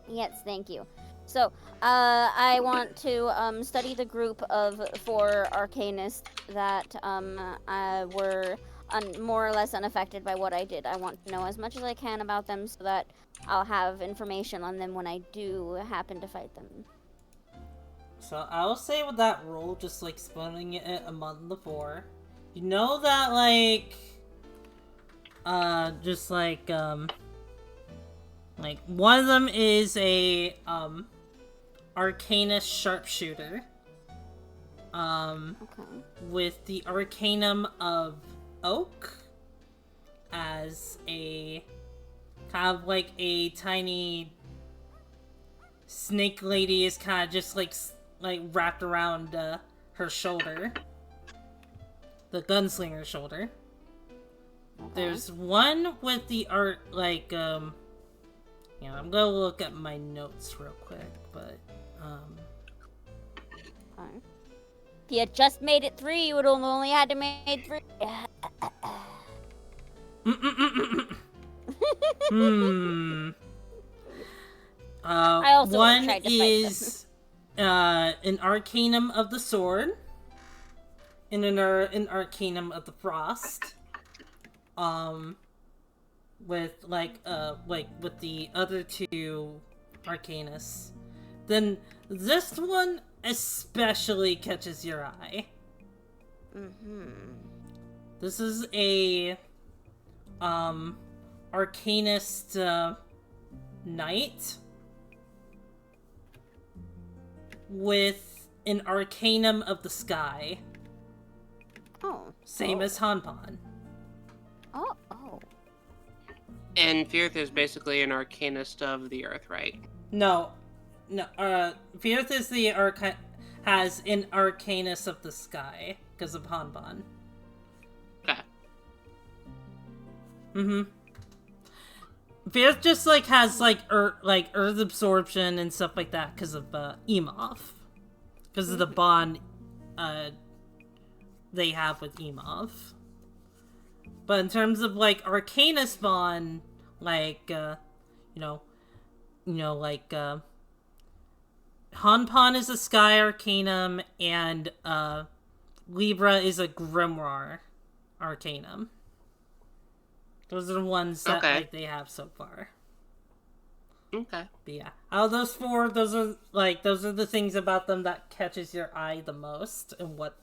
Yes, thank you. So, I want to study the group of 4 arcanists that were more or less unaffected by what I did. I want to know as much as I can about them so that I'll have information on them when I do happen to fight them. So I'll say with that rule, just like splitting it among the 4. You know that like one of them is a arcanist sharpshooter. Okay. With the arcanum of oak as a kind of like a tiny snake lady is kind of just like wrapped around her shoulder, the gunslinger's shoulder. Okay. There's one with the art yeah, I'm gonna look at my notes real quick, but If you had just made it 3, you would have only had to make 3. Hmm. I also One tried to fight is an Arcanum of the Sword, and an Arcanum of the Frost. With with the other two Arcanus. Then this one especially catches your eye. This is a Arcanist knight with an Arcanum of the Sky. Oh. Same as Hanpan. Oh. And Firth is basically an arcanist of the earth, right? No. Firth is has an Arcanus of the Sky because of Hanban. Okay. Firth just has earth absorption and stuff like that because of Emov. Because of the bond they have with Emov. But in terms of Arcanus bond, Hanpan is a Sky Arcanum and Libra is a Grimoire Arcanum. Those are the ones that they have so far. Okay. But yeah, out of those four, those are the things about them that catches your eye the most and what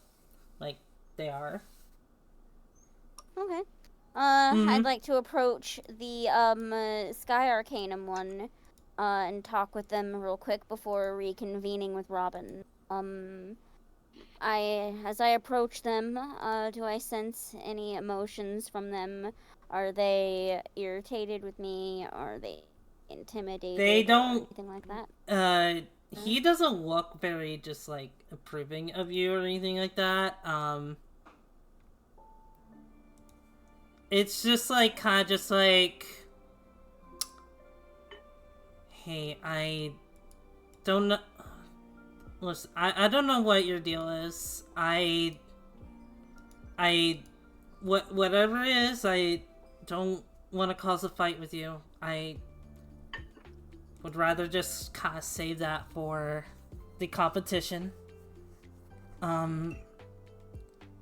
they are. Okay. I'd like to approach the Sky Arcanum one and talk with them real quick before reconvening with Robin. As I approach them, do I sense any emotions from them? Are they irritated with me? Are they intimidated? They don't. Anything like that? He doesn't look very approving of you or anything like that. It's just hey, I don't know. Listen, I don't know what your deal is. Whatever it is, I don't want to cause a fight with you. I would rather just kind of save that for the competition.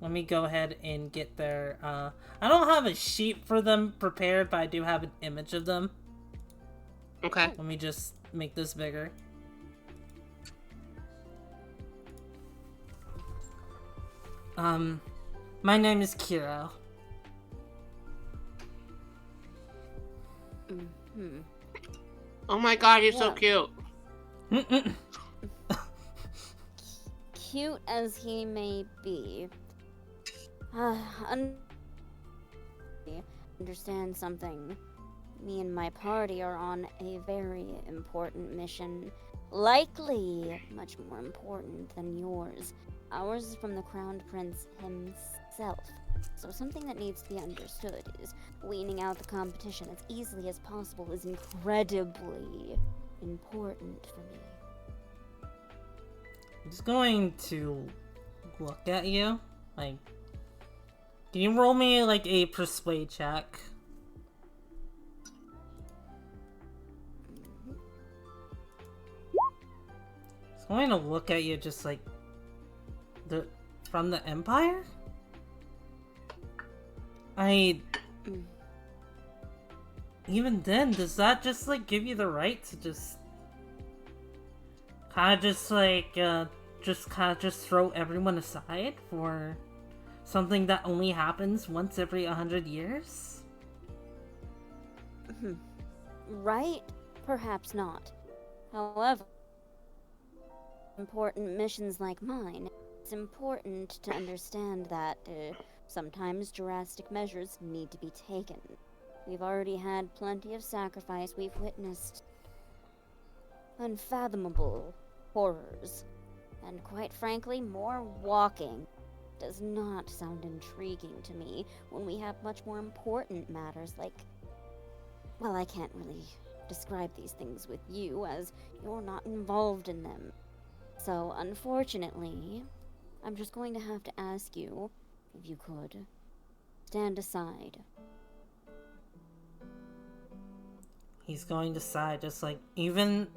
Let me go ahead and get their, I don't have a sheet for them prepared, but I do have an image of them. Okay. Let me just make this bigger. My name is Kiro. Oh my god, he's so cute. Cute as he may be. Understand something. Me and my party are on a very important mission. Likely much more important than yours. Ours is from the Crowned Prince himself. So something that needs to be understood is weaning out the competition as easily as possible is incredibly important for me. I'm just going to look at you. Can you roll me a persuade check? Just going to look at you just from the Empire? Even then, does that just give you the right to just throw everyone aside for something that only happens once every 100 years? Right? Perhaps not. However, important missions like mine, it's important to understand that sometimes drastic measures need to be taken. We've already had plenty of sacrifice. We've witnessed unfathomable horrors. And quite frankly, more walking does not sound intriguing to me when we have much more important matters well, I can't really describe these things with you as you're not involved in them. So, unfortunately, I'm just going to have to ask you, if you could, stand aside. He's going to side, just like, even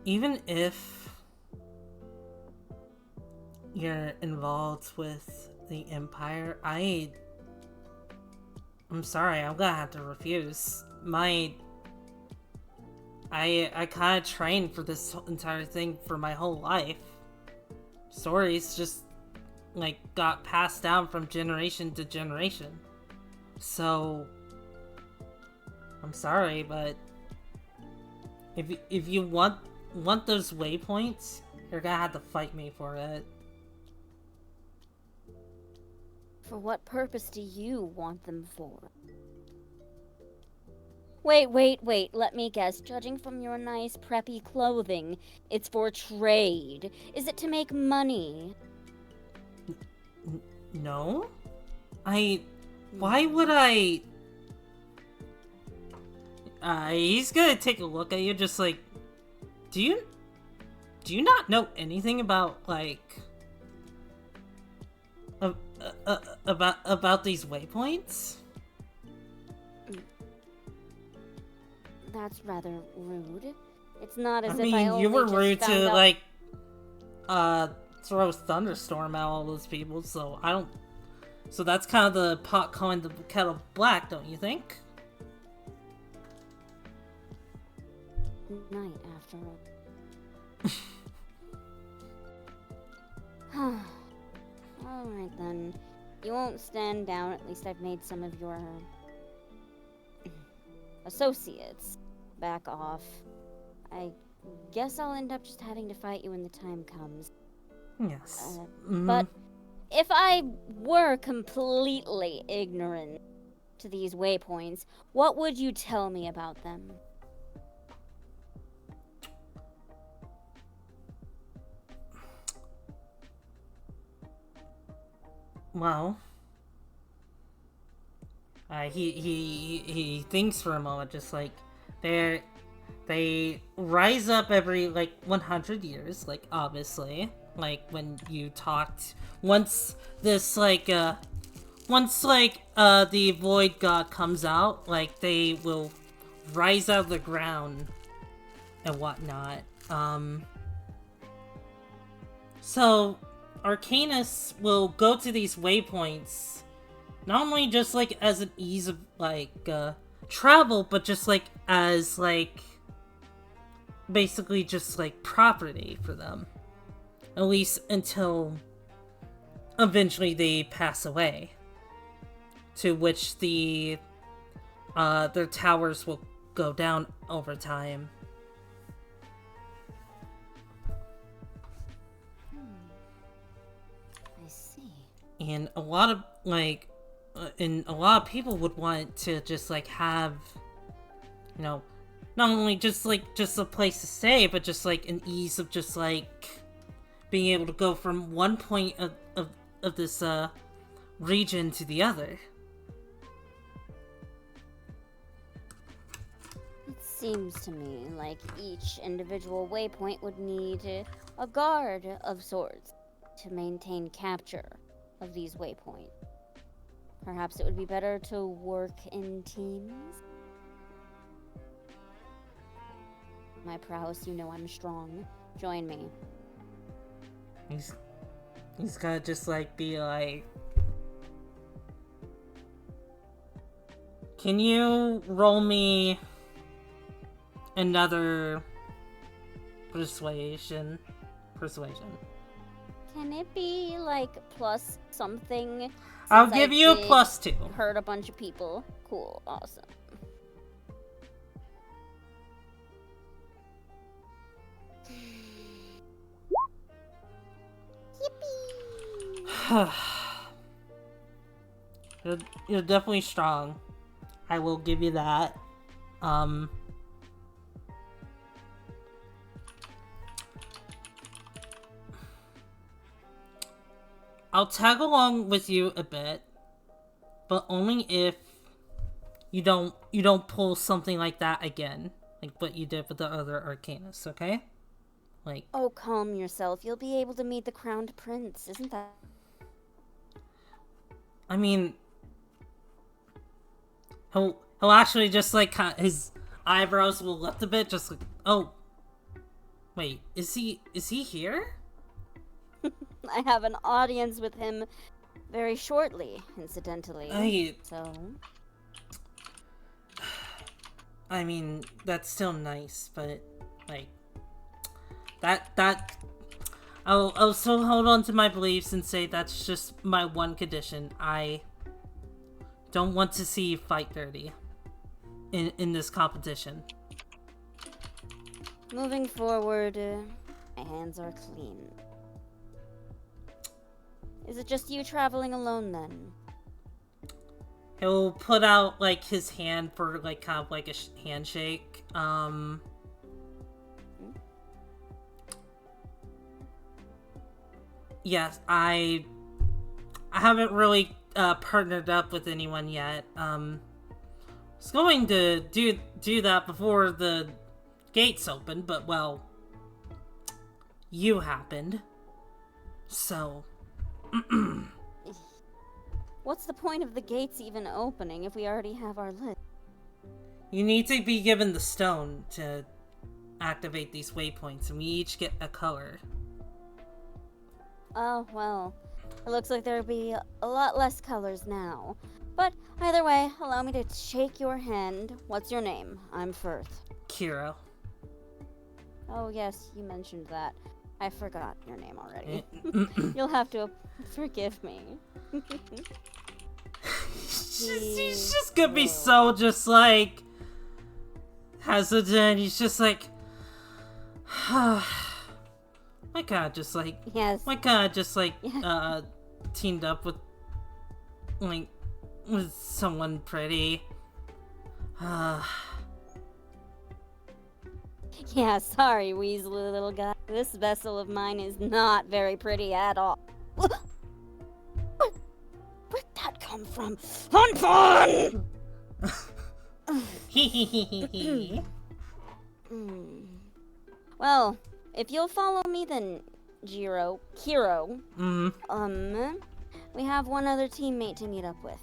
if you're involved with the Empire, I'm sorry, I'm gonna have to refuse. I kinda trained for this entire thing for my whole life. Stories just, like, got passed down from generation to generation. So, I'm sorry, but if you want those waypoints, you're gonna have to fight me for it. For what purpose do you want them for? Wait, let me guess. Judging from your nice, preppy clothing, it's for trade. Is it to make money? No? Why would I... he's gonna take a look at you, just like... Do you not know anything about, like... about these waypoints? That's rather rude. It's not as I if mean, I only you were just rude found to, out... like, throw a thunderstorm at all those people, so I don't... So that's kind of the pot calling the kettle black, don't you think? Night after all. Alright then. You won't stand down, at least I've made some of your... associates back off. I guess I'll end up just having to fight you when the time comes. Yes. But if I were completely ignorant to these waypoints, what would you tell me about them? Well, he thinks for a moment, just like they rise up every like 100 years, like obviously, like when you talked once this like the void god comes out, like they will rise out of the ground and whatnot. So Arcanus will go to these waypoints, not only just like as an ease of like travel, but just like as like basically just like property for them, at least until eventually they pass away, to which the their towers will go down over time. And a lot of like, and a lot of people would want to just like have, you know, not only just like just a place to stay, but just like an ease of just like being able to go from one point of this region to the other. It seems to me like each individual waypoint would need a guard of sorts to maintain capture of these waypoints. Perhaps it would be better to work in teams? My prowess, you know I'm strong. Join me. He's gonna just like be like, can you roll me another persuasion? Can it be like plus something? I'll give you a +2. Hurt a bunch of people. Cool, awesome. Yippee! You're definitely strong. I will give you that. I'll tag along with you a bit, but only if you don't pull something like that again, like what you did with the other Arcanus, okay? Like, oh, calm yourself. You'll be able to meet the crowned prince, isn't that I mean, he'll actually just like his eyebrows will lift a bit, just like, oh, wait, is he here? I have an audience with him very shortly, incidentally. So. I mean, that's still nice, but like that. I'll still hold on to my beliefs and say that's just my one condition. I don't want to see you fight dirty in this competition. Moving forward, my hands are clean. Is it just you traveling alone then? He'll put out like his hand for like kind of like a handshake. Yes, I haven't really partnered up with anyone yet. Was going to do that before the gates opened, but well, you happened. So, what's the point of the gates even opening if we already have our list? You need to be given the stone to activate these waypoints, and we each get a color. Oh, well, it looks like there'll be a lot less colors now. But either way, allow me to shake your hand. What's your name? I'm Firth. Kiro. Oh, yes, you mentioned that. I forgot your name already. You'll have to forgive me. He's just gonna be so just like hesitant. He's just like, my god, just like, yes. My god, just like teamed up with someone pretty. Yeah, sorry, Weasley little guy. This vessel of mine is not very pretty at all. Where'd that come from? Fun! Well, if you'll follow me then, Kiro. We have one other teammate to meet up with.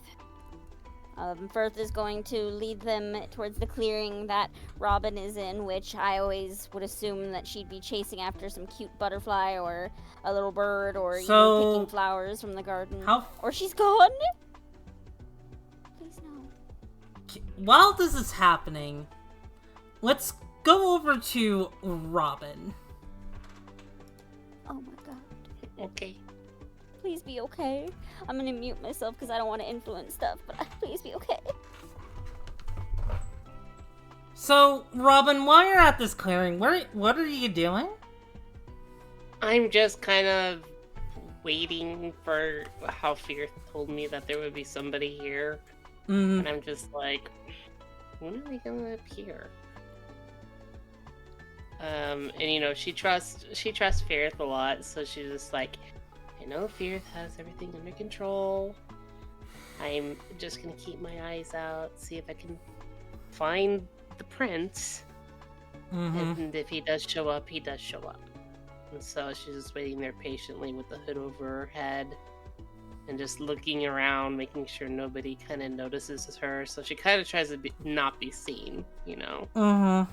Firth is going to lead them towards the clearing that Robin is in, which I always would assume that she'd be chasing after some cute butterfly or a little bird or even picking flowers from the garden. Or she's gone? Please no. While this is happening, let's go over to Robin. Oh my god. Okay. Please be okay. I'm gonna mute myself because I don't want to influence stuff, but please be okay. So, Robin, while you're at this clearing, what are you doing? I'm just kind of waiting for how Fear told me that there would be somebody here. And I'm just like, when are they gonna appear? And you know, she trusts Fearth a lot, so she's just like, I know Fearth has everything under control. I'm just gonna keep my eyes out, see if I can find the prince. And if he does show up, he does show up. And so she's just waiting there patiently with the hood over her head and just looking around, making sure nobody kind of notices her. So she kind of tries to not be seen, you know?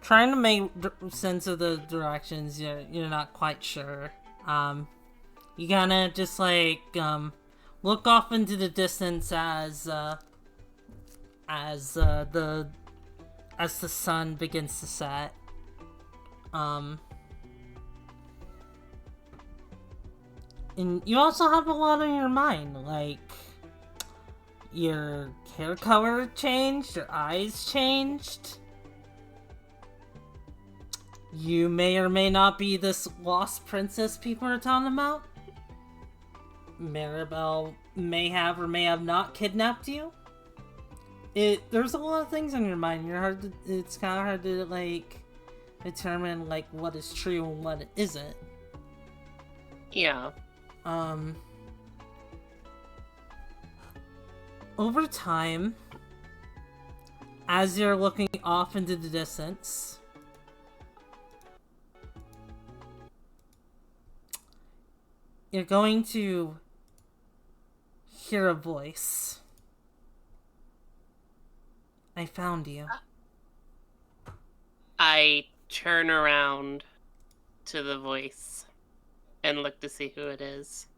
Trying to make sense of the directions you're not quite sure. You kinda just like look off into the distance as the sun begins to set. And you also have a lot on your mind, like your hair color changed, your eyes changed. You may or may not be this lost princess people are talking about. Maribel may have or may have not kidnapped you. There's a lot of things on your mind. It's kind of hard to like determine like what is true and what isn't. Yeah. Over time, as you're looking off into the distance, you're going to hear a voice. I found you. I turn around to the voice and look to see who it is.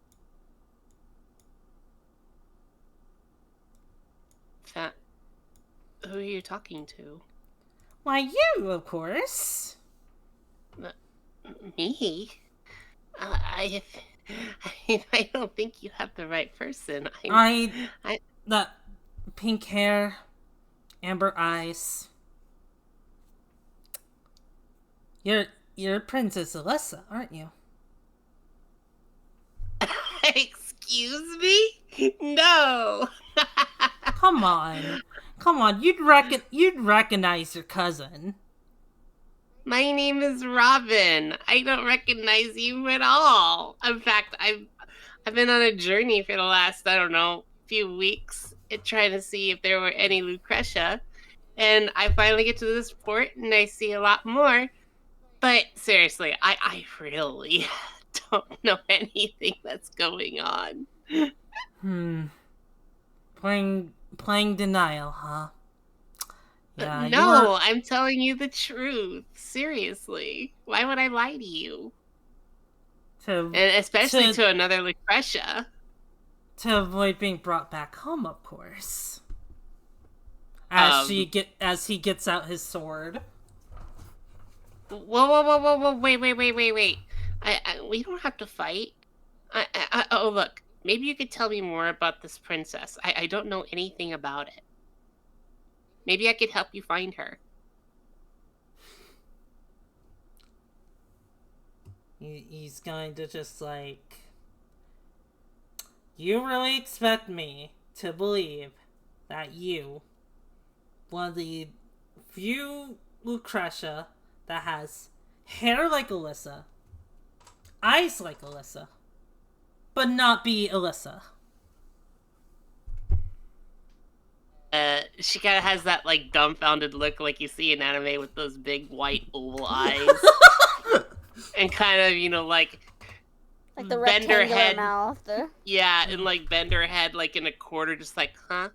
Who are you talking to? Why, you, of course. Me? I don't think you have the right person. The pink hair, amber eyes. You're Princess Alyssa, aren't you? Excuse me? No. Come on, you'd recognize your cousin. My name is Robin. I don't recognize you at all. In fact, I've been on a journey for the last, I don't know, few weeks trying to see if there were any Lucretia. And I finally get to this port and I see a lot more. But seriously, I really don't know anything that's going on. Playing denial, huh? Yeah, No, I'm telling you the truth. Seriously. Why would I lie to you? And especially to another Lucretia. To avoid being brought back home, of course. As he gets out his sword. Whoa, wait. We don't have to fight. Oh, look. Maybe you could tell me more about this princess. I don't know anything about it. Maybe I could help you find her. He's going to just like... You really expect me to believe that you, one of the few Lucretia that has hair like Alyssa, eyes like Alyssa, but not be Alyssa? She kind of has that, like, dumbfounded look like you see in anime with those big white oval eyes. And kind of, you know, like the bend her rectangular head. mouth. Yeah, and, like, bend her head, like, in a quarter, just like, huh?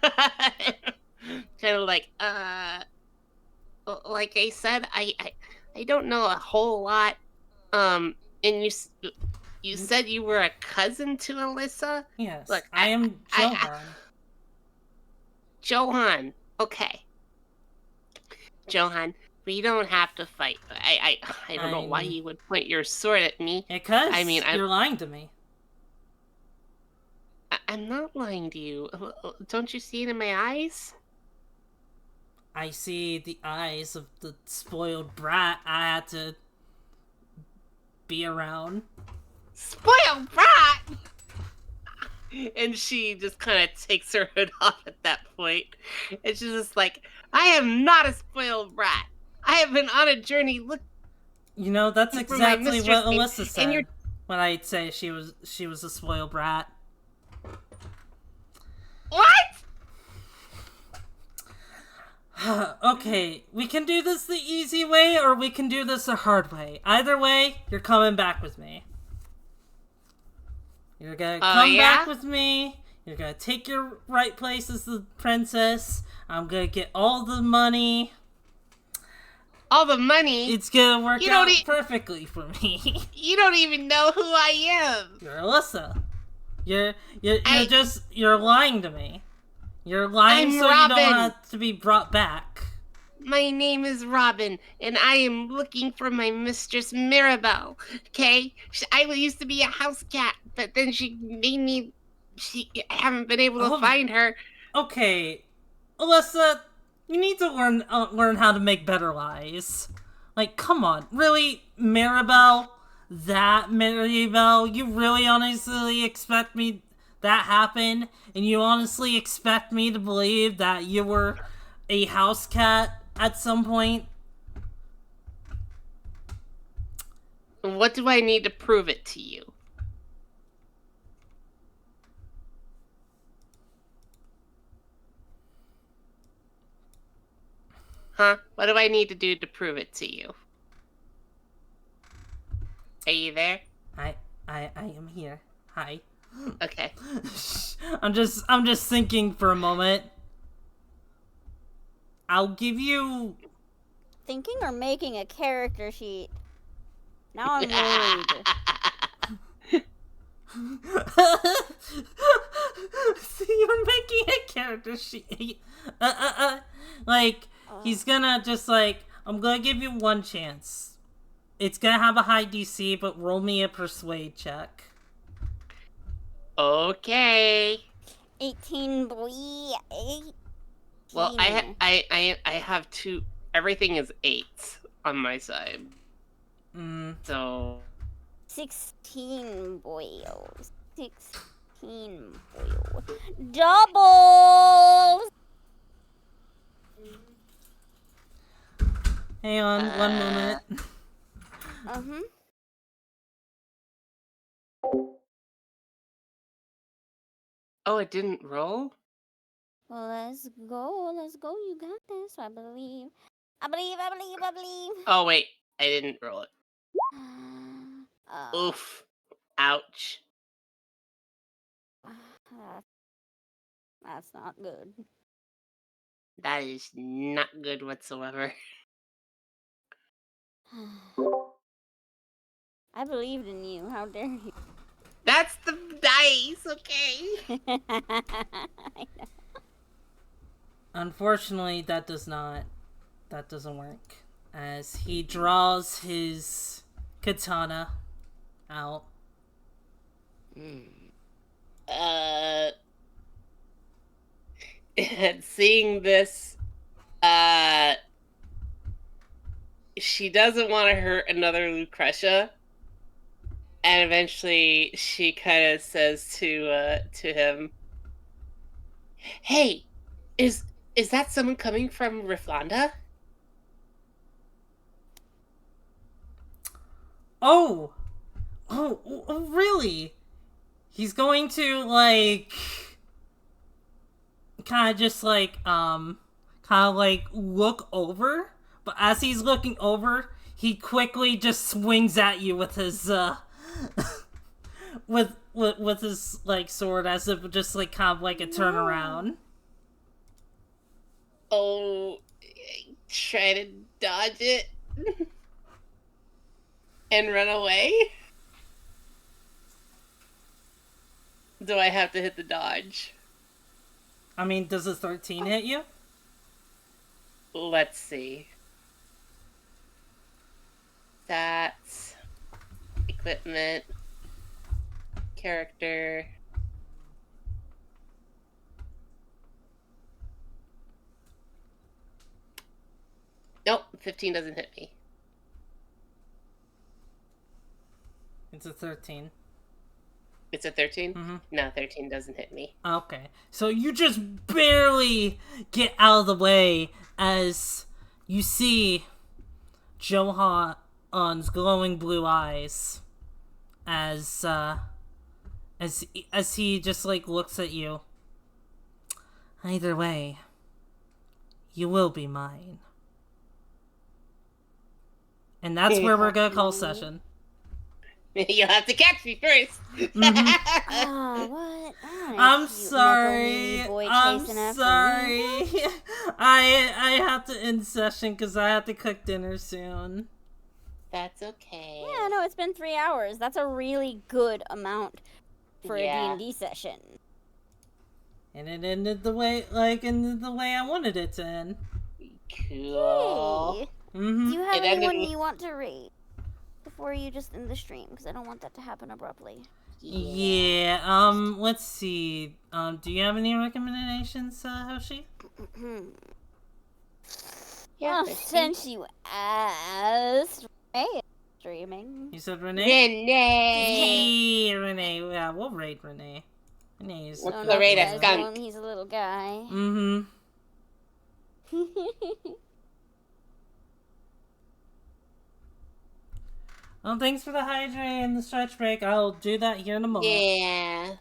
Kind of like, like I said, I don't know a whole lot. And you said you were a cousin to Alyssa? Yes, Look, I am Johan. Johan, okay. Johan, we don't have to fight. I don't know why you would point your sword at me. Because you're lying to me. I'm not lying to you. Don't you see it in my eyes? I see the eyes of the spoiled brat I had to be around. Spoiled brat? And she just kind of takes her hood off at that point. And she's just like, I am not a spoiled brat. I have been on a journey You know, that's exactly what name, Alyssa said when I'd say she was a spoiled brat. What? Okay, we can do this the easy way or we can do this the hard way. Either way, you're coming back with me. You're gonna come back with me. You're gonna take your right place as the princess. I'm gonna get all the money. All the money? It's gonna work out perfectly for me. You don't even know who I am. You're Alyssa. You're lying to me. You're lying so Robin. You don't have to be brought back. My name is Robin, and I am looking for my mistress Mirabelle, okay? I used to be a house cat, but then she made me... I haven't been able to find her. Okay, Alyssa, you need to learn how to make better lies. Like, come on. Really, Mirabelle? That Mirabelle? You really honestly expect me that happen? And you honestly expect me to believe that you were a house cat at some point? What do I need to prove it to you? Huh? What do I need to do to prove it to you? Are you there? I am here. Hi. Okay. I'm just thinking for a moment. I'll give you... Thinking or making a character sheet? Now I'm worried. See, you're making a character sheet. Like, he's gonna just like, I'm gonna give you one chance. It's gonna have a high DC, but roll me a persuade check. Okay. 18, boy. 18. Well, I have two. Everything is 8s on my side. So 16, boy. 16, boy. Doubles! Hang on, one moment. Oh, it didn't roll? Well, let's go. You got this. I believe. Oh, wait. I didn't roll it. Oof. Ouch. That's not good. That is not good whatsoever. I believed in you. How dare you? That's the dice, okay? I know. Unfortunately, that doesn't work. As he draws his katana out. And seeing this, she doesn't want to hurt another Lucretia, and eventually she kind of says to him, "Hey, is that someone coming from Riflanda?" Oh, really? He's going to like kind of just like look over, but as he's looking over, he quickly just swings at you with his with his like sword, as if just like kind of like a turnaround. Oh, try to dodge it and run away? Do I have to hit the dodge? I mean, does a 13 hit you? Let's see. Stats, equipment, character. Nope, 15 doesn't hit me. It's a 13. It's a 13? Mm-hmm. No, 13 doesn't hit me. Okay. So you just barely get out of the way as you see Johan's glowing blue eyes as he just like looks at you. Either way, you will be mine. And that's where we're gonna call session. You'll have to catch me first. Oh, what? I'm sorry. I'm sorry. I have to end session because I have to cook dinner soon. That's okay. Yeah, no, it's been 3 hours. That's a really good amount for a D&D session. And it ended the way I wanted it to end. Cool. Hey. Mm-hmm. Do you have anyone you want to rate before you just end the stream? Because I don't want that to happen abruptly. Yeah. Let's see. Do you have any recommendations, Hoshi? Yeah. Well, since you asked, Renee is streaming. You said Renee? Renee. Yeah, Renee. Yeah, we'll rate Renee. Renee is. We'll rate a skunk. He's a little guy. Mm-hmm. Well, thanks for the hydrate and the stretch break. I'll do that here in a moment. Yeah.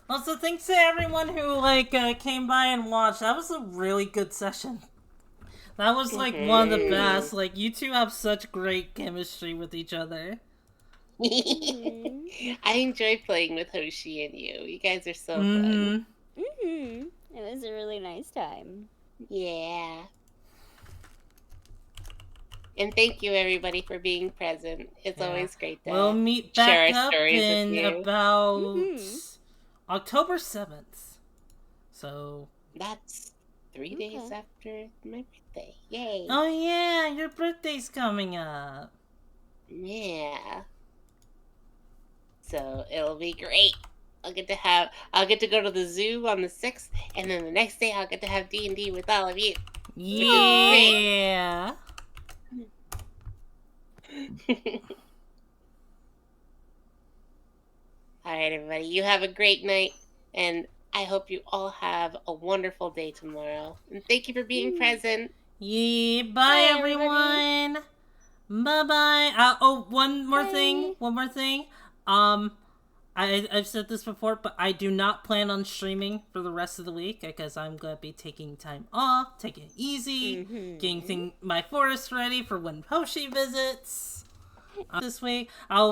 Also, thanks to everyone who came by and watched. That was a really good session. That was one of the best. You two have such great chemistry with each other. I enjoy playing with Hoshi and you. You guys are so fun. It was a really nice time. Yeah. And thank you, everybody, for being present. It's always great to We'll meet share back our up stories in with you. about October 7th. So That's 3 days after my birthday. Yay. oh yeah, your birthday's coming up. Yeah. So it'll be great. I'll get to go to the zoo on the 6th, and then the next day I'll get to have D&D with all of you. Yeah. All right, everybody. You have a great night, and I hope you all have a wonderful day tomorrow. And thank you for being present. Yeah, bye everyone. Bye bye. Oh, one more thing. I've said this before, but I do not plan on streaming for the rest of the week because I'm gonna be taking time off, taking it easy, getting my forest ready for when Hoshi visits. This week, I'll